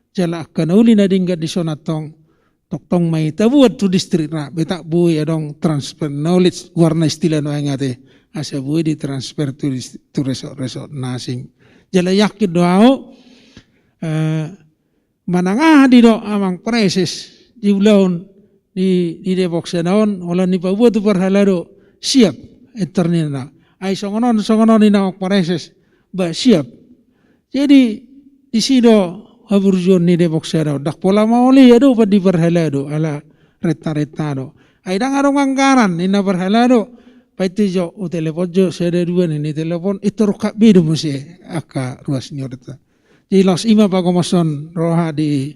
jala kanaulina dinggan di sonatong Toktong may tabuat tu distrik na betak buy adong transfer knowledge warna istilah no ngate asa buy di transfer tu resort nasing jala yakin doao manangah di do amang preses di ulaun di Depok Sedon wala ni pabuat tu perhalado siap eternina ay songonon ni na preses ba siap jadi di sido haburjon ni Depok Sedon dak pola mauli ado pa di berhalado ala reta do ay dang arong anggaran ina berhalado paiti jo u telepon jo sede dua ni telepon itu rokak bidu musi aka ruas ni orta jadi los ima pa komoson roha di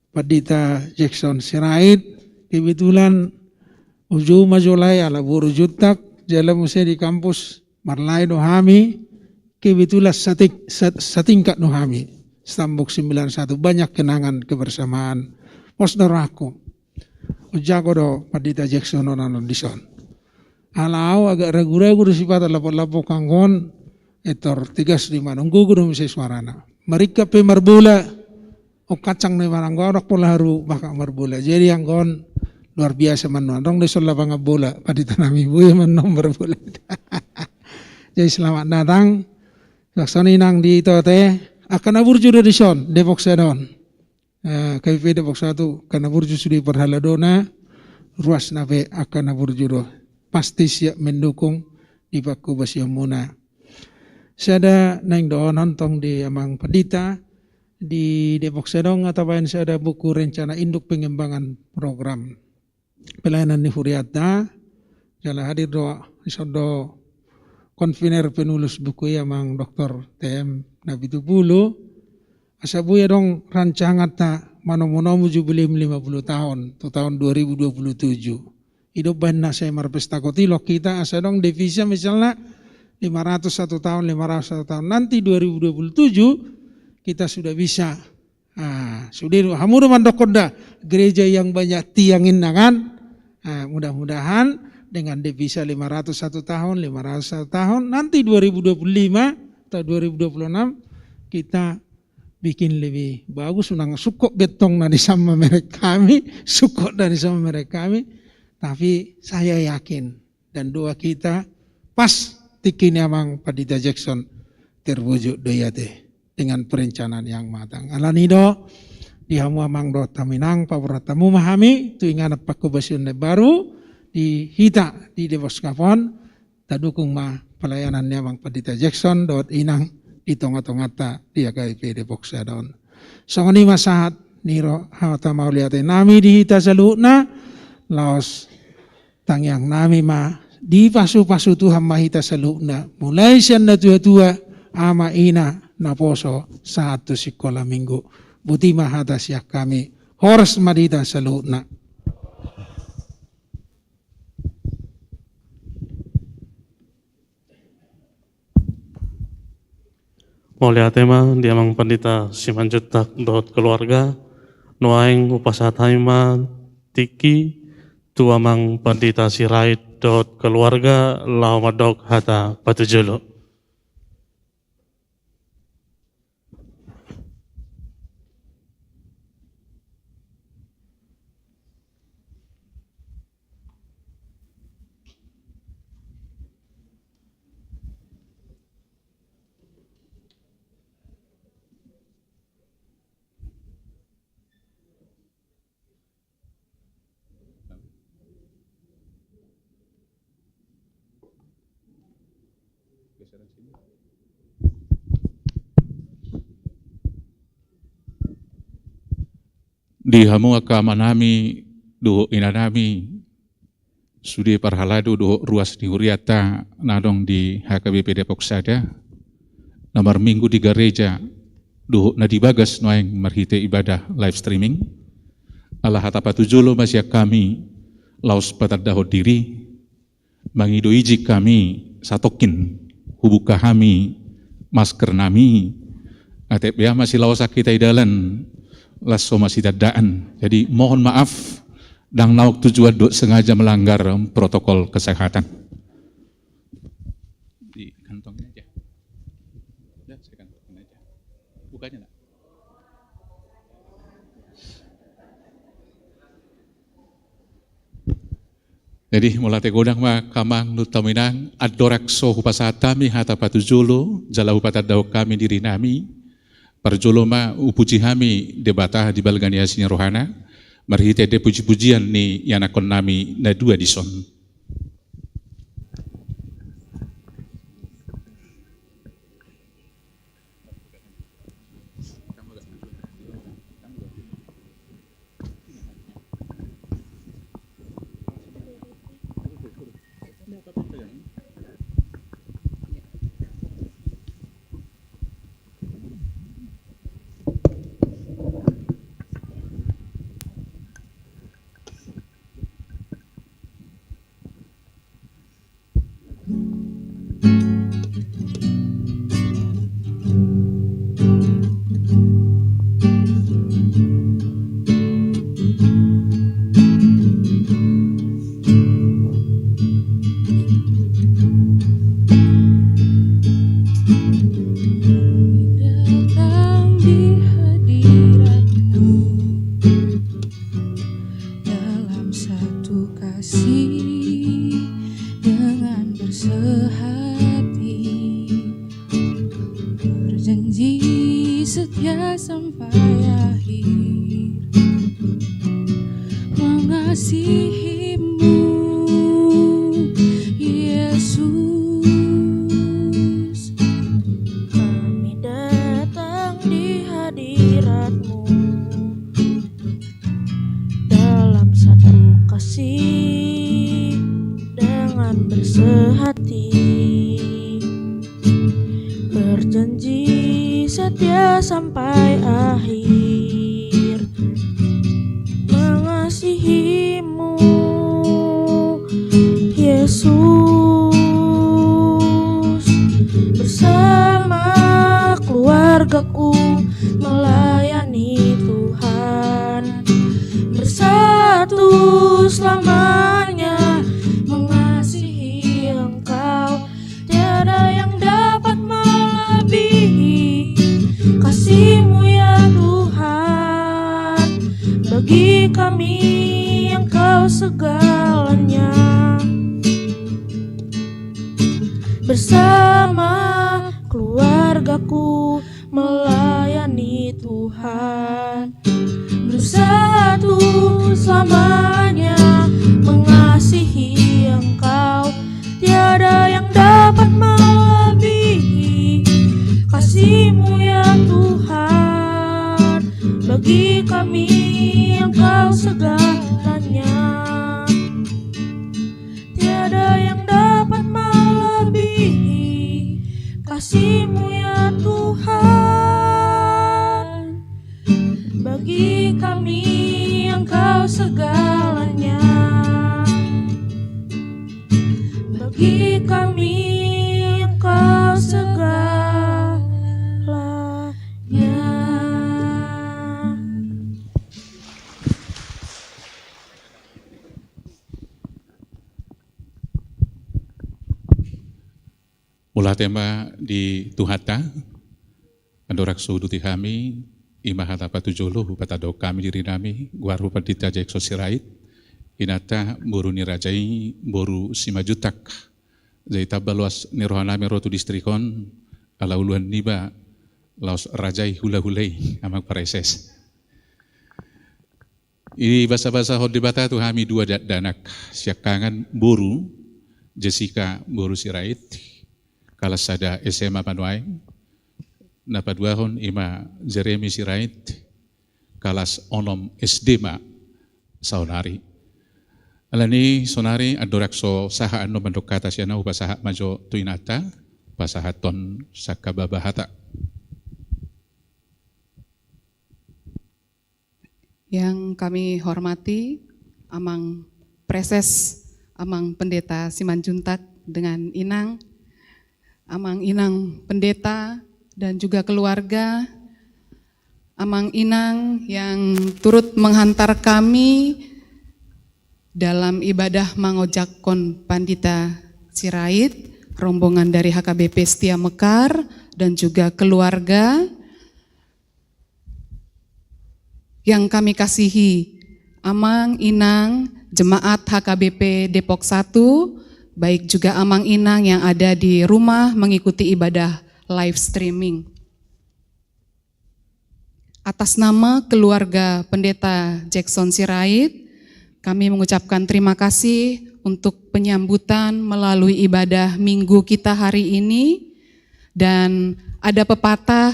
Padita Jackson Sirait kebetulan uju majolai ala buru jutak jala musi di kampus marlai do hami kebetulan satingkat no hami Stambuk 91 banyak kenangan kebersamaan posdoraku ujago do Padita Jackson onanon dison alau agak ragu-ragu di sifat lapor-lapor kanggon etor tigas di mana nggugu do misi suarana mereka pe marbula o kacang ne maranggorak pola haru baka marbula jadi anggon luar biasa manuan dong deson lapang bola Padita nami buya manom marbula jadi selamat datang laksani nang di tote akan aburju do dison Depok Sedon KIP Depok 1 akan aburju sudi perhaladona ruas nabe akan aburju do pasti siap mendukung di baku basio muna sada nang do nonton di amang Padita di Depok Sedon atapan sada buku rencana induk pengembangan program pelayanan di Huriata jala hadir do isodo konvener penulis buku amang Dr. TM Nabi Tupulu asabuya dong rancangan ta manomonomu jubileum 50 tahun tu tahun 2027 hidup banna saya marpesta kotilok kita asa dong devisa misalnya 501 tahun nanti 2027 kita sudah bisa sudah hamuru mandokoda gereja yang banyak tiangin nangan mudah-mudahan dengan devisa 501 tahun nanti 2025 atau 2026 kita bikin lebih bagus unang sukok betong dari sama mereka kami sukok dari sama mereka kami tapi saya yakin dan doa kita pas tikini amang Padita Jackson terwujud doyate dengan perencanaan yang matang alanido dihamu amang do taminang paboratamu mahami tu ingan pakubasion baru di hita di Deboskapon tadukung ma pelayanan amang Padita Jackson dot inang di tengah-tengah di KIP Depok Sedon. Songoni masahat niro hawata mauliate nami di hita saluna laos tang yang nami ma di pasu-pasu Tuhan mahita salukna mulai siya na tua-tua ama ina na poso satu sekolah minggu buti mahata siya kami horas madita salukna. Mulia tema diamang pandita Simanjuntak dot keluarga nuaing upasataima tiki tuamang pandita Sirait dot keluarga lawadok hata patujolo. Di hamu agama nami do ina nami sudi parhaladu do ruas di Huriata nadong di HKBP Depok Sada nomor minggu di gereja do nadibagas noeng marhite ibadah live streaming Allah hatapatujulo masya kami laos patadaho diri mangido iji kami satokin hubuka kami masker nami atepya masih laos kita idalan lasso masih dadaan. Jadi mohon maaf dan nauk tujuan do sengaja melanggar protokol kesehatan. Di kantongnya aja. Ya, saya kantongin aja. Bukanya enggak? Jadi mulai tegodang mah kamang nutaminang adorak so hupasatami hata patujulu jala hupatadau kami diri nami parjoloma upuji hami debatah di balganiasinya rohana marhite de puji-pujian ni yanakon nami na dua dison. kasih-Mu ya Tuhan. Bagi kami Engkau segalanya, bagi kami Engkau segalanya. Mula tema di Tuhata, Andorak suduti kami, imahata patujolo, patado kami diri nami, guaru padita jek sosirait, inata boru nirajai, boru simajutak, zaita baluas nirohanami rotu distrikon, ala uluan niba, laos rajai hula-hulai, amak pareses. Ini bahasa-bahasa hodibata tu kami dua danak, siakangan boru, Jessica boru sirait, kalas ada SMA Panuai, napaduahon ima Jeremy Sirait, kalas onom SD ma saunari. Alani sonari adorak so saha ano bandok kata siya na upasaha majo tuinata, pasahaton sakababahata. Yang kami hormati Amang Preses, Amang Pendeta Simanjuntak dengan Inang, Amang Inang Pendeta dan juga keluarga, Amang Inang yang turut menghantar kami dalam ibadah Mangojakon Pandita Sirait, rombongan dari HKBP Setia Mekar dan juga keluarga yang kami kasihi, Amang Inang Jemaat HKBP Depok 1, baik juga Amang Inang yang ada di rumah mengikuti ibadah live streaming. Atas nama keluarga Pendeta Jackson Sirait, kami mengucapkan terima kasih untuk penyambutan melalui ibadah minggu kita hari ini. Dan ada pepatah,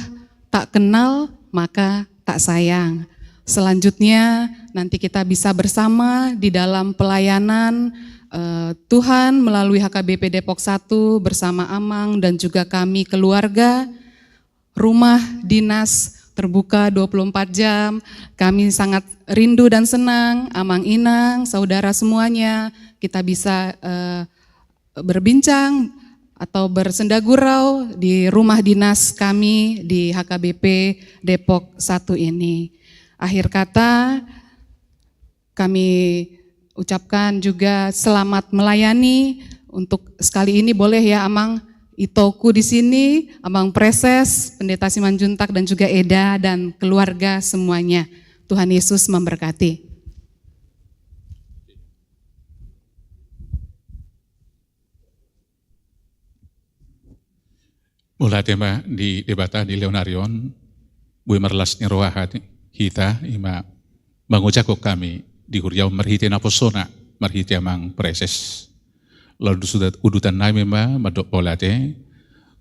tak kenal maka tak sayang. Selanjutnya nanti kita bisa bersama di dalam pelayanan Tuhan melalui HKBP Depok 1 bersama Amang dan juga kami keluarga. Rumah dinas terbuka 24 jam. Kami sangat rindu dan senang, Amang Inang, saudara semuanya, kita bisa berbincang atau bersendagurau di rumah dinas kami di HKBP Depok 1 ini. Akhir kata, kami ucapkan juga selamat melayani. Untuk sekali ini boleh ya Amang Itoku di sini, Amang Preses, Pendeta Simanjuntak dan juga Eda dan keluarga semuanya. Tuhan Yesus memberkati. Mula tema di debata di Leonarion, Bui Merlas Niroahat kita ima mengucapkan kami di Huriau merhiti naposona, merhiti Amang Preses. Lalu sudah udutan nami madok polate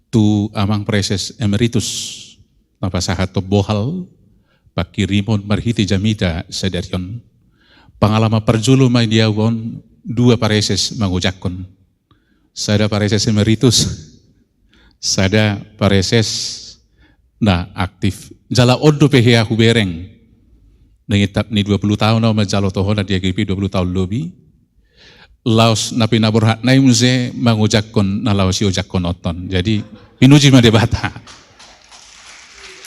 tu Amang Preses emeritus napasahat to bohal pakirimon merhiti jamita sadarion pengalaman perjulu main diawon dua Preses mengucapkan sada Preses emeritus sada Preses na aktif jala odo pehia hubereng nengitap ni 20 tahun na majalo tohona dia GP 20 tahun lebih. Laos na pinaburhat na yung ze mangujakon na laos yujakon oton. Jadi pinuji madebata.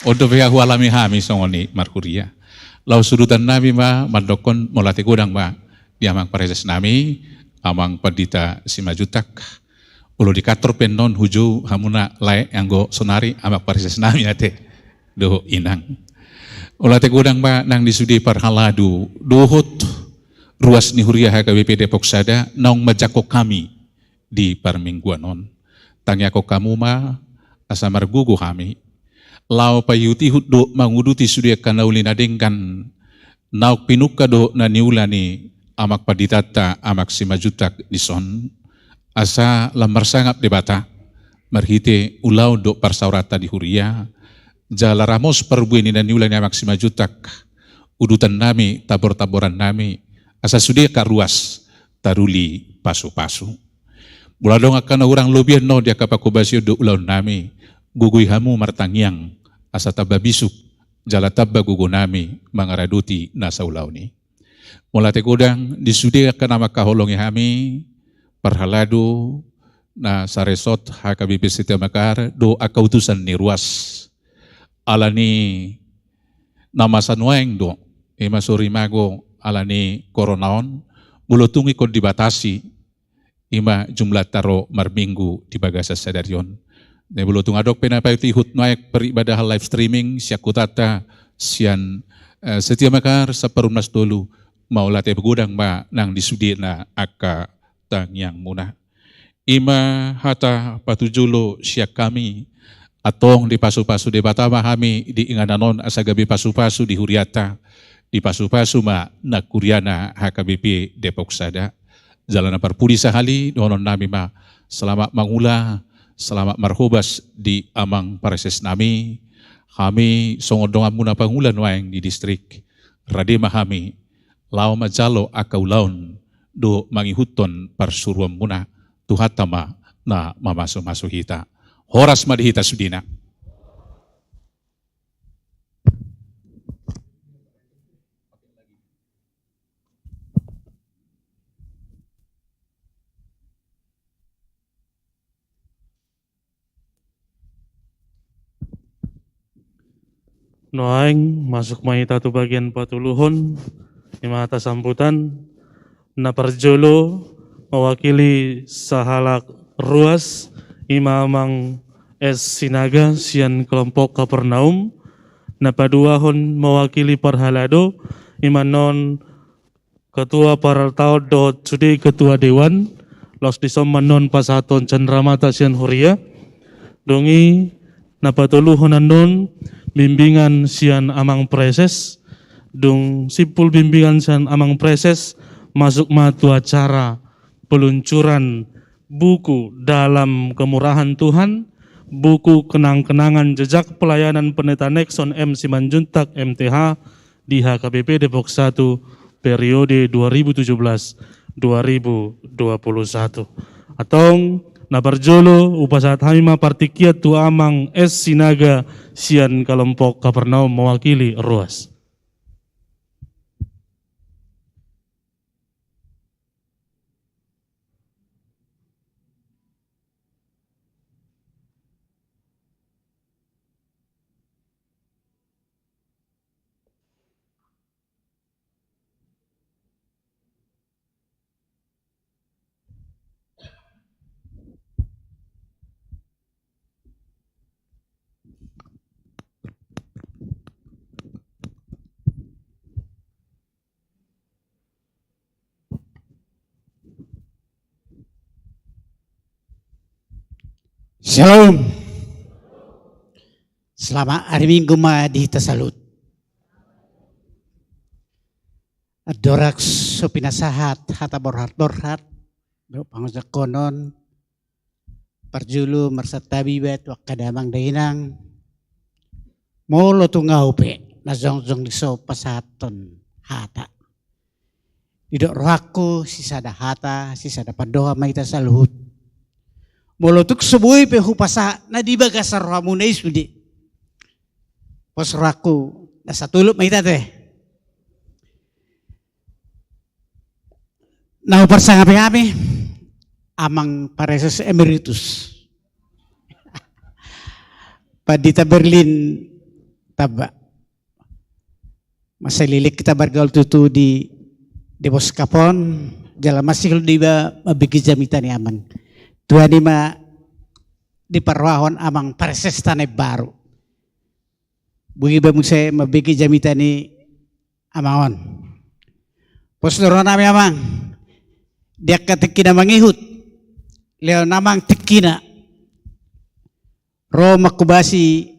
Odo pehia hualami hami songoni markuria. Laos sudutan nami mandokon molate gudang di Amang Preses nami, Amang Pandita Simajutak. Ulo dikator penon huju hamuna lae anggo sonari Amang Preses nami ate do Inang. Olate gudang nang disudi parhaladu dohot ruas ni Huria HKBP Depok Sada naung majako kami di parmingguanon. Tangyako kamu asa margugo kami. Lao payuti huddo manguduti sudia kanaulina dengkan nauk pinuka do na niulani Amak Paditata Amak Simajutak dison. Asa lamar sangap debata marhite ulau do parsaurata di Huria. Jala ramos perbuini na niulani Amak Simajutak. Udutan nami, tabor-taboran nami. Asa sudia karuas taruli pasu-pasu. Buladong akan orang lebih no dia kapakubasio do ulau nami. gugui hamu martangyang asa tabba bisuk jala tabba gugunami mangaraduti nasaulauni. Mula tekudang disudi kanama kaholongi hami perhaladu na saresot HKBP Setia Mekar do akautusan ni ruas alani nama sanueng do ema surimago alani koronaon bulutungi kon dibatasi ima jumlah taro marminggu di bagasa sadarion. Ne bulutung adok penapayuti hutnoek peribadah live streaming siakutata sian Setia Mekar saperumnas dulu maulate begudang ma nang disudina aka tang yang munah. Ima hata patujulo siak kami atong di pasu-pasu di batama kami di ingananon asagabi pasu-pasu di huriata di pasu-pasu ma nakuriana HKBP Depok Sada jalan parpudi sahali donon nami ma selamat mangula selamat marhobas di amang pareses nami kami songodongan muna pangulan waeng di distrik radema kami lao majalo akau laun do mangihuton parsuruam muna tuhatama na mamaso-maso hita horas madihita sudina. Noaing masuk mahita tu bagian patuluhon ima atas sambutan na parjolo mewakili sahalak ruas imamang es sinaga sian kelompok Kapernaum na paduahon mewakili parhalado imanon ketua paraltau do sudi ketua dewan los disom manon pasaton cendramata sian huria dongi na patuluhon anon bimbingan sian amang preses dung sipul bimbingan sian amang preses masuk matu acara peluncuran buku dalam kemurahan Tuhan, buku kenang-kenangan jejak pelayanan pendeta Nexon M. Simanjuntak MTH di HKBP Depok 1 periode 2017-2021 atong nabarjolo upasat hamima partikiat tu amang es sinaga sian kelompok Kapernaum mewakili ruas. Shalom. Selamat hari Minggu ma di Tasalut. Adorak supinasahat hata borhat do pangsa konon parjulu marsatabi bet wakadamang dainang molo tungaupe na zongjong diso pasaton hata. Didok rohaku sisada hata sisada padoha maita saluhut. Molotuk sebuah pehupasa na di bagasar rohamu na isudi. Pos rohaku na satuluk maita teh. Nah persangapi kami amang pareses emeritus. Padita Berlin taba. Masa lilik kita bergaul tutu di Boskapon. Jalan masih di mabigi jamitani aman. Tuhan ima di parwahon amang pareses tanay baru. Bugi ba muse mabigi jamitani amangon. Posdoro nami amang. Dia ketikina mangihut. Leo namang tikina. Ro makubasi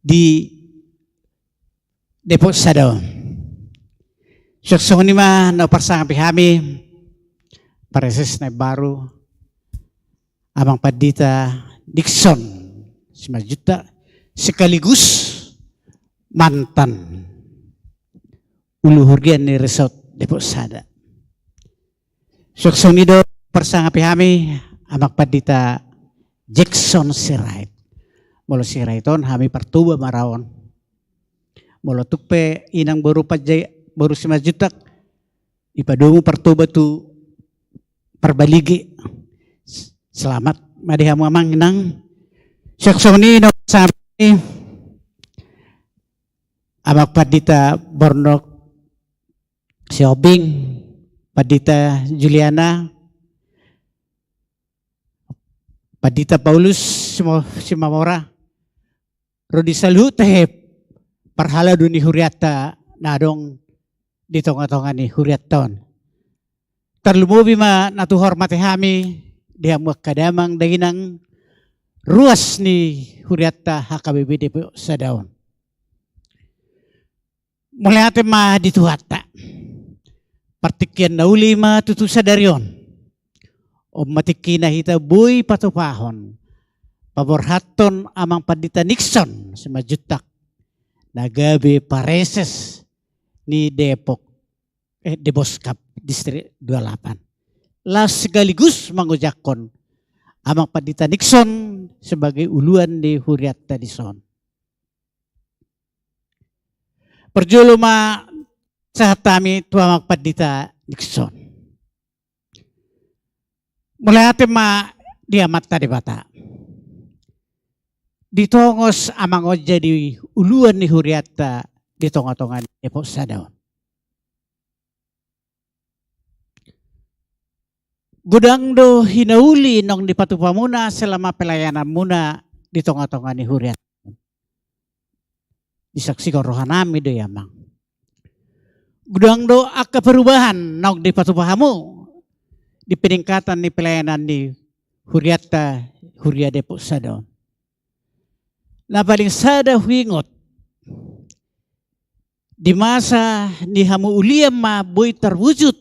di Depok Sado. Syuksong ni ma na parsang pihami. Pareses na baru. Amang Padita Dixon 5 juta sekaligus mantan uluhurgian ni resort Depok Sada. Suksong nido persangapi kami amang Padita Jackson Sirait Molo siraiton hami partuba maraon. Molo tukpe inang baru pajay baru 5 juta ipadumu partuba tu perbaligi. Selamat madihamu amang inang. Syaksoni no sami amak padita Bornok Siobing, padita Juliana, padita Paulus Simamora, Rodi Salu tehep parhala duni huriata nadong di tonga-tonga ni huriaton. Terlumubi ma natu hormati hami dia kadamang daginang ruas ni huriata HKBP Depok Sadaon. Mulai ate ma dituhata. Partikian na ulima tutu sadarion. O matiki na hita buy patupahon. Paborhaton amang padita Nixon sa majutak. Nagabi pareses ni Depok. Deboskap Distrik 28. Las segaligus mangujakon amang padita Nixon sebagai uluan di Huriat Tadison. Perjuluma saat kami tuamak padita Nixon. Mulai hati ma diamat tadi bata. Ditongos amang oja di uluan ni huriata di tonga-tonga Depok Sadaon. Gudang do hinauli nong di patupamuna selama pelayanan muna di tonga-tonga ni huriata. Disaksikan rohanami do yamang. Gudang do akka perubahan nog di patupahamu di peningkatan ni pelayanan di Huriata Huria Depok Sadaon. Na paling sada huingot di masa ni hamu uliam ma boy terwujud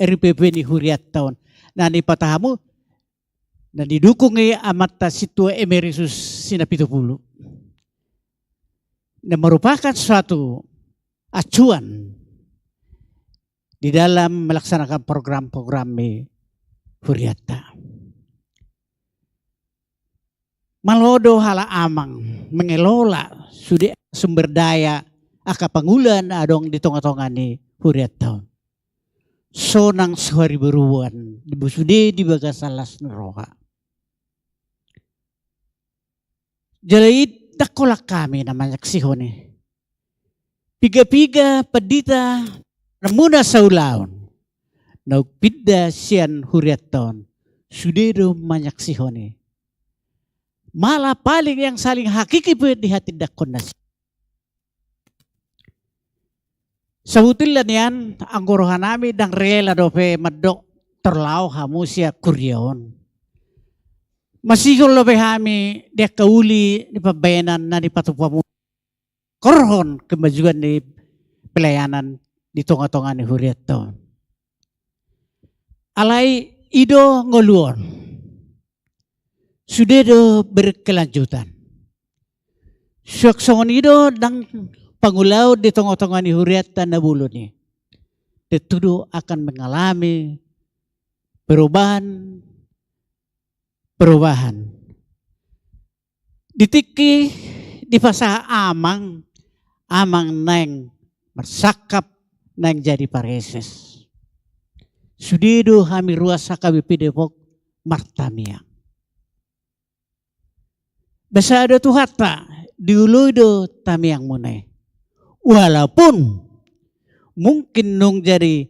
RPP ni Huriat tahun. Na ni patahamu na didukung amat situa emeritus sinapitupulu. Na merupakan suatu acuan di dalam melaksanakan program-program Huriata. Malodo hala amang mengelola sumber daya aka pangulan adong di tonga-tonga ni Huriata. Sonang suhari beruan di busude di bagasalas neroha. Jalait dakolak kami namanya ksihone. Piga-piga padita namuna sa ulaon. Naugpidda siyan huriaton. Sudero manyak sihone. Malah paling yang saling hakiki po di hati dakon na siya. Sabutilan yan, ang guruhan namin dang rela dope madok terlaw hamu siya kuryaon. Masigol lobe kami dia kauli di pabayanan na di patupamu. Korhon kemajuan di pelayanan di tonga-tonga ni Huriaton. Alai ido ngoluon. Sudah do berkelanjutan. Suaksongon ido dang pangulaw di tonga-tonga ni Huriatan na bulo ni. Tetudo akan mengalami perubahan. Ditiki di pasah amang neng bersakap neng jadi pareses. Sudido hami ruas HKBP Depok martamia. Besado tuhata diuludo tamiang munay. Walaupun mungkin nung jadi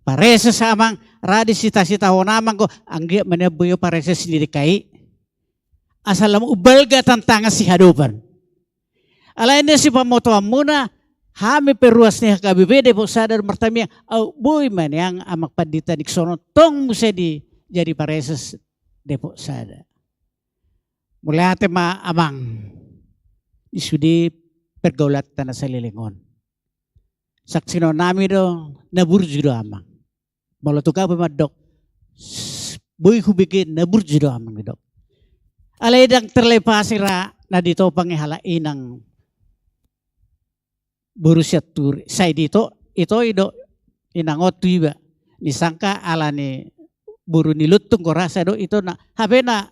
pareses amang radis sita-sita honamang ko anggi menebuyo pareses sendiri kai. Asalam ubalga tantangan si hadupan. Alainnya si pamotoan muna hami peruas ni HKBP Depok sadar martamia au boy man yang amak padita Nixon tong musa di jadi pareses Depok sadar. Mulai hati ma amang isudi pergaulat tanah salilingon. Saksino nami do naburju do amang. Malah tuka pemadok boy hubikin naburju do amang dok. Alay dang terlepasira na dito pangihalain ng burusya turi. Say dito ito ido inangot tuiba nisangka ala ni buru nilutong ko rasa do ito na habe na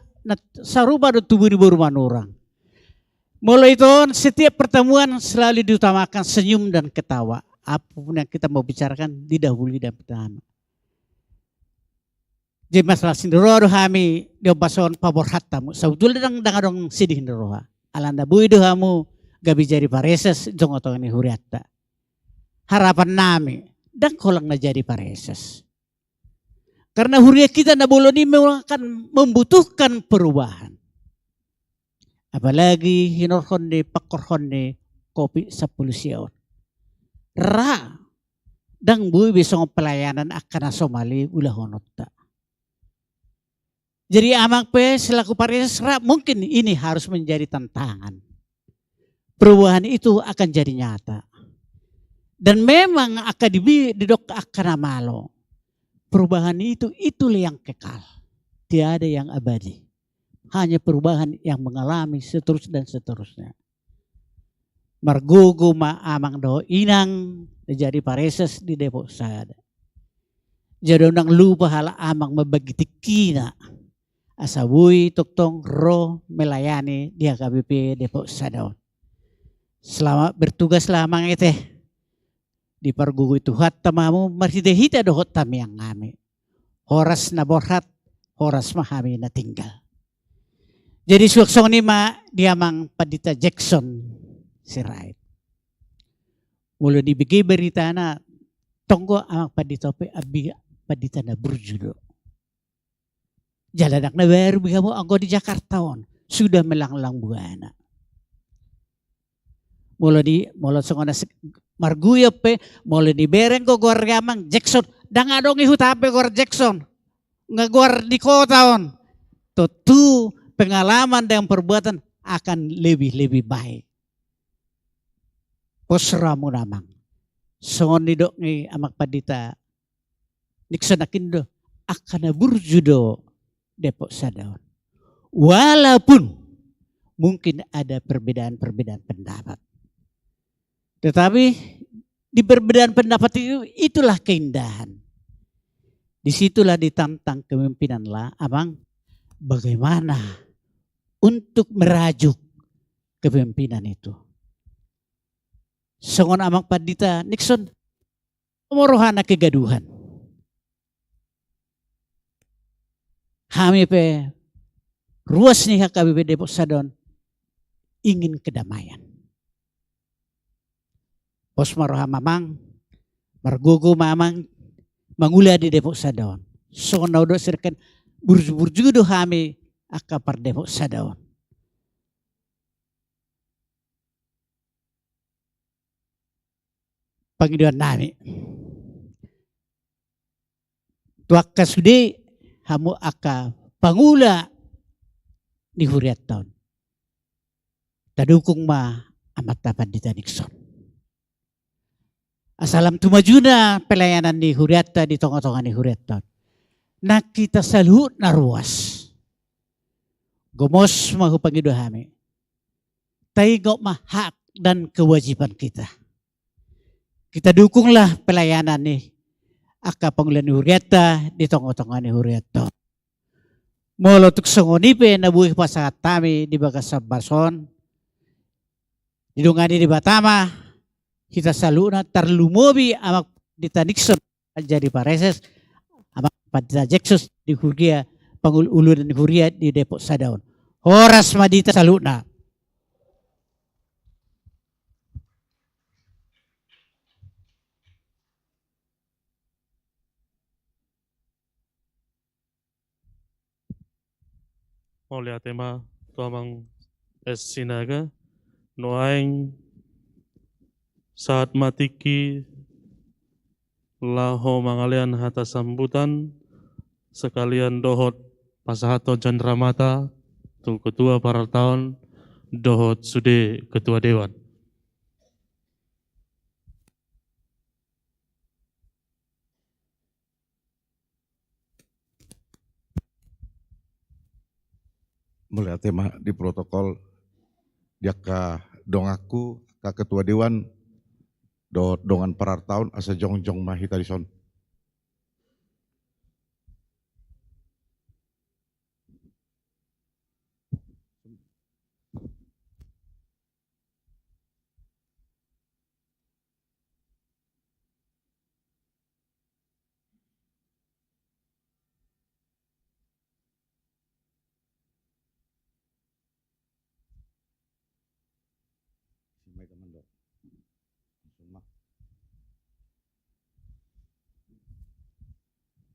saruba do tubuh di baru manurang. Mulai itu setiap pertemuan selalu diutamakan senyum dan ketawa. Apapun yang kita mau bicarakan didahului dan pertama. Jadi masalah sindoro kami diobason pabor hatamu. Sebetulnya dong sidih roha. Alanda bui dohamu gabi jadi pareses jong otong ini huriatta. Harapan nami dan kolang na jadi pareses. Karena huria kita na boleh ini akan membutuhkan perubahan. Apalagi hinor honde pakor honde kopi 10 siaon. Ra dang bui besong pelayanan akan Somali ulah honotta. Jadi amang pe selaku pareses mungkin ini harus menjadi tantangan. Perubahan itu akan jadi nyata. Dan memang akan didok akan amalo. Perubahan itulah yang kekal. Tiada yang abadi. Hanya perubahan yang mengalami seterusnya dan seterusnya. Margugu ma amang do inang jadi pareses di Depok Sada. Jadi nang lupa hala amang membagi tikina. Asabui tuktong ro melayani di HKBP Depok Sadaon. Selama bertugas lama ngete di pargugu itu hatta mamu marhidehita dohot tami yang ngami. Horas na borhat, horas mahami na tinggal. Jadi suaksong ni ma diamang Padita Jackson Sirait. Mula dibigi berita na tonggo amang Padita pe abi Padita na burjudo. Jalanak na baru bihamu anggo di Jakarta on sudah melanglang buana. Mula songona marguya pe mula di bereng ko gor gamang Jackson dang adong ihutape gor Jackson ngagor di kota on. Tentu pengalaman dan perbuatan akan lebih baik. Posramu namang. Songon ni dok ni amak Padita Nixon akindo akan burjudo Depok Sadaon. Walaupun mungkin ada perbedaan-perbedaan pendapat. Tetapi di perbedaan pendapat itulah keindahan. Disitulah ditantang kepemimpinan lah abang bagaimana untuk merajuk kepemimpinan itu. Songon amak Padita Nixon morohana kegaduhan. Kami pe ruas nih HKBP Depok Sadaon ingin kedamaian. Pos maroha mamang, margogo mamang mangula di Depok Sadaon. So naudo serkan burju-burju do kami akapar Depok Sadaon. Panggilan nami. Tuak kasudi hamu aka pangula di huriat tahun. Tadukung ma amat Padita Nixon. Asalam tumajuna pelayanan di huriatta di tongah-tongah di huriat tahun. Na kita salut na ruas. Gomos mahu pangido hami. Taigok mah hak dan kewajiban kita. Kita dukunglah pelayanan nih. Aka pangulan ni huriatta di tongah-tongah ni huriatta. Molo tuk songonipe na buih pasangat tami di bagas Barson. Didungani di Batama. Kita saluna tarlumobi amak Padita Nixon jadi pareses. Amak Padita Jackson di Huria. Pangululan di Huria di Depok Sadaon. Horas madita saluna. Oleh tema tuamang sinaga noaing saat matiki laho mangalian hata sambutan sekalian dohot pasahato Chandramata tu ketua para tahun dohot sude ketua dewan. Mulai tema di protokol dia ka dongaku ka ketua dewan do dongan parar tahun asa jong mahi tarison.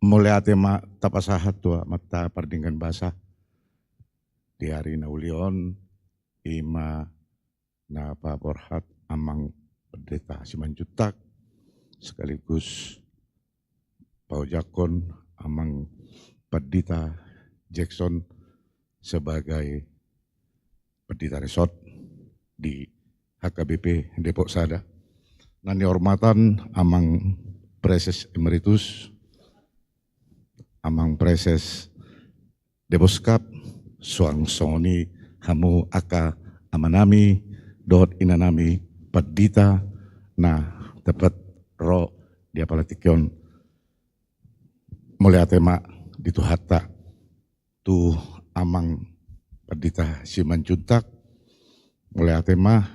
mulai tema tapasahat tua mata pardingkan basah di hari naulion ima na paborhat amang pendeta Simanjuntak sekaligus paujakon amang pendeta Jackson sebagai pendeta resort di HKBP Depok Sada. Nani hormatan amang Preses Emeritus, amang Preses Deboskap, suang songoni hamu aka amanami dot inanami pendeta na dapat ro dia palatikyon mulai tema dituhata tu amang pendeta Simanjuntak mulai tema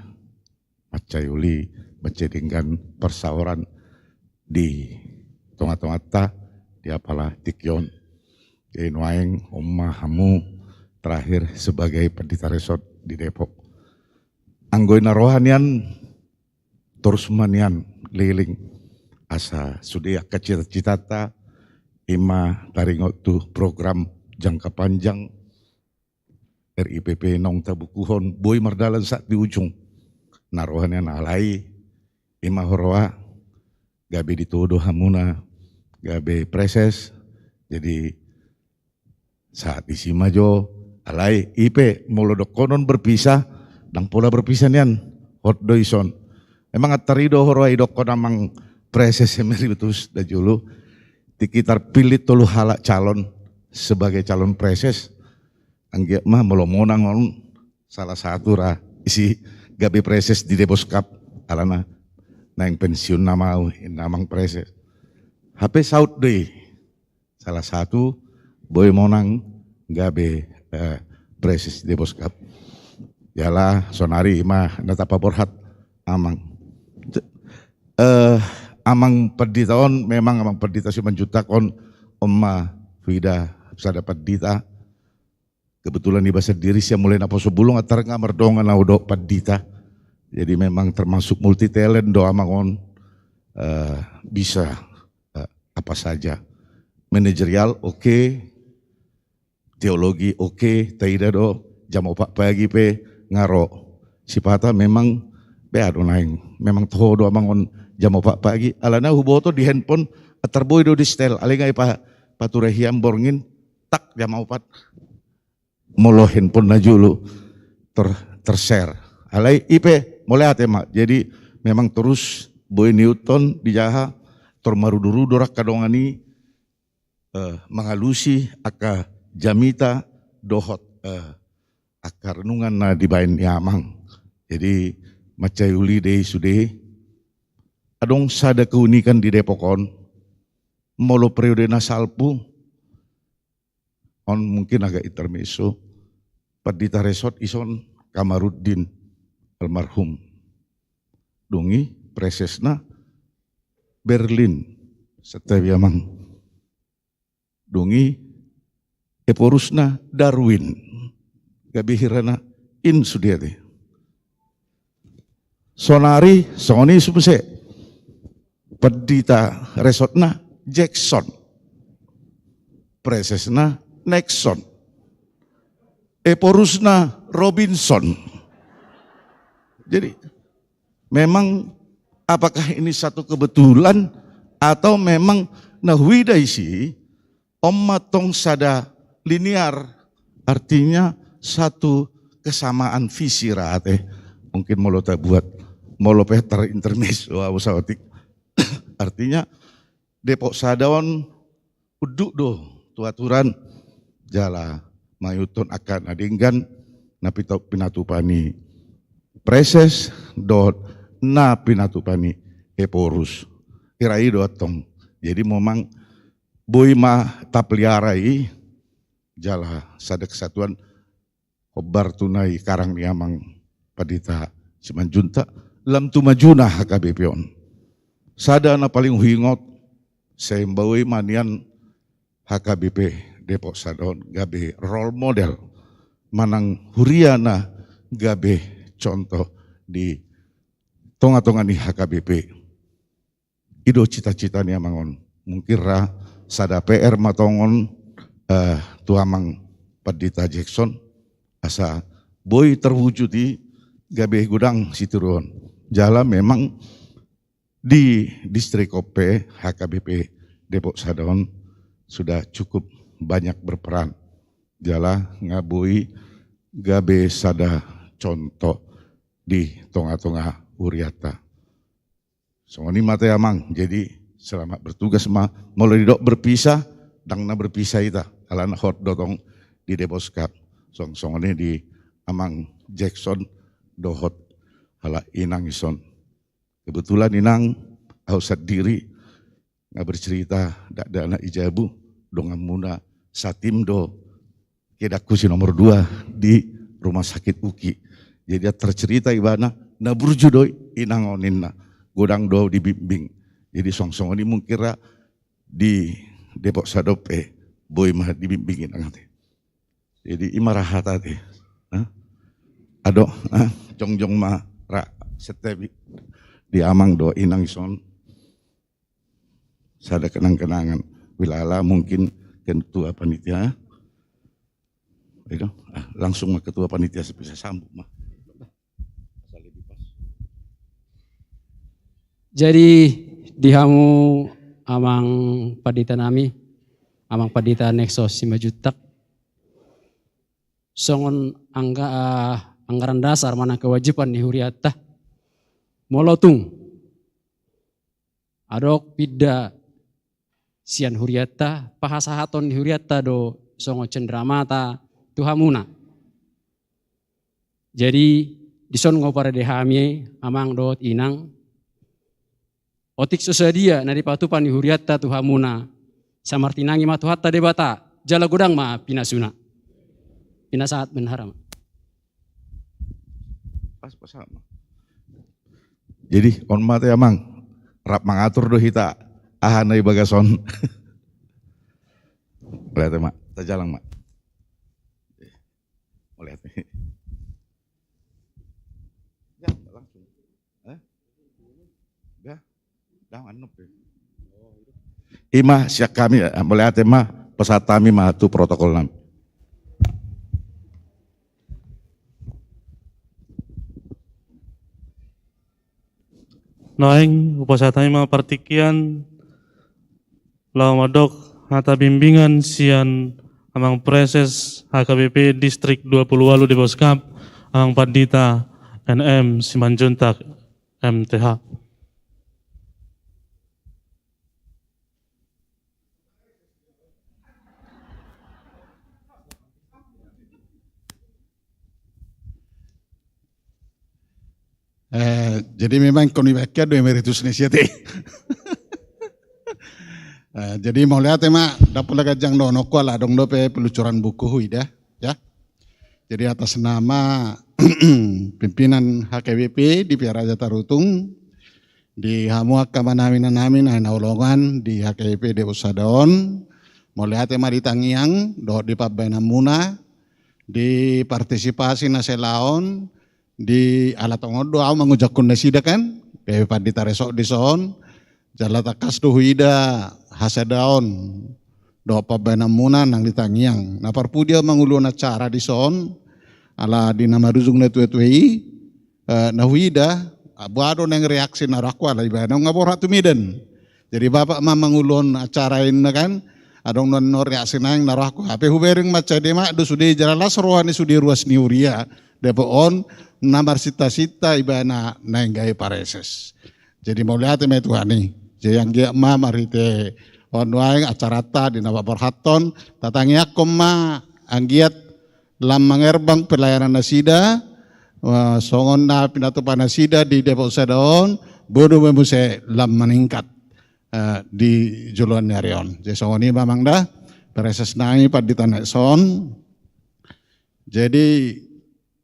macayuli mencedingkan persawaran di tonga-tongata dia pala tikyon nuaing hamu terakhir sebagai pendeta resort di Depok. Anggoina rohanian terus manian liling asa sudia kecita-cita ima taringot tu program jangka panjang RIPP nong tabukuhon boy mardalan saat di ujung narohanian alai ima horoa gabe dituduh hamuna gabe preses jadi saat isima jo alai IP molodok konon berpisah dan pola berpisah nian hot doison emang atarido horoa idok konamang preses emeritus da julu dikitar pilih tolu halak calon sebagai calon preses anggia mah melomonang on salah satu ra isi gabe preses di Deboskap alana naing pensiun namang preses HP saut deh salah satu boy monang gabe preses di Deboskap yala sonari mah natapa borhat amang amang penditaon memang amang pendita Simanjuntak on Omma Vida sada pendita kebetulan di bahasa diri saya mulai napo sebulung atar ngamar dongan naudo pendita jadi memang termasuk multi talent do amangon bisa apa saja manajerial oke, teologi oke, taida do jam 4 pagi pe ngaro sipata memang be ado naing memang toho do amangon jam 4 pagi alana huboto di handphone atarboy do di stel alingai pa paturehiam borngin tak jam 4 molo handphone na julu tershare alai IP mulai atema jadi memang terus boy Newton di jaha tormarudu-rudu rak kadongani mengalusi aka jamita dohot aka renungan na dibain yamang jadi macayuli dei sude adong sada keunikan di Depokon molo periode nasalpu on mungkin agak intermezzo pendeta resort ison Kamaruddin almarhum dungi presesna Berlin setiap amang dungi eporusna Darwin gabihirana in sudiate sonari soni supuse pendeta resortna Jackson presesna Nexon eporusna Robinson jadi memang apakah ini satu kebetulan atau memang nahwida isi ommatong sada linear artinya satu kesamaan visi rate mungkin molo tak buat molo peter intermezzo usahatik artinya Depok Sadaon uduk do tuaturan jala mayuton akan adinggan napito pinatupani preses dot na pinatupani eporus irai dotong jadi memang boy ma tapliarai jala sada kesatuan kobar tunai karang niamang pendeta Simanjuntak lam tumajuna HKBP on sada na paling huingot sembawai manian HKBP Depok Sadaon gabe role model manang huriana gabe contoh di tonga-tonga ni HKBP ido cita-cita ni amangon mungkira sada PR matongon tuamang Pendeta Jackson asa boy terwujud di gabe gudang situron. Jala memang di distrik OP HKBP Depok Sadaon sudah cukup banyak berperan. Jala ngabui gabe sada contoh di tonga-tonga Huriata. Songoni mate amang, jadi selamat bertugas mulai dok berpisah, dangna berpisah ita, alana hot dotong di Deboskap, songoni di amang Jackson dohot hala inang ison. Kebetulan inang hausat diri nggak bercerita dak ada anak ijabu dongan muna satim do kedaku si nomor 2 di rumah sakit UKI. Jadi dia tercerita ibana na burjudoi inang oninna godang do dibimbing. Jadi song-song ini mungkira di Depok Sadope boy mah dibimbingin angate. Jadi imaraha tadi. Ado jongjong mah ra setebi di amang do inang ison. Sada kenang-kenangan wilala mungkin ketua panitia. Itu langsung mah ketua panitia bisa sambung mah. Jadi dihamu amang padita nami, amang padita Nexos 5 juta. Songon anggaran dasar mana kewajiban ni Huriata. Molotung. Adok pida sian Huriata, pahasahaton ni Huriata do songo cendramata tuhamuna. Jadi dison ngopare dehami amang dot inang otik susadia nari patupan ni Huriata tuhamuna samartinangi matuhatta debata jala godang ma pinasuna pina saat benharam. Pas sama. Jadi on mate amang rap mangatur do hita ahanai bagason. Lihat mak, tajalang mak. Lihat. Ya langsung. Ima siak kami melihat mah pesat kami mah tu protokol nam. Noeng upasatami mga partikian lamadok hata bimbingan sian amang preses HKBP Distrik 28 di Boskap amang Pandita NM Simanjuntak MTH. Jadi memang konibakia do emeritus nesiate. Jadi mau lihat emak dapur lagajang dono kuala dong dope pelucuran buku huida ya. Jadi atas nama pimpinan HKBP di Piaraja Tarutung di Hamuak Kamanamin Namin Naulongan di HKBP Depok Sadaon mau lihat emak di Tangiang do di Pabenamuna di partisipasi naselaon di Alatongon doa mengujakun nasida kan PW Pandita Resok di son jalata kas huida hasadaon doa pabenamuna nang di Tangiang napar pudia mangulun acara di son ala di nama ruzung netuetui na huida abuado nang reaksi narakwa ala ibana ngabor hatu miden jadi bapak mangulun acara ini kan adong non reaksi nang narakwa ape hubering maca dema do sudi jalalas rohani sudi ruas niuria Depok on nambar sita-sita ibana nainggai pareses. Jadi mau lihat me tuhani. Jadi yang dia ma marite on waeng acara ta di nama berhaton tatangi akom ma anggiat lam mangerbang pelayanan nasida songon na pinato panasida di Depok Sadaon bodo memuse lam meningkat di Juluan Narion. Jadi songon ini mamang dah pareses nangi Pandita Nekson. Jadi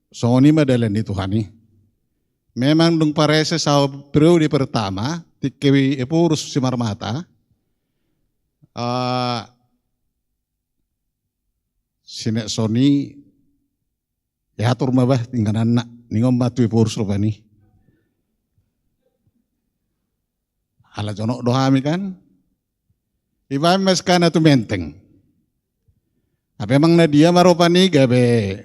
songoni madalan di Tuhani. Memang dung parese sa periode pertama tikewi epurus simarmata sinek soni ya atur mabah tinggalan nak ningom batu epurus rupani. Ala jonok dohami kan Iba mas kana tu menteng. Apa emang na dia maropani gabe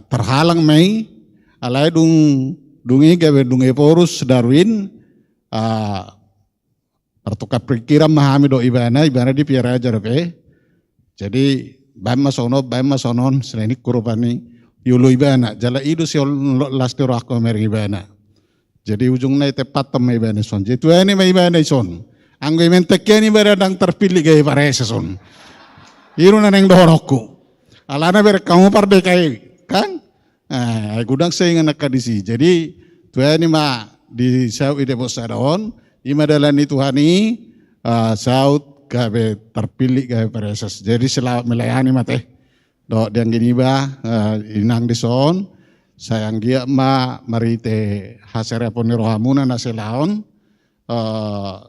terhalang mai alai dungi gabe dungi porus Darwin pertukar pikiran mahami do ibana di piara aja dope. Jadi bama sonon selain kurupani yulu ibana jala idu si lastiro aku mer ibana. Jadi ujungnya tepat tem ibana son. Jadi ini mai ibana son. Anggo menteknya ini beradang terpilih gaya parese son. Iru neng dohorokku. Alana ber kamu pardekai kan? Gudang saya ingat kadisi. Jadi tuan ini mah di sau ide bosadon, ima dalan itu hani saut gabe terpilih gabe preses. Jadi selawat melayani mate. Do diang gini ba inang dison sayang dia ma marite hasere poni rohamuna naselaon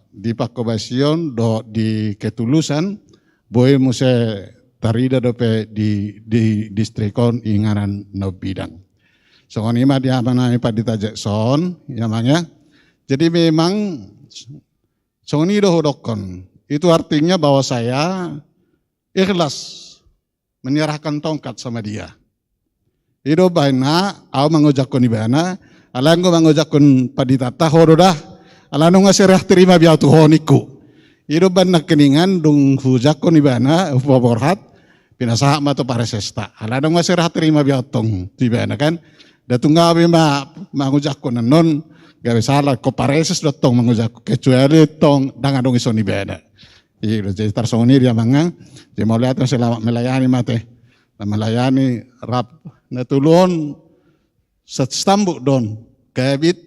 di pakobasion do di ketulusan boy muse tarida dope di distrikon ingaran no bidang. So ini mah dia mana Pak Ditajekson namanya. Jadi memang soni dohodokon itu artinya bahwa saya ikhlas menyerahkan tongkat sama dia. Itu baina au mangojakon ibana, alanggo mangojakon Pak Ditata horodah, alano ngaserah terima biau tuhoniku. Ido ban keningan dung hujakon ibana upaborhat pinasa ma to paresesta. Ala dong masirah terima biotong tibana kan. Datungga be ma mangujakon non gawe salah ko pareses dotong mangujak kecuali tong dangan dong ison ibana. Ido jadi tarsoni dia mangang dia mau lihat selamat melayani mate. Melayani rap natulon stambuk don kabit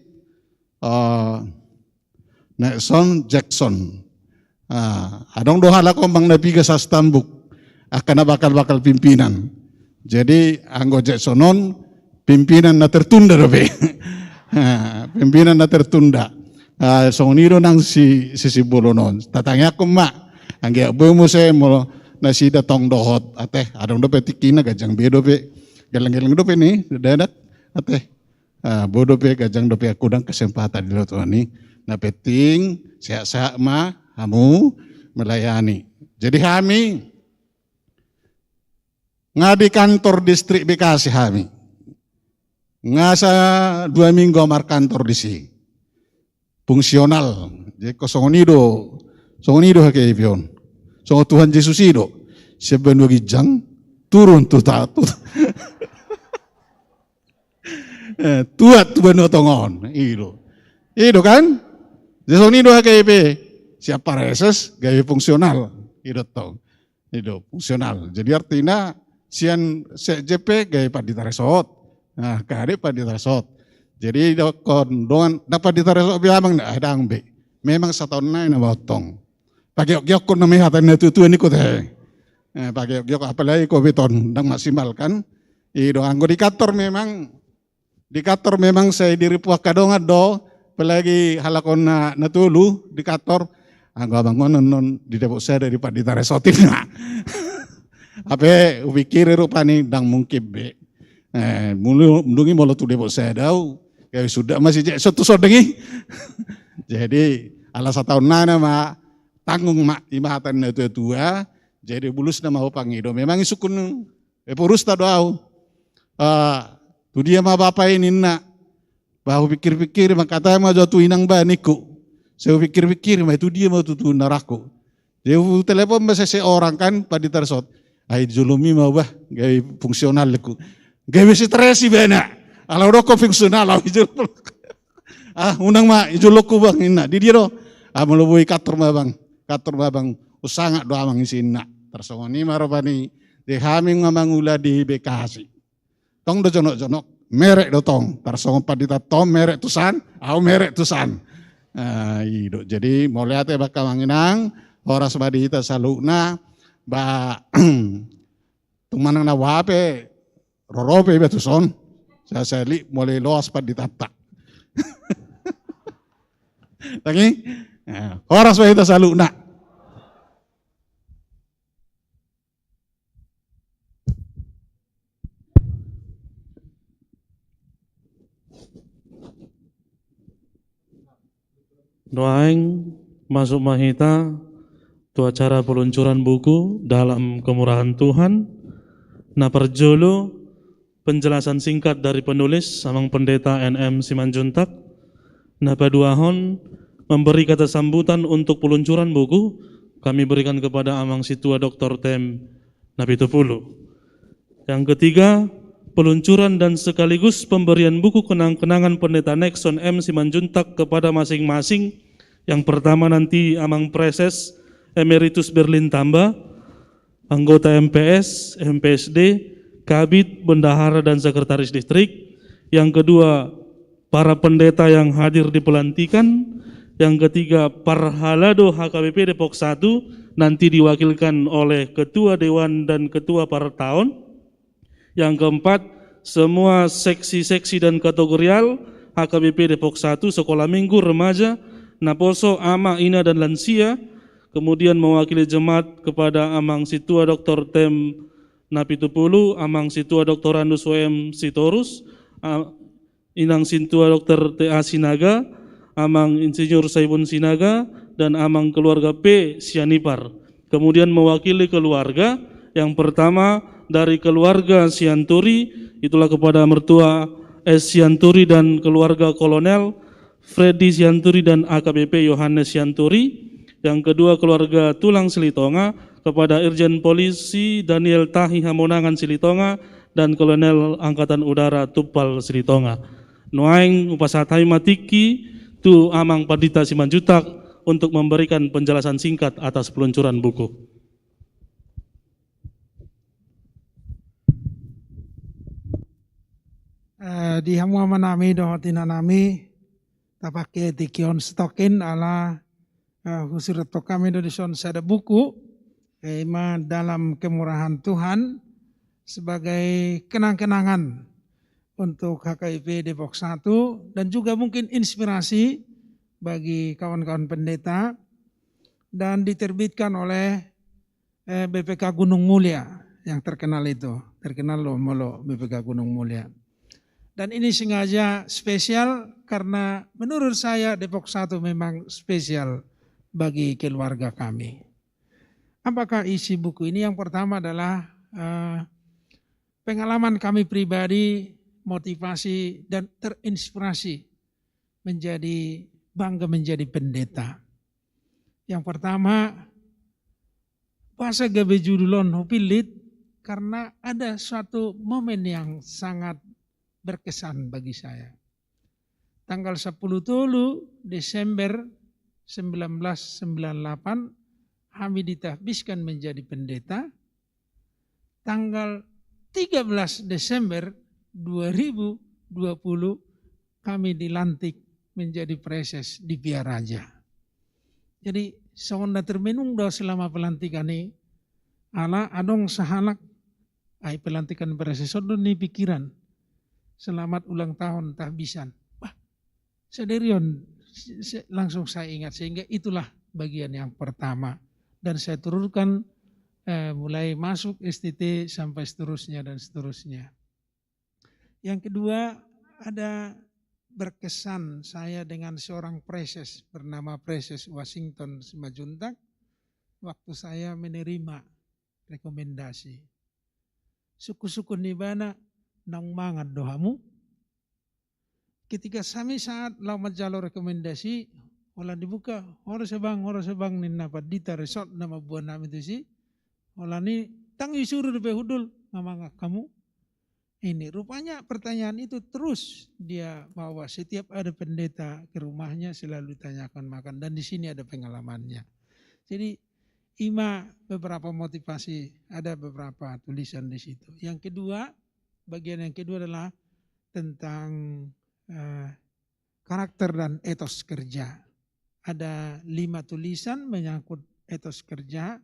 Nelson Jackson. Adong doha lako bang nabi sa stambuk akan bakal pimpinan. Jadi anggo Jacksonon pimpinan na tertunda dobe. Pimpinan na tertunda. Soniro nang si bolonon. Tatangnya aku mak angge bomo se mo nasi datong dohot ateh adong dope tikina gajang be dope geleng-geleng dope ni dadak ateh bodo pe gajang dope aku dang kesempatan di loto ni na peting sehat-sehat mah kamu melayani. Jadi kami ngadi kantor distrik Bekasi kami. Ngasa 2 minggu amar kantor di sini. Fungsional. Jadi songonido hake pion. Songo Tuhan Yesus ido. Sebenarnya gijang turun tu tatu. Tuat beno tongon ido. Ido kan? Jadi songonido hake siapa reses gaya fungsional itu tong itu fungsional jadi artinya sian CJP gaya Pak Ditaresot nah kade Pak Ditaresot jadi kondongan dapat Ditaresot biamang na adang be memang setahun na botong pakai giok kon nami hatan itu ini ko teh pakai giok apalagi ko beton dang maksimal kan itu anggo di kantor memang saya diri puak kadongan do apalagi halakon na tulu di kantor anggo bangun non di depok saya dari Pak Ditaresotin na. Apa pikir rupani dang mungkin be. Mundungi molo tu depok saya dau. Kayak sudah masih satu sodengi. Jadi ala setahun nana mak tanggung mak imahatan na tua. Jadi bulus nama pangido. Memang isukun purus ta doau. Tu dia mah bapak ini nak. Bahu pikir-pikir mak kata mah jatuh inang baniku. Saya pikir-pikir, itu dia mau tutu naraku. Dia telepon masa seorang kan Pak Ditaresot. Ai julumi mau bah, gaya fungsional leku. Gaya stres bana. Ala roko fungsional au ijul. Unang ma ijul ku bang ina. Di dia do. Melubui kantor bang. Usanga do amang isina. Tersongoni marobani di haming ngamangula di Bekasi. Tong do jonok-jonok merek do tong. Tersongon Pak Ditatom merek tusan, au merek tusan. Jadi mau lihat ya bakal manginang horas badi kita salukna ba tumanang na wape rorope betuson saya seli mulai loas Pak Ditata. Lagi horas badi kita salukna. Doaing masuk mahita tu acara peluncuran buku dalam kemurahan Tuhan. Nah perjolo penjelasan singkat dari penulis Amang Pendeta NM Simanjuntak. Nah paduahon memberi kata sambutan untuk peluncuran buku kami berikan kepada Amang Situa Dr. Tem Napitupulu. Yang ketiga, peluncuran dan sekaligus pemberian buku kenang-kenangan Pendeta Nexon M. Simanjuntak kepada masing-masing. Yang pertama nanti Amang Preses Emeritus Berlin Tamba, anggota MPS, MPSD, Kabid, Bendahara dan Sekretaris Distrik. Yang kedua, para pendeta yang hadir di pelantikan. Yang ketiga, Parhalado HKBP Depok 1 nanti diwakilkan oleh Ketua Dewan dan Ketua Partaun. Yang keempat, semua seksi-seksi dan kategorial HKBP Depok 1, Sekolah Minggu, Remaja, Naposo, Ama, Ina, dan Lansia. Kemudian mewakili jemaat kepada Amang Situa Dr. Tem Napitupulu, Amang Situa Dr. Andus WM Sitorus, Inang Situa Dr. TA Sinaga, Amang Insinyur Saibun Sinaga, dan Amang keluarga P. Sianipar. Kemudian mewakili keluarga, yang pertama dari keluarga Sianturi, itulah kepada mertua S. Sianturi dan keluarga Kolonel Freddy Sianturi dan AKBP Yohanes Sianturi. Yang kedua keluarga Tulang Silitonga kepada Irjen Polisi Daniel Tahi Hamonangan Silitonga dan Kolonel Angkatan Udara Tupal Silitonga. Nuaing upasatai matiki tu Amang Pandita Simanjuntak untuk memberikan penjelasan singkat atas peluncuran buku. Di hamua manami dohotina nami tapake tikion stokin ala Husirat kami dari son sada buku dalam kemurahan Tuhan sebagai kenang-kenangan untuk HKIP Depok 1 dan juga mungkin inspirasi bagi kawan-kawan pendeta dan diterbitkan oleh BPK Gunung Mulia yang terkenal loh molo BPK Gunung Mulia. Dan ini sengaja spesial karena menurut saya Depok 1 memang spesial bagi keluarga kami. Apakah isi buku ini? Yang pertama adalah pengalaman kami pribadi, motivasi dan terinspirasi menjadi bangga menjadi pendeta. Yang pertama, bahasa gabe judulon hupilit karena ada suatu momen yang sangat berkesan bagi saya. Tanggal 10 Desember 1998 kami ditahbiskan menjadi pendeta. Tanggal 13 Desember 2020 kami dilantik menjadi preses di Biaraja. Jadi sonda termenung dah selama pelantikan ini ala adong sahalak ai pelantikan preses odon ni pikiran. Selamat ulang tahun tahbisan. Wah, sederion langsung saya ingat sehingga itulah bagian yang pertama dan saya turunkan mulai masuk STT sampai seterusnya dan seterusnya. Yang kedua ada berkesan saya dengan seorang preses bernama Preses Washington Simanjuntak waktu saya menerima rekomendasi. Suku-suku nibana nang mangat dohamu. Ketika kami saat lawat jalur rekomendasi, olah dibuka, orang sebang nina Pandita resort nama buah nama itu sih, olah ni tangi suruh di behudul, mama kamu. Ini rupanya pertanyaan itu terus dia bawa setiap ada pendeta ke rumahnya selalu tanyakan makan dan di sini ada pengalamannya. Jadi beberapa motivasi, ada beberapa tulisan di situ. Yang kedua, bagian yang kedua adalah tentang karakter dan etos kerja. Ada 5 tulisan menyangkut etos kerja.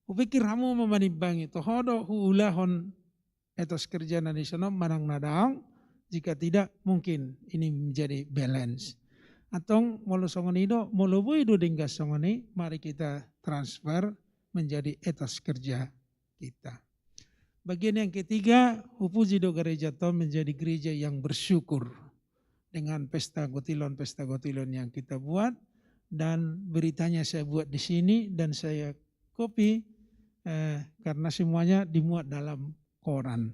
Kupikir kamu memanimbangi itu hodo huulahon etos kerja nasional manang nadaang. Jika tidak mungkin ini menjadi balance. Atau molo songonido molo buido dinggas songoni mari kita transfer menjadi etos kerja kita. Bagian yang ketiga, Upujido Gereja Tahun menjadi gereja yang bersyukur dengan pesta gotilon yang kita buat. dan beritanya saya buat di sini dan saya copy karena semuanya dimuat dalam koran.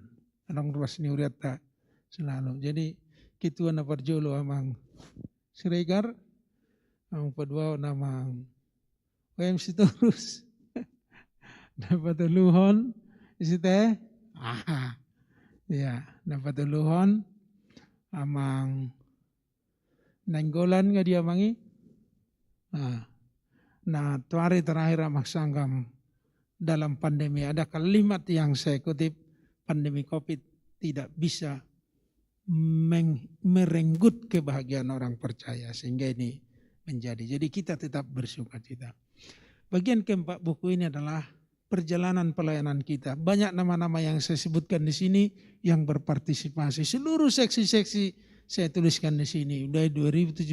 Anong ruas ni Uriata selalu. Jadi kituan na parjolo amang Siregar, ang padwao namang OMC Torus. Napatuluhon, isite? Ya, napatuluhon amang nanggolan nga dia mangi. Nah, tuari terakhir amang sanggam dalam pandemi. Ada kalimat yang saya kutip, pandemi COVID tidak bisa merenggut kebahagiaan orang percaya, sehingga ini menjadi. Jadi kita tetap bersukacita. Bagian keempat buku ini adalah perjalanan pelayanan kita. Banyak nama-nama yang saya sebutkan di sini yang berpartisipasi. Seluruh seksi-seksi saya tuliskan di sini. Dari 2017,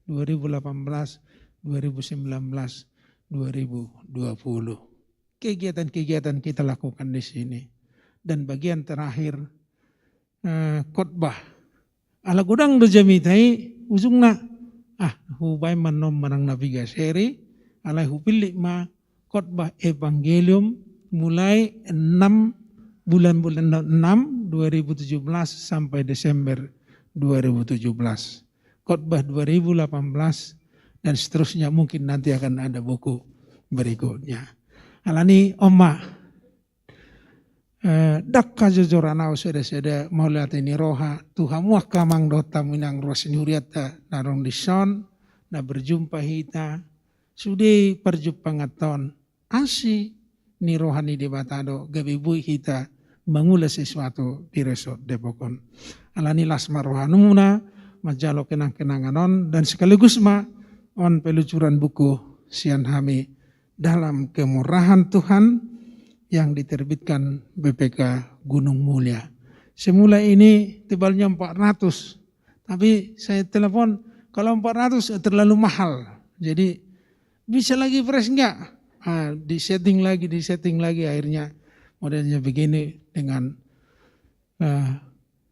2018, 2019, 2020. Kegiatan-kegiatan kita lakukan di sini. Dan bagian terakhir khotbah. Ala gudang do jamitai ujungna hubay manom manang navigaseri alai hupili ma khotbah evangelium mulai 6 bulan-bulan 6 2017 sampai Desember 2017. Khotbah 2018 dan seterusnya, mungkin nanti akan ada buku berikutnya. Alani Oma dakka jojorana useda mauliat ini roha Tuhan muak kamang dota minang ruas nyuriata narong dison na berjumpa hita sudi perjumpangaton asi ni rohani debatado gabibui hita mangula sesuatu di resort Depokon. Alani lasma rohanumuna majalo kenang-kenanganon dan sekaligus on pelucuran buku Sian Hami dalam kemurahan Tuhan yang diterbitkan BPK Gunung Mulia. Semula ini tebalnya 400, tapi saya telepon kalau 400 terlalu mahal. Jadi bisa lagi fresh enggak? Disetting lagi akhirnya modelnya begini dengan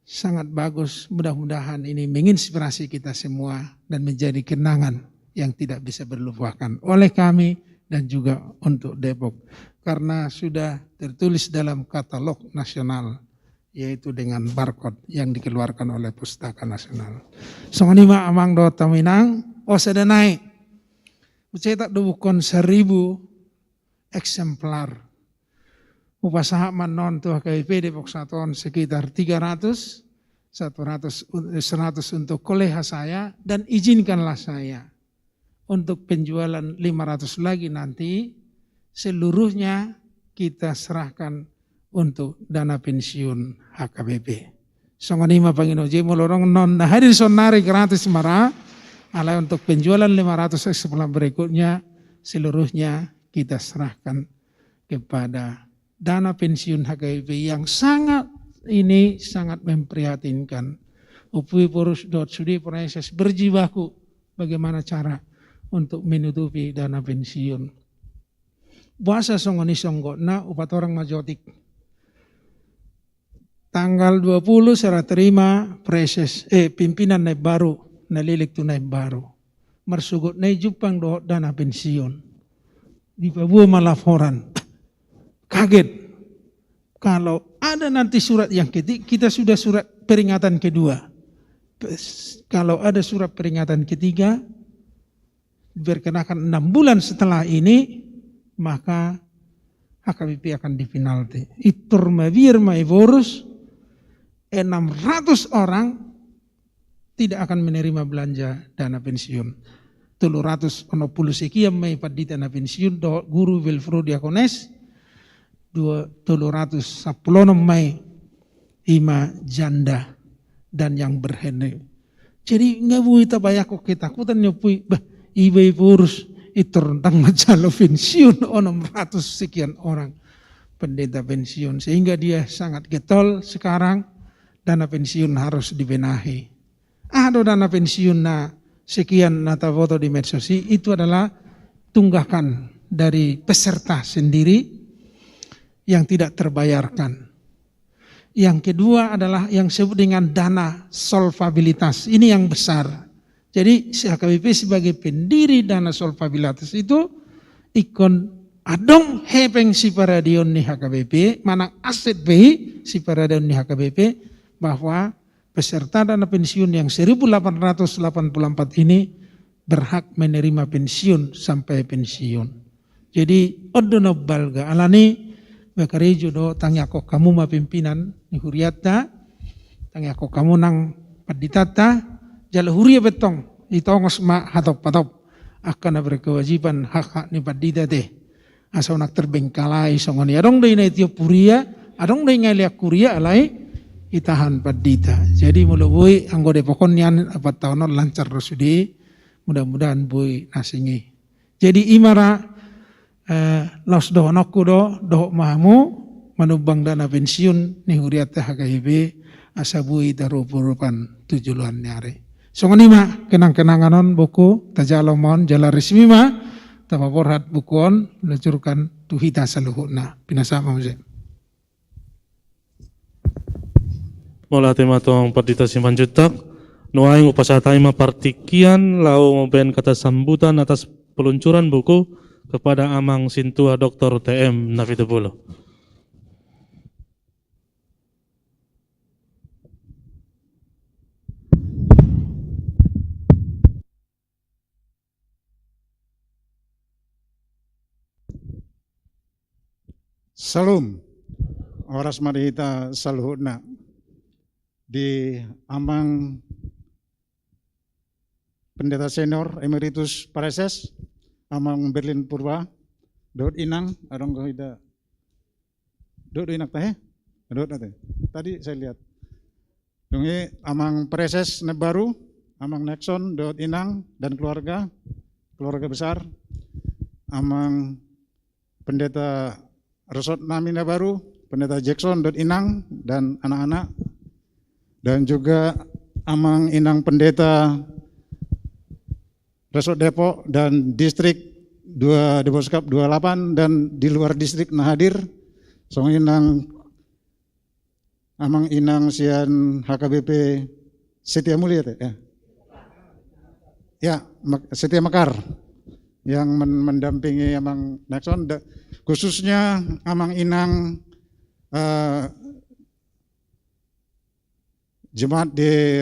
sangat bagus. Mudah-mudahan ini menginspirasi kita semua dan menjadi kenangan yang tidak bisa berlupakan oleh kami dan juga untuk Depok. Karena sudah tertulis dalam katalog nasional, yaitu dengan barcode yang dikeluarkan oleh Pustaka Nasional. Songonima amang do taminang, sada naik. Cetak dubukon 1000 eksemplar. Upasaha manon tuh KIP Depok Satuan sekitar 300, 100 untuk koleha saya, dan izinkanlah saya untuk penjualan 500 lagi nanti, seluruhnya kita serahkan untuk dana pensiun HKBP. Songonima Panginoji molorong non hadir sonari gratis marah, alai untuk penjualan 500 eksemplar berikutnya, seluruhnya kita serahkan kepada dana pensiun HKBP yang sangat memprihatinkan. Upui porus sudi proses berjibaku bagaimana cara untuk menutupi dana pensiun. Buasa songoni songgo na upat orang majotik. Tanggal 20 saya terima pimpinan naik baru, nalilik tu naik baru. Mersugut naik jupang do dana pensiun. Di Papua malaporan. Kaget. Kalau ada nanti surat yang ketiga, kita sudah surat peringatan kedua. Kalau ada surat peringatan ketiga, berkenakan 6 bulan setelah ini, maka HKBP akan dipenalti. Itur mavir maivorus 600 orang tidak akan menerima belanja dana pensiun. 300 sekian mai pada dana pensiun do guru Wilfro Diakones 310 mai ima janda dan yang berhene. Jadi nggak boleh tabayako ketakutan nyopui ibu urus itu rentang macalo pensiun 600 sekian orang pendeta pensiun, sehingga dia sangat getol sekarang. Dana pensiun harus dibenahi. Ada dana pensiun na sekian nata foto di medsos itu adalah tunggakan dari peserta sendiri yang tidak terbayarkan. Yang kedua adalah yang disebut dengan dana solvabilitas. Ini yang besar. Jadi HKBP sebagai pendiri Dana Solvabilitas itu ikon adong hepeng si paradion ni HKBP, mana aset behi si paradion ni HKBP, bahwa peserta dana pensiun yang 1884 ini berhak menerima pensiun sampai pensiun. Jadi odono balga alani bakarejo do tangya kok kamu ma pimpinan ni huriata, tangya kok kamu nang paditata, jala huria betong itongos ma hatop-hatop akan berkewajiban hak-hak ni padita teh. Asal nak terbengkalai songoni adong dei na Ethiopia, adong dei ngalia kuria alai itahan padita. Jadi mulai anggota pokon nian apa tahun lancar rosudi, mudah-mudahan boy nasingi. Jadi imara los doh nokku doh mahamu manubang dana pensiun ni huriata HKBP asa boy darupurupan tujuan nyare. Songoni ma kenang-kenanganon buku tajalomon jala resmi ma tapaporhat bukuon lucurkan tuhita saluhuna pinasama muse. Mula tema tong Perdita Simanjuntak, nuaing upasatai partikian lau memben kata sambutan atas peluncuran buku kepada Amang Sintua Dr. TM Nafitebulo. Salam, oras marihita saluhutna di Amang Pendeta Senior Emeritus Pareses, Amang Berlin Purba, Dot Inang, arong gohida, Dot Inak teh, Dot nate. Tadi saya lihat, dungi Amang Pareses Nebaru, Amang Nexon, Dot Inang dan keluarga besar, Amang Pendeta Resort Namina Baru, Pendeta Jackson Dot Inang dan anak-anak, dan juga Amang Inang Pendeta Resort Depok dan Distrik 2 Deboskap 28 dan di luar distrik nah hadir, Song Inang Amang Inang Sian HKBP Setia Mulia ya Setia Mekar yang mendampingi Amang Nexon, khususnya Amang Inang jemaat di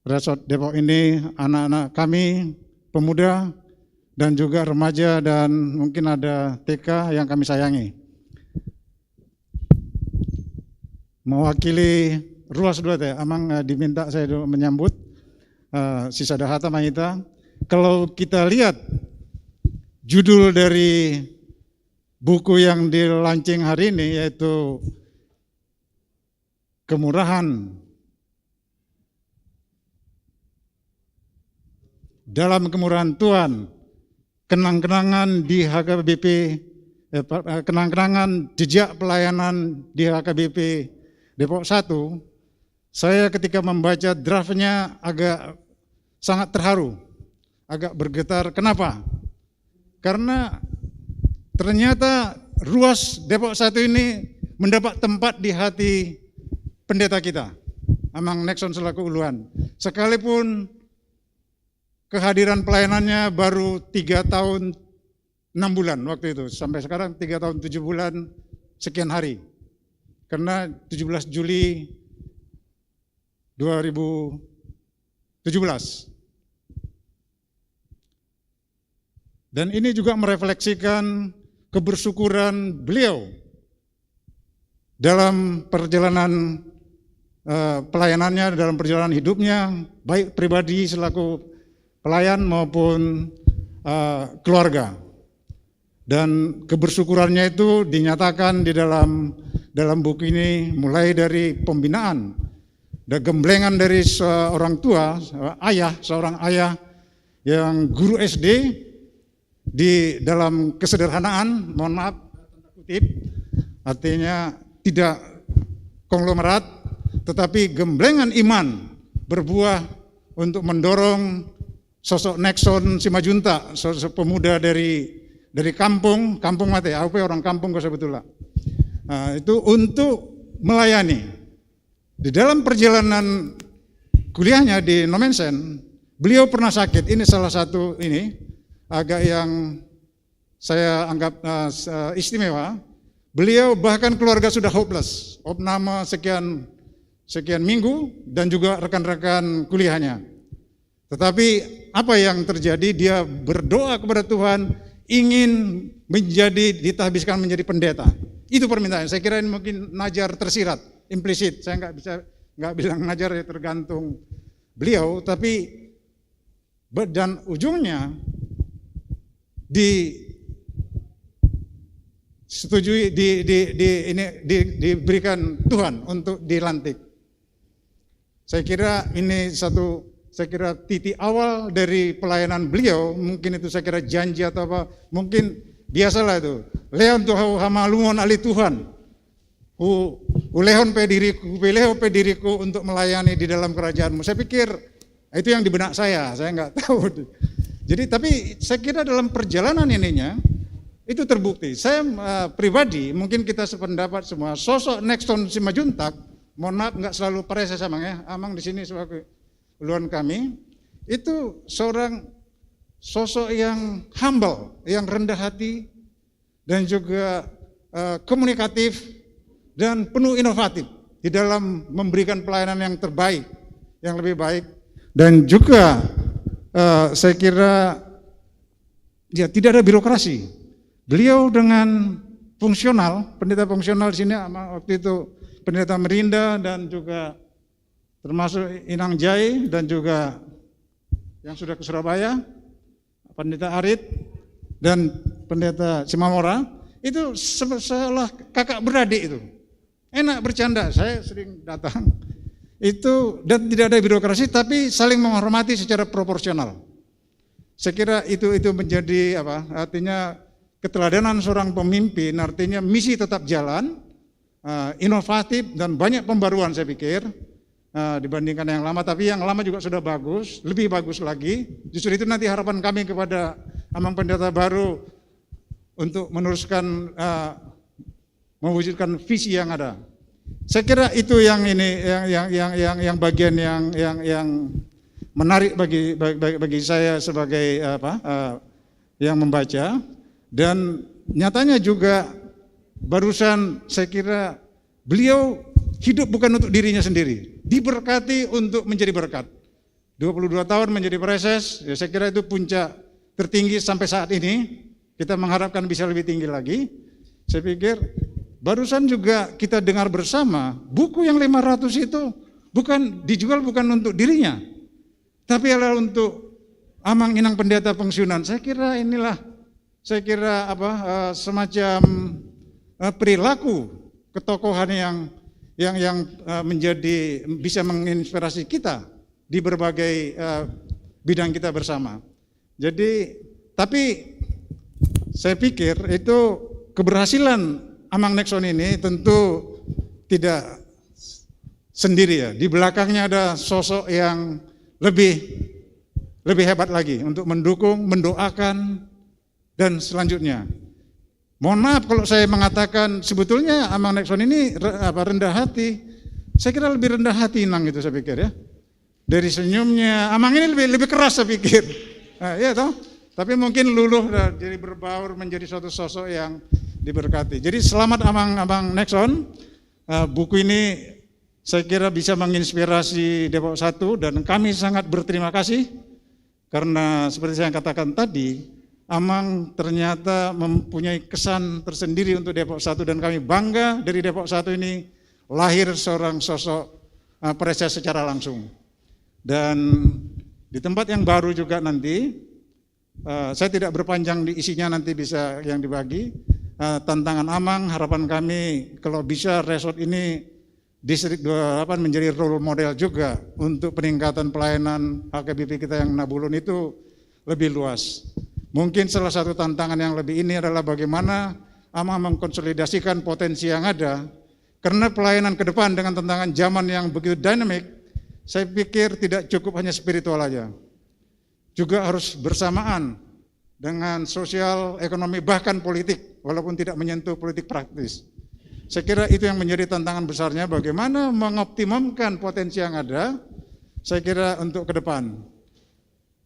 Resort Depok ini, anak-anak kami, pemuda dan juga remaja dan mungkin ada TK yang kami sayangi. Mewakili ruas 2 teh, Amang diminta saya menyambut sisa dahata mahita. Kalau kita lihat judul dari buku yang dilaunching hari ini yaitu Kemurahan dalam Kemurahan Tuhan, kenang-kenangan di HKBP, kenang-kenangan jejak pelayanan di HKBP Depok 1, saya ketika membaca draftnya agak sangat terharu, agak bergetar. Kenapa? Karena ternyata ruas Depok 1 ini mendapat tempat di hati pendeta kita, Amang Nexon selaku uluan. Sekalipun kehadiran pelayanannya baru 3 tahun 6 bulan waktu itu, sampai sekarang 3 tahun 7 bulan sekian hari. Karena 17 Juli 2017. Dan ini juga merefleksikan kebersyukuran beliau dalam perjalanan pelayanannya, dalam perjalanan hidupnya, baik pribadi selaku pelayan maupun keluarga. Dan kebersyukurannya itu dinyatakan di dalam buku ini, mulai dari pembinaan dan gemblengan dari seorang tua, seorang ayah yang guru SD di dalam kesederhanaan, mohon maaf, kutip, artinya tidak konglomerat, tetapi gemblengan iman berbuah untuk mendorong sosok Nexon Simajuntak, sosok pemuda dari kampung mati, apa orang kampung kok sebetulnya. Nah, itu untuk melayani. Di dalam perjalanan kuliahnya di Nomensen, beliau pernah sakit. Ini salah satu ini agak yang saya anggap istimewa. Beliau bahkan keluarga sudah hopeless, opname sekian minggu dan juga rekan-rekan kuliahnya. Tetapi apa yang terjadi? Dia berdoa kepada Tuhan, ingin ditahbiskan menjadi pendeta. Itu permintaan. Saya kira ini mungkin najar tersirat, implisit. Saya nggak bilang najar, ya tergantung beliau. Tapi dan ujungnya disetujui, diberikan Tuhan untuk dilantik. Saya kira ini titik awal dari pelayanan beliau. Mungkin itu saya kira janji atau apa, mungkin biasalah itu. Leon tuh hamalungon ali Tuhan. Ulehon pe diriku untuk melayani di dalam kerajaanmu. Saya pikir itu yang di benak saya nggak tahu. Jadi tapi saya kira dalam perjalanan ininya itu terbukti. Saya pribadi, mungkin kita sependapat semua, sosok Nexton Simajuntak, mohon maaf nggak selalu preses Amang ya, Amang di sini sebagai uluan kami, itu seorang sosok yang humble, yang rendah hati, dan juga komunikatif, dan penuh inovatif di dalam memberikan pelayanan yang terbaik, yang lebih baik. Dan juga saya kira ya tidak ada birokrasi. Beliau dengan fungsional, pendeta fungsional di sini waktu itu pendeta Merinda dan juga termasuk Inang Jai dan juga yang sudah ke Surabaya, pendeta Arit dan pendeta Simamora, itu seolah kakak beradik itu. Enak bercanda, saya sering datang. Itu dan tidak ada birokrasi tapi saling menghormati secara proporsional. Saya kira itu menjadi apa? Artinya keteladanan seorang pemimpin, artinya misi tetap jalan, inovatif dan banyak pembaruan saya pikir dibandingkan yang lama. Tapi yang lama juga sudah bagus, lebih bagus lagi. Justru itu nanti harapan kami kepada Amang Pendeta baru untuk meneruskan, mewujudkan visi yang ada. Saya kira itu yang bagian yang menarik bagi saya sebagai yang membaca. Dan nyatanya juga barusan saya kira beliau hidup bukan untuk dirinya sendiri, diberkati untuk menjadi berkat. 22 tahun menjadi preses, ya saya kira itu puncak tertinggi sampai saat ini. Kita mengharapkan bisa lebih tinggi lagi. Saya pikir barusan juga kita dengar bersama, buku yang 500 itu dijual bukan untuk dirinya, tapi adalah untuk Amang Inang Pendeta Pensiunan. Saya kira inilah semacam perilaku ketokohan yang menjadi bisa menginspirasi kita di berbagai bidang kita bersama. Jadi, tapi saya pikir itu keberhasilan Amang Nexton ini tentu tidak sendiri ya. Di belakangnya ada sosok yang lebih hebat lagi untuk mendukung, mendoakan, dan selanjutnya. Mohon maaf kalau saya mengatakan sebetulnya Amang Nexton ini rendah hati. Saya kira lebih rendah hati Inang itu saya pikir ya. Dari senyumnya, Amang ini lebih keras saya pikir. Ya toh. Tapi mungkin luluh jadi berbaur menjadi suatu sosok yang diberkati. Jadi selamat Amang Nexton. Buku ini saya kira bisa menginspirasi Depok 1 dan kami sangat berterima kasih karena seperti saya katakan tadi, Amang ternyata mempunyai kesan tersendiri untuk Depok 1 dan kami bangga dari Depok 1 ini lahir seorang sosok preses secara langsung. Dan di tempat yang baru juga nanti, saya tidak berpanjang di isinya, nanti bisa yang dibagi. Tantangan Amang, harapan kami kalau bisa resort ini Distrik 28 menjadi role model juga untuk peningkatan pelayanan HKBP kita yang Nabulun itu lebih luas. Mungkin salah satu tantangan yang lebih ini adalah bagaimana Amang mengkonsolidasikan potensi yang ada, karena pelayanan ke depan dengan tantangan zaman yang begitu dinamik, saya pikir tidak cukup hanya spiritual aja, juga harus bersamaan dengan sosial, ekonomi, bahkan politik, walaupun tidak menyentuh politik praktis. Saya kira itu yang menjadi tantangan besarnya, bagaimana mengoptimumkan potensi yang ada, saya kira untuk ke depan.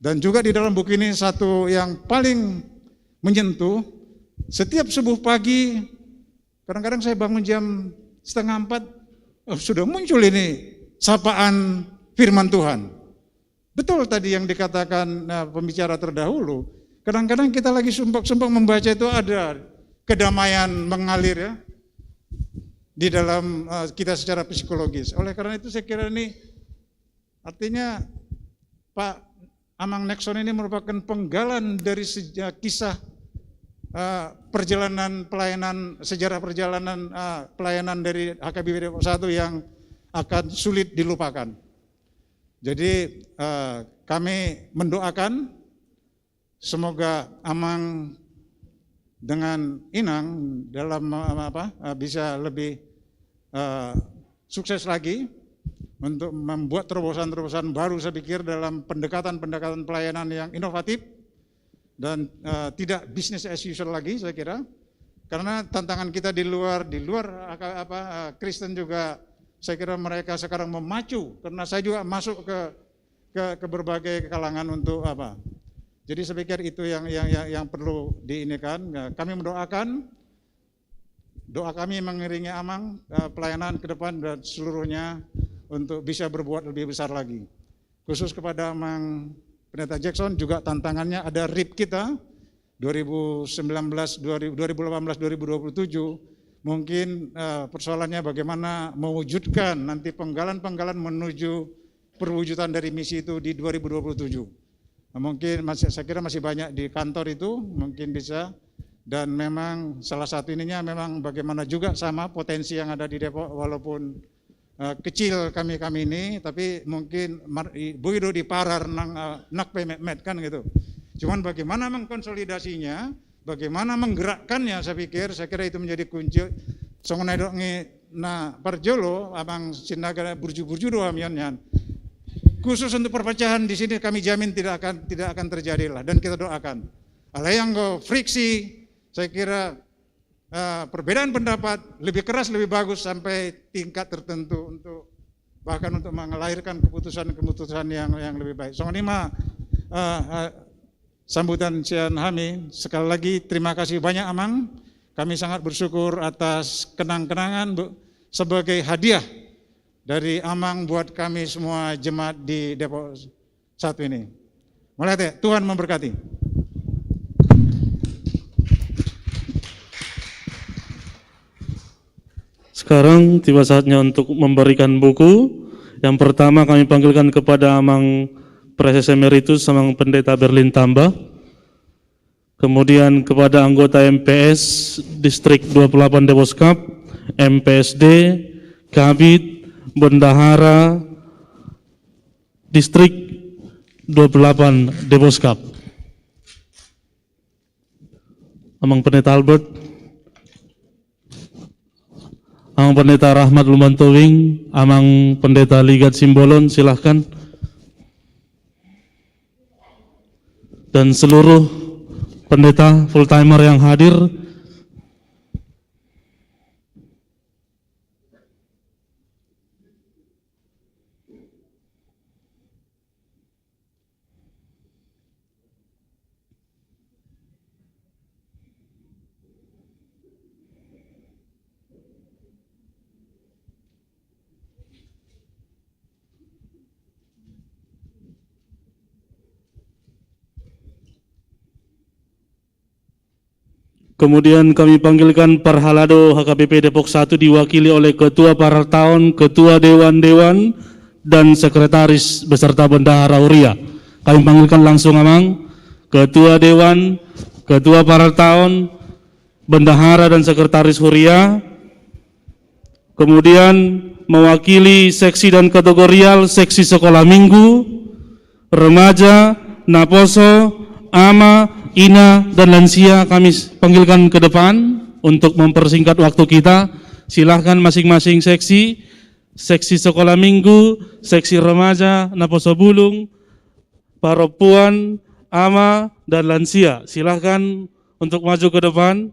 Dan juga di dalam buku ini satu yang paling menyentuh, setiap subuh pagi, kadang-kadang saya bangun jam 3:30, sudah muncul ini sapaan firman Tuhan. Betul tadi yang dikatakan pembicara terdahulu, kadang-kadang kita lagi sumpah-sumpah membaca itu ada kedamaian mengalir ya di dalam kita secara psikologis. Oleh karena itu saya kira ini artinya Pak Amang Nexon ini merupakan penggalan dari kisah perjalanan pelayanan, sejarah perjalanan pelayanan dari HKBP Depok 1 yang akan sulit dilupakan. Jadi kami mendoakan semoga Amang dengan Inang dalam bisa lebih sukses lagi untuk membuat terobosan-terobosan baru, saya pikir, dalam pendekatan-pendekatan pelayanan yang inovatif dan tidak business as usual lagi, saya kira. Karena tantangan kita di luar Kristen juga, saya kira mereka sekarang memacu, karena saya juga masuk ke berbagai kalangan untuk apa. Jadi saya pikir itu yang perlu diinikan. Kami mendoakan, doa kami mengiringi Amang pelayanan ke depan dan seluruhnya untuk bisa berbuat lebih besar lagi. Khusus kepada Amang Pendeta Jackson juga tantangannya ada RIP kita 2018-2027, mungkin persoalannya bagaimana mewujudkan nanti penggalan-penggalan menuju perwujudan dari misi itu di 2027. Mungkin saya kira masih banyak di kantor itu, mungkin bisa, dan memang salah satu ininya memang bagaimana juga sama potensi yang ada di Depok, walaupun kecil kami ini, tapi mungkin buido di parar nak pemet kan gitu. Cuman bagaimana mengkonsolidasinya, bagaimana menggerakkannya, saya kira itu menjadi kunci. Na parjolo abang sinaga burju-burju doa mianyan. Khusus untuk perpecahan di sini kami jamin tidak akan terjadi lah, dan kita doakan. Alayang friksi, saya kira perbedaan pendapat lebih keras lebih bagus sampai tingkat tertentu untuk bahkan untuk melahirkan keputusan-keputusan yang lebih baik. Soalnya mah sambutan Sian Hami, sekali lagi terima kasih banyak Amang. Kami sangat bersyukur atas kenang-kenangan sebagai hadiah dari Amang buat kami semua jemaat di Depok 1 ini. Mulai Tuhan memberkati. Sekarang tiba saatnya untuk memberikan buku. Yang pertama kami panggilkan kepada Amang Preses Emeritus Amang Pendeta Berlin Tambah. Kemudian kepada anggota MPS Distrik 28 Deboskap, MPSD, Kabid, Bendahara Distrik 28 Deboskap. Amang Pendeta Albert, Amang Pendeta Rahmat Lumbantowing, Amang Pendeta Ligat Simbolon, silahkan. Dan seluruh pendeta full timer yang hadir. Kemudian kami panggilkan Parhalado HKBP Depok 1 diwakili oleh Ketua Parataun, Ketua Dewan-Dewan, dan Sekretaris beserta Bendahara Huria. Kami panggilkan langsung Amang, Ketua Dewan, Ketua Parataun, Bendahara dan Sekretaris Huria. Kemudian mewakili seksi dan kategorial, seksi sekolah minggu, remaja, naposo, ama, Ina, dan lansia kami panggilkan ke depan untuk mempersingkat waktu kita. Silahkan masing-masing seksi sekolah minggu, seksi remaja, naposo bulung, paropuan, ama, dan lansia. Silahkan untuk maju ke depan.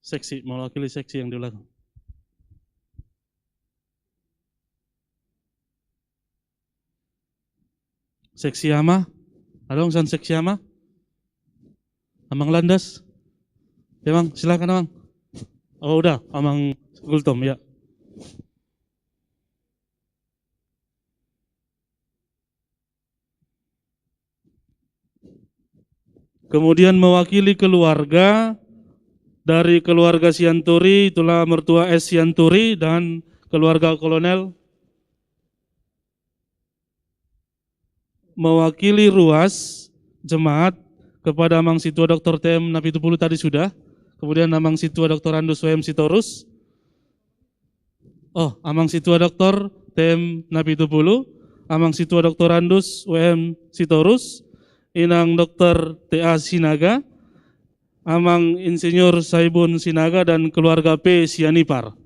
Seksi, mewakili seksi yang di belakang. Seksi Ama, ada urusan seksi Ama? Amang Landas? Ya Bang, silakan Amang. Oh udah, Amang Gultom ya. Kemudian mewakili keluarga, dari keluarga Sianturi, itulah mertua S. Sianturi dan keluarga Kolonel. Mewakili ruas jemaat kepada Amang Situa Dr. TM Napitupulu tadi sudah. Kemudian Amang Situa Dr. Andus WM Sitorus. Oh, Amang Situa Dr. TM Napitupulu, Amang Situa Dr. Andus WM Sitorus, Inang Dr. TA Sinaga, Amang Insinyur Saibun Sinaga dan keluarga P. Sianipar.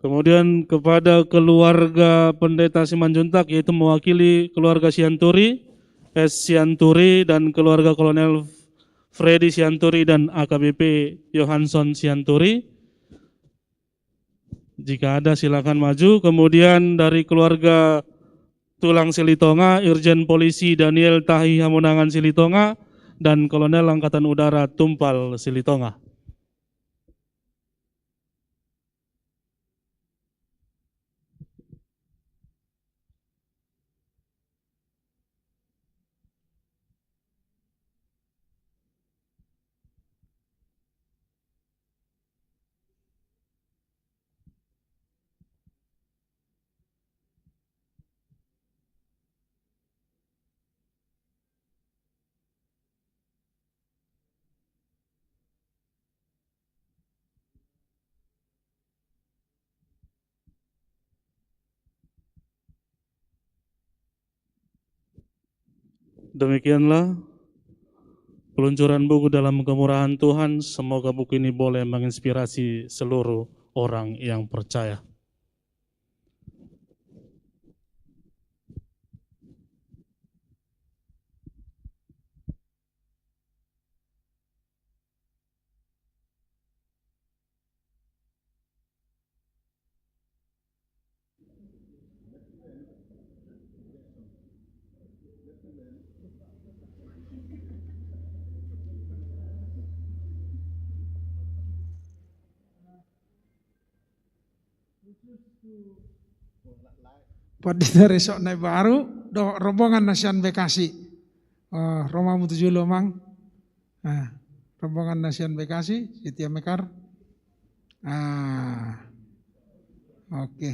Kemudian kepada keluarga Pendeta Simanjuntak, yaitu mewakili keluarga Sianturi, S. Sianturi dan keluarga Kolonel Freddy Sianturi dan AKBP Johansson Sianturi. Jika ada silakan maju. Kemudian dari keluarga Tulang Silitonga, Irjen Polisi Daniel Tahi Hamunangan Silitonga dan Kolonel Angkatan Udara Tumpal Silitonga. Demikianlah peluncuran buku dalam kemurahan Tuhan. Semoga buku ini boleh menginspirasi seluruh orang yang percaya. Pada resok naik baru, do rombongan Nasian Bekasi, Roma Mutuju Lomang, rombongan Nasian Bekasi, Setia Mekar, oke.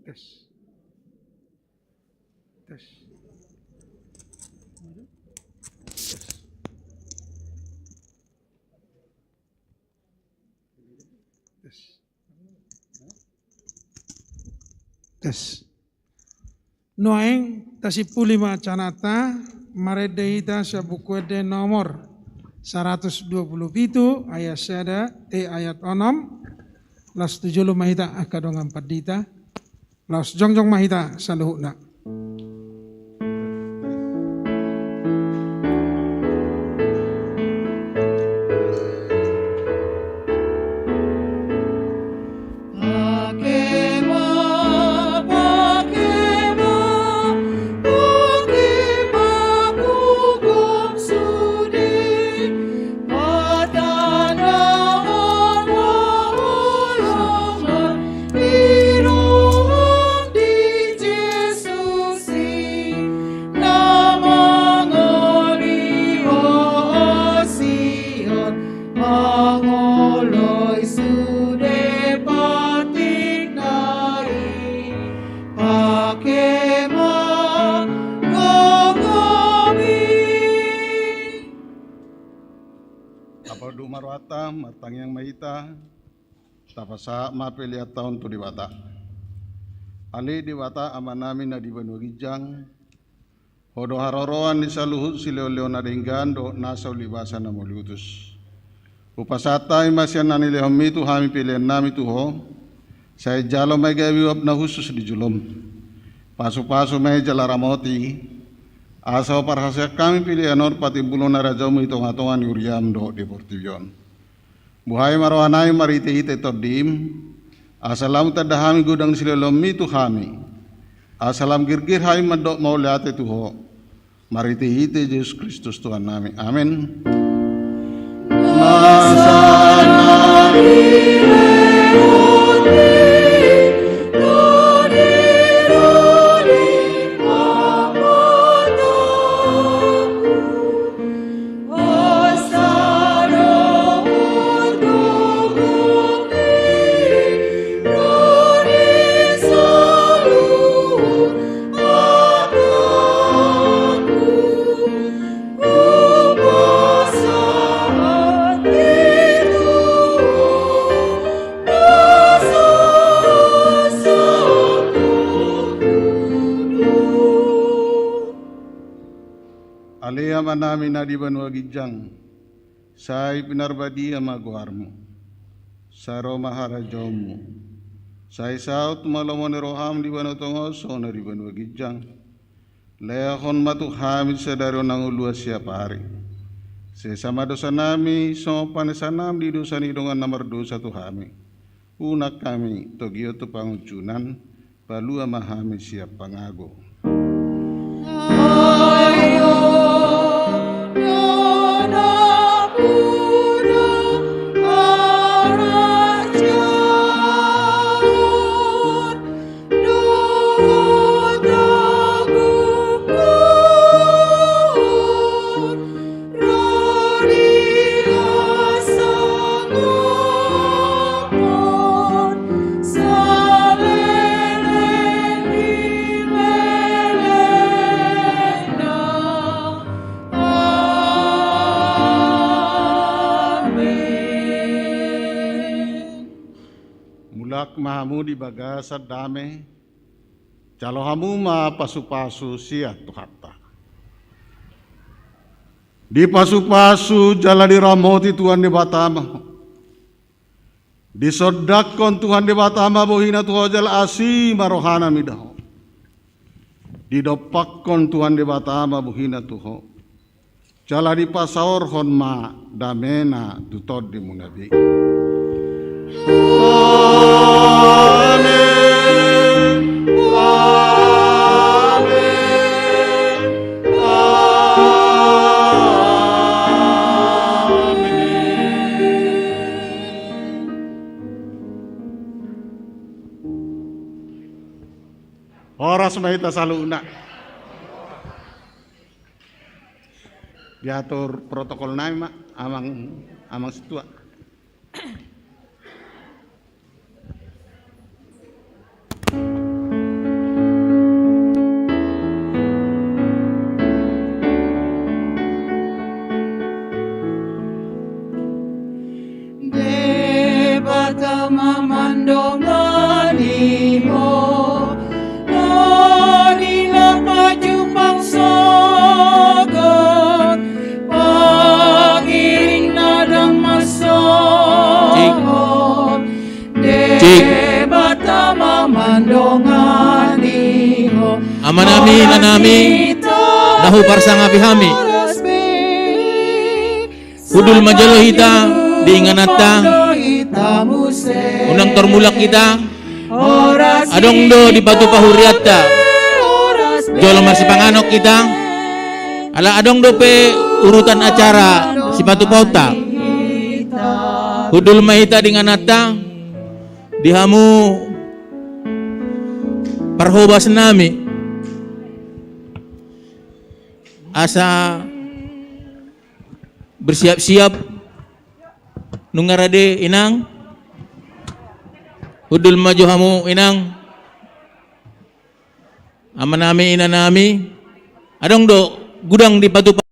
Tes. Tes. Tes. Noeng tasipulima canata maredehita sabukuede nomor 127 ayat sada ayat 6 las 7 mahita akadongan padita las jongjong mahita saluhuna. Matang yang mahita tapasa mapeliat tahun tu diwata ali diwata amanami na dibanugijang hodo haroroan ni saluhut sileo na dinggan do nasa ulibasa na moliutus upasata imasyan na nilehom itu hami pilihan nami tuho saya jalo may gawiwap na husus di julom pasu-pasu may jalaramoti asaw para sa kami pilihan or pati bulo na rajaw mo itong atongan yuriam do deportivion. Buhay marohanay mariti-hiti todim, asalam tadahami gudang silolom itu hami, asalam girgir hay madok mauliate tuho, mariti-hiti Yesus Kristus Tuhan nami, amin. Namin na di banwagijang say pinarbadi amaguarmo sa Roma harajomu say saut malamon roham di banotongos so na di banwagijang leahon matuhamid sa daro ng uluas siya pari sesama dosa nami so panesanam di dosa ni dongan nomor dosa tuhami unak kami togyo tu pangucunan palu amahami siya pangago. Mahamu di bagasa dame calo hamu ma pasu-pasu siya tuhata di pasu-pasu jala di ramoti Tuhan di batama di sodakon Tuhan di batama bohina tuho jala asi marohana midaho di dopakon Tuhan di batama bohina tuho jala di pasaor hon ma damena tutod di munabi. Oras mahita saluna. diatur protokol nami mak amang setua. Debata mamandongani mo Nanilang majupang sogot Pagiring nadang masogot Debata mamandongani mo Amanami nanami dahupar sang abihami Hudul majalo hita diinganata unang tormulak kita adong do di batu pahuriatta jolo marsi panganok kita ala adong do pe urutan acara si batu pauta hudul mahita diinganata dihamu parhobas nami asa bersiap-siap nungarade inang hudul maju hamu inang amanami inanami adong do gudang di batu